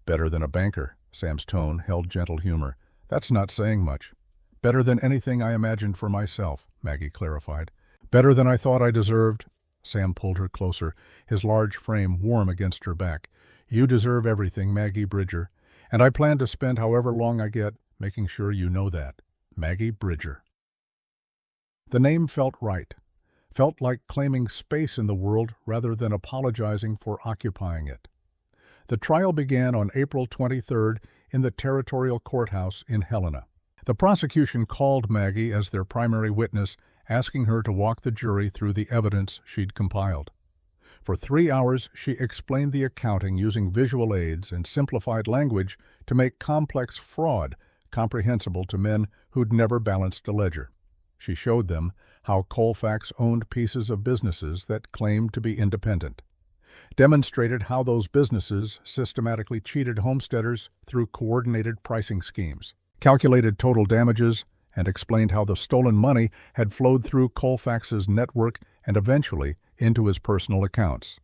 "Better than a banker," Sam's tone held gentle humor. "That's not saying much." "Better than anything I imagined for myself," Maggie clarified. "Better than I thought I deserved." Sam pulled her closer, his large frame warm against her back. "You deserve everything, Maggie Bridger, And I plan to spend however long I get making sure you know that. Maggie Bridger. The name felt right. Felt like claiming space in the world rather than apologizing for occupying it. The trial began on April 23rd in the Territorial Courthouse in Helena. The prosecution called Maggie as their primary witness, asking her to walk the jury through the evidence she'd compiled. For 3 hours, she explained the accounting using visual aids and simplified language to make complex fraud comprehensible to men who'd never balanced a ledger. She showed them how Colfax owned pieces of businesses that claimed to be independent, demonstrated how those businesses systematically cheated homesteaders through coordinated pricing schemes, calculated total damages, and explained how the stolen money had flowed through Colfax's network and eventually into his personal accounts.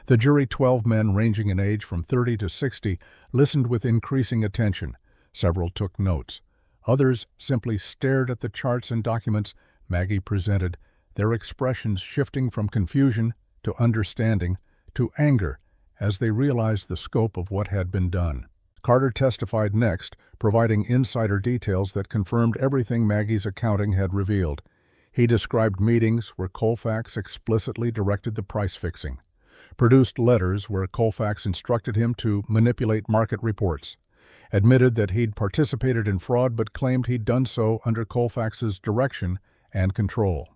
The jury, 12 men ranging in age from 30 to 60, listened with increasing attention. Several took notes. Others simply stared at the charts and documents Maggie presented, their expressions shifting from confusion to understanding to anger as they realized the scope of what had been done. Carter testified next, providing insider details that confirmed everything Maggie's accounting had revealed. He described meetings where Colfax explicitly directed the price fixing, produced letters where Colfax instructed him to manipulate market reports, admitted that he'd participated in fraud but claimed he'd done so under Colfax's direction and control.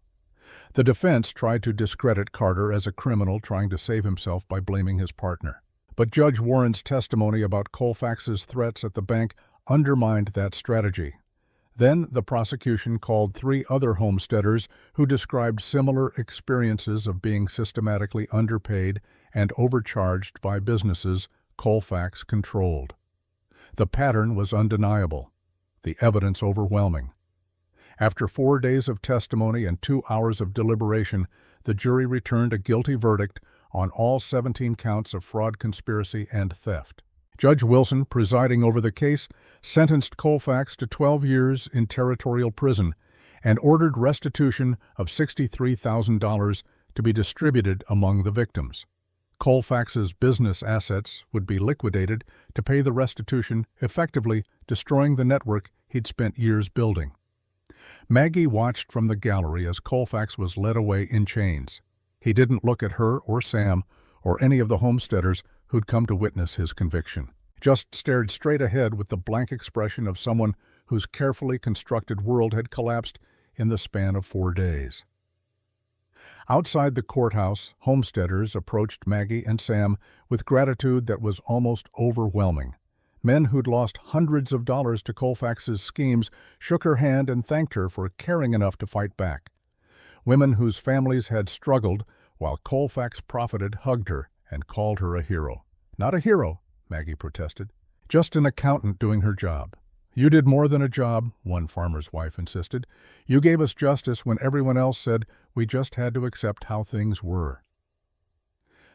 The defense tried to discredit Carter as a criminal trying to save himself by blaming his partner. But Judge Warren's testimony about Colfax's threats at the bank undermined that strategy. Then the prosecution called 3 other homesteaders who described similar experiences of being systematically underpaid and overcharged by businesses Colfax controlled. The pattern was undeniable, the evidence overwhelming. After 4 days of testimony and 2 hours of deliberation, the jury returned a guilty verdict on all 17 counts of fraud, conspiracy, and theft. Judge Wilson, presiding over the case, sentenced Colfax to 12 years in territorial prison and ordered restitution of $63,000 to be distributed among the victims. Colfax's business assets would be liquidated to pay the restitution, effectively destroying the network he'd spent years building. Maggie watched from the gallery as Colfax was led away in chains. He didn't look at her or Sam or any of the homesteaders who'd come to witness his conviction, just stared straight ahead with the blank expression of someone whose carefully constructed world had collapsed in the span of 4 days. Outside the courthouse, homesteaders approached Maggie and Sam with gratitude that was almost overwhelming. Men who'd lost hundreds of dollars to Colfax's schemes shook her hand and thanked her for caring enough to fight back. Women whose families had struggled while Colfax profited hugged her and called her a hero. "Not a hero," Maggie protested. "Just an accountant doing her job." "You did more than a job," one farmer's wife insisted. "You gave us justice when everyone else said we just had to accept how things were."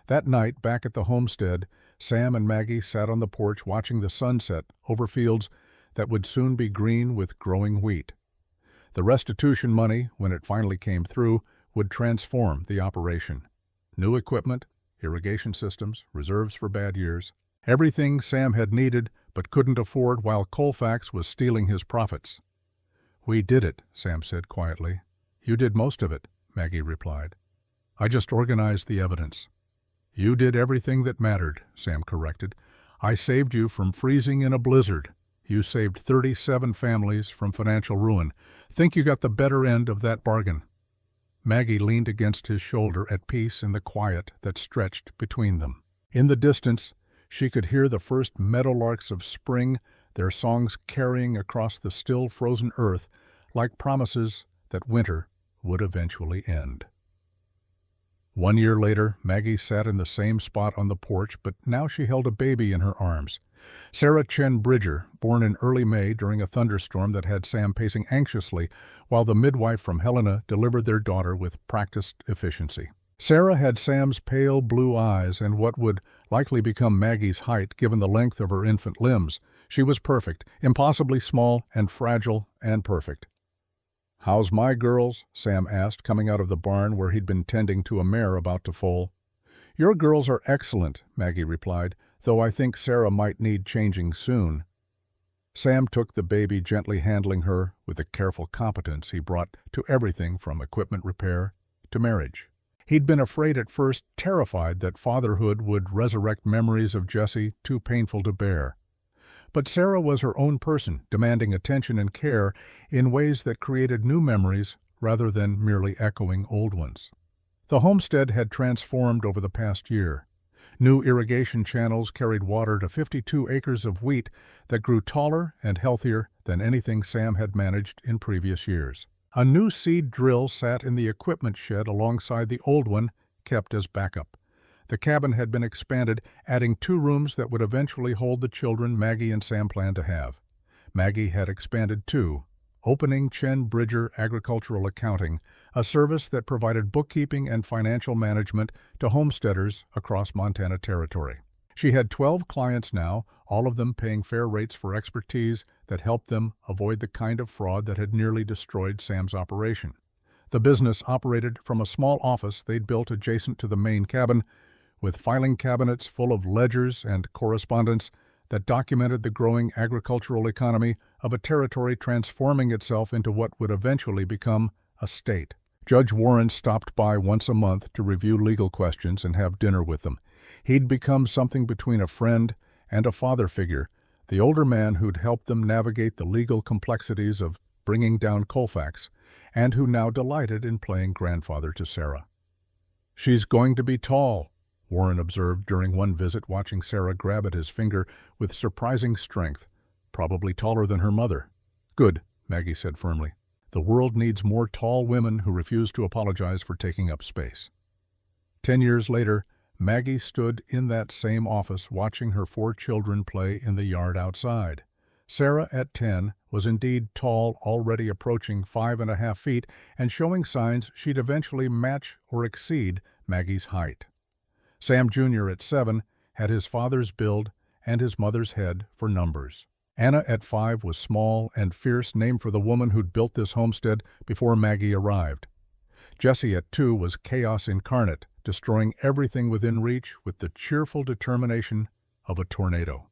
That night, back at the homestead, Sam and Maggie sat on the porch watching the sunset over fields that would soon be green with growing wheat. The restitution money, when it finally came through, would transform the operation. New equipment, irrigation systems, reserves for bad years. Everything Sam had needed but couldn't afford while Colfax was stealing his profits. "We did it," Sam said quietly. "You did most of it," Maggie replied. "I just organized the evidence." "You did everything that mattered," Sam corrected. "I saved you from freezing in a blizzard. You saved 37 families from financial ruin. Think you got the better end of that bargain." Maggie leaned against his shoulder at peace in the quiet that stretched between them. In the distance, she could hear the first meadowlarks of spring, their songs carrying across the still frozen earth like promises that winter would eventually end. 1 year later, Maggie sat in the same spot on the porch, but now she held a baby in her arms. Sarah Chen Bridger, born in early May during a thunderstorm that had Sam pacing anxiously while the midwife from Helena delivered their daughter with practiced efficiency. Sarah had Sam's pale blue eyes and what would likely become Maggie's height given the length of her infant limbs. She was perfect, impossibly small and fragile and perfect. "How's my girls?" Sam asked, coming out of the barn where he'd been tending to a mare about to foal. "Your girls are excellent," Maggie replied. though I think Sarah might need changing soon." Sam took the baby, gently handling her with the careful competence he brought to everything from equipment repair to marriage. He'd been afraid at first, terrified that fatherhood would resurrect memories of Jessie too painful to bear. But Sarah was her own person, demanding attention and care in ways that created new memories rather than merely echoing old ones. The homestead had transformed over the past year. New irrigation channels carried water to 52 acres of wheat that grew taller and healthier than anything Sam had managed in previous years. A new seed drill sat in the equipment shed alongside the old one, kept as backup. The cabin had been expanded, adding 2 rooms that would eventually hold the children Maggie and Sam planned to have. Maggie had expanded too, opening Chen Bridger Agricultural Accounting, a service that provided bookkeeping and financial management to homesteaders across Montana Territory. She had 12 clients now, all of them paying fair rates for expertise that helped them avoid the kind of fraud that had nearly destroyed Sam's operation. The business operated from a small office they'd built adjacent to the main cabin, with filing cabinets full of ledgers and correspondence that documented the growing agricultural economy of a territory transforming itself into what would eventually become a state. Judge Warren stopped by once a month to review legal questions and have dinner with them. He'd become something between a friend and a father figure, the older man who'd helped them navigate the legal complexities of bringing down Colfax, and who now delighted in playing grandfather to Sarah. "She's going to be tall," Warren observed during one visit, watching Sarah grab at his finger with surprising strength, "probably taller than her mother." "Good," Maggie said firmly. "The world needs more tall women who refuse to apologize for taking up space." 10 years later, Maggie stood in that same office watching her 4 children play in the yard outside. Sarah, at 10, was indeed tall, already approaching 5.5 feet and showing signs she'd eventually match or exceed Maggie's height. Sam Jr. at 7 had his father's build and his mother's head for numbers. Anna at 5 was small and fierce, named for the woman who'd built this homestead before Maggie arrived. Jessie at 2 was chaos incarnate, destroying everything within reach with the cheerful determination of a tornado.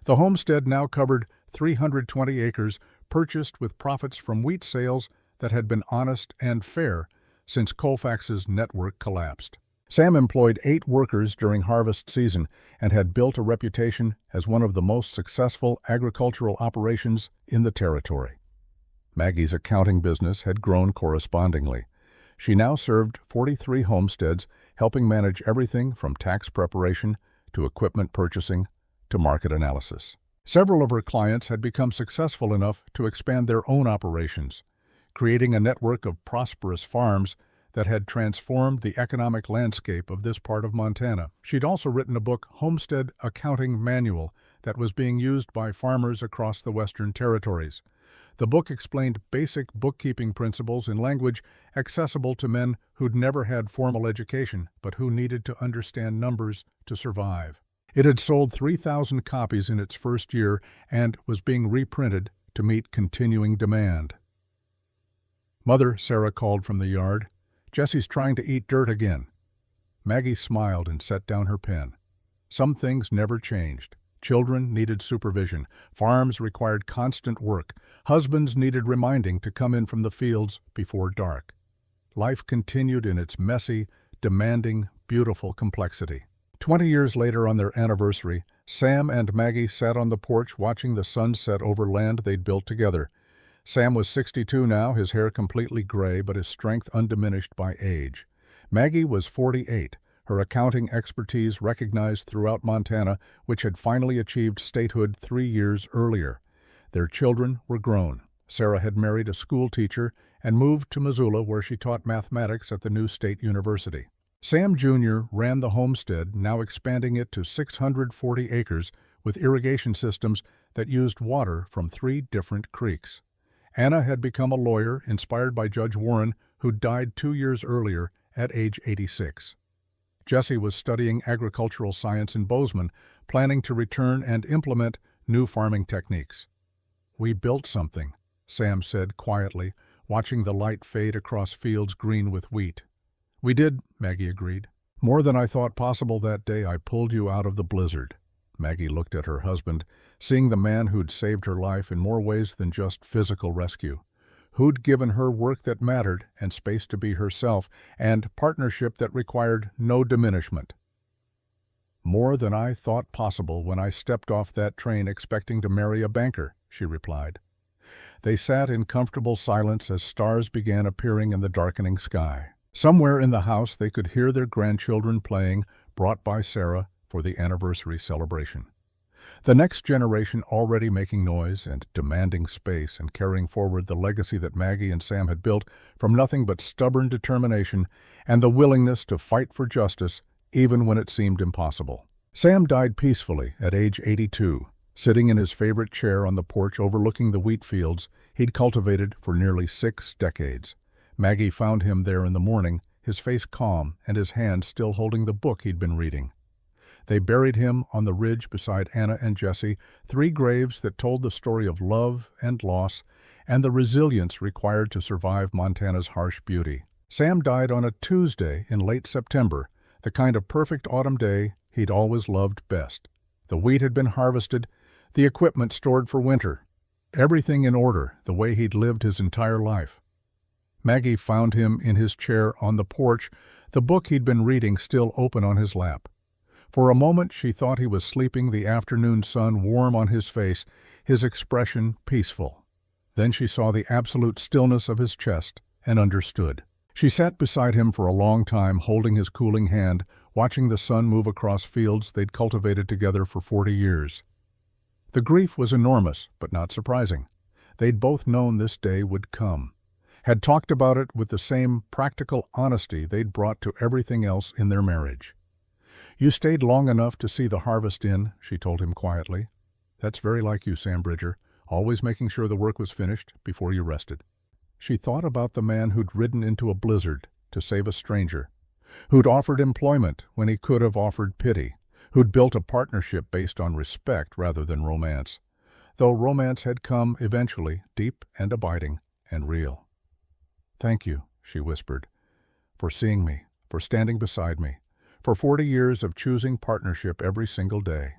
The homestead now covered 320 acres, purchased with profits from wheat sales that had been honest and fair since Colfax's network collapsed. Sam employed 8 workers during harvest season and had built a reputation as one of the most successful agricultural operations in the territory. Maggie's accounting business had grown correspondingly. She now served 43 homesteads, helping manage everything from tax preparation to equipment purchasing to market analysis. Several of her clients had become successful enough to expand their own operations, creating a network of prosperous farms that had transformed the economic landscape of this part of Montana. She'd also written a book, Homestead Accounting Manual, that was being used by farmers across the Western Territories. The book explained basic bookkeeping principles in language accessible to men who'd never had formal education, but who needed to understand numbers to survive. It had sold 3,000 copies in its first year and was being reprinted to meet continuing demand. "Mother," Sarah called from the yard, "Jessie's trying to eat dirt again." Maggie smiled and set down her pen. Some things never changed. Children needed supervision. Farms required constant work. Husbands needed reminding to come in from the fields before dark. Life continued in its messy, demanding, beautiful complexity. 20 years later, on their anniversary, Sam and Maggie sat on the porch watching the sun set over land they'd built together. Sam was 62 now, his hair completely gray, but his strength undiminished by age. Maggie was 48, her accounting expertise recognized throughout Montana, which had finally achieved statehood 3 years earlier. Their children were grown. Sarah had married a school teacher and moved to Missoula, where she taught mathematics at the new state university. Sam Jr. ran the homestead, now expanding it to 640 acres with irrigation systems that used water from 3 different creeks. Anna had become a lawyer, inspired by Judge Warren, who died 2 years earlier at age 86. Jessie was studying agricultural science in Bozeman, planning to return and implement new farming techniques. "We built something," Sam said quietly, watching the light fade across fields green with wheat. "We did," Maggie agreed. More than I thought possible that day I pulled you out of the blizzard. Maggie looked at her husband, seeing the man who'd saved her life in more ways than just physical rescue, who'd given her work that mattered and space to be herself, and partnership that required no diminishment. More than I thought possible when I stepped off that train expecting to marry a banker, she replied. They sat in comfortable silence as stars began appearing in the darkening sky. Somewhere in the house they could hear their grandchildren playing, brought by Sarah for the anniversary celebration. The next generation already making noise and demanding space and carrying forward the legacy that Maggie and Sam had built from nothing but stubborn determination and the willingness to fight for justice even when it seemed impossible. Sam died peacefully at age 82, sitting in his favorite chair on the porch overlooking the wheat fields he'd cultivated for nearly 6 decades. Maggie found him there in the morning, his face calm and his hand still holding the book he'd been reading. They buried him on the ridge beside Anna and Jesse, 3 graves that told the story of love and loss and the resilience required to survive Montana's harsh beauty. Sam died on a Tuesday in late September, the kind of perfect autumn day he'd always loved best. The wheat had been harvested, the equipment stored for winter, everything in order, the way he'd lived his entire life. Maggie found him in his chair on the porch, the book he'd been reading still open on his lap. For a moment she thought he was sleeping, the afternoon sun warm on his face, his expression peaceful. Then she saw the absolute stillness of his chest and understood. She sat beside him for a long time, holding his cooling hand, watching the sun move across fields they'd cultivated together for 40 years. The grief was enormous, but not surprising. They'd both known this day would come, had talked about it with the same practical honesty they'd brought to everything else in their marriage. "You stayed long enough to see the harvest in," she told him quietly. "That's very like you, Sam Bridger, always making sure the work was finished before you rested." She thought about the man who'd ridden into a blizzard to save a stranger, who'd offered employment when he could have offered pity, who'd built a partnership based on respect rather than romance, though romance had come eventually, deep and abiding and real. "Thank you," she whispered, "for seeing me, for standing beside me, for 40 years of choosing partnership every single day."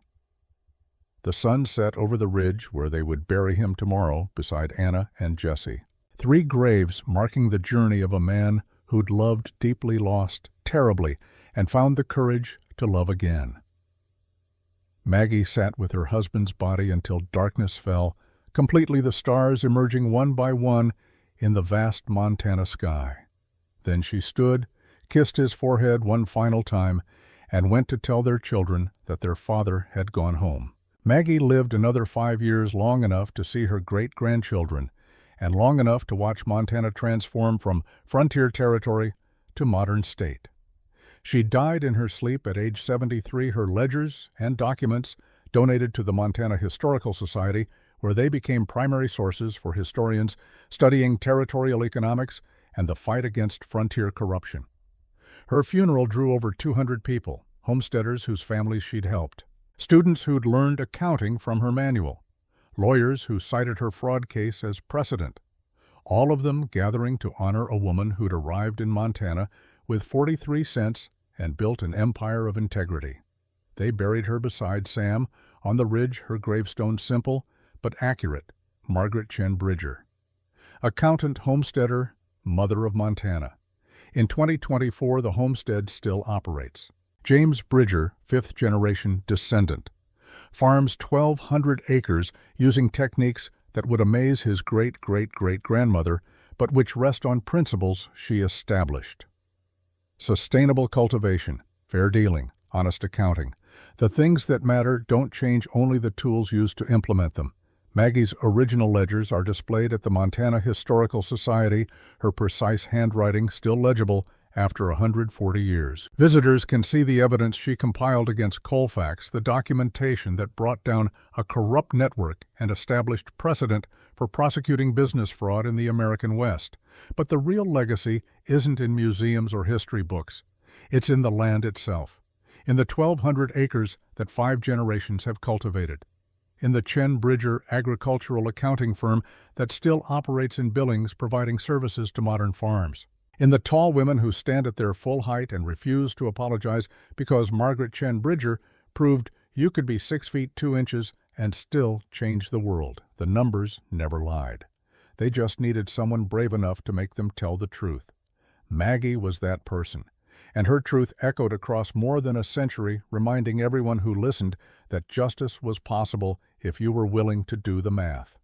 The sun set over the ridge where they would bury him tomorrow beside Anna and Jesse. 3 graves marking the journey of a man who'd loved deeply, lost terribly, and found the courage to love again. Maggie sat with her husband's body until darkness fell, completely, the stars emerging one by one in the vast Montana sky. Then she stood, kissed his forehead one final time, and went to tell their children that their father had gone home. Maggie lived another 5 years, long enough to see her great-grandchildren, and long enough to watch Montana transform from frontier territory to modern state. She died in her sleep at age 73. Her ledgers and documents donated to the Montana Historical Society, where they became primary sources for historians studying territorial economics and the fight against frontier corruption. Her funeral drew over 200 people, homesteaders whose families she'd helped, students who'd learned accounting from her manual, lawyers who cited her fraud case as precedent, all of them gathering to honor a woman who'd arrived in Montana with 43 cents and built an empire of integrity. They buried her beside Sam, on the ridge, her gravestone simple but accurate, Margaret Chen Bridger. Accountant, homesteader, mother of Montana. In 2024, the homestead still operates. James Bridger, 5th-generation descendant, farms 1,200 acres using techniques that would amaze his great-great-great-grandmother, but which rest on principles she established. Sustainable cultivation, fair dealing, honest accounting. The things that matter don't change, only the tools used to implement them. Maggie's original ledgers are displayed at the Montana Historical Society, her precise handwriting still legible after 140 years. Visitors can see the evidence she compiled against Colfax, the documentation that brought down a corrupt network and established precedent for prosecuting business fraud in the American West. But the real legacy isn't in museums or history books. It's in the land itself, in the 1,200 acres that 5 generations have cultivated, in the Chen Bridger agricultural accounting firm that still operates in Billings, providing services to modern farms, In the tall women who stand at their full height and refuse to apologize because Margaret Chen Bridger proved you could be 6 feet 2 inches and still change the world. The numbers never lied. They just needed someone brave enough to make them tell the truth. Maggie was that person, and her truth echoed across more than a century, reminding everyone who listened that justice was possible if you were willing to do the math.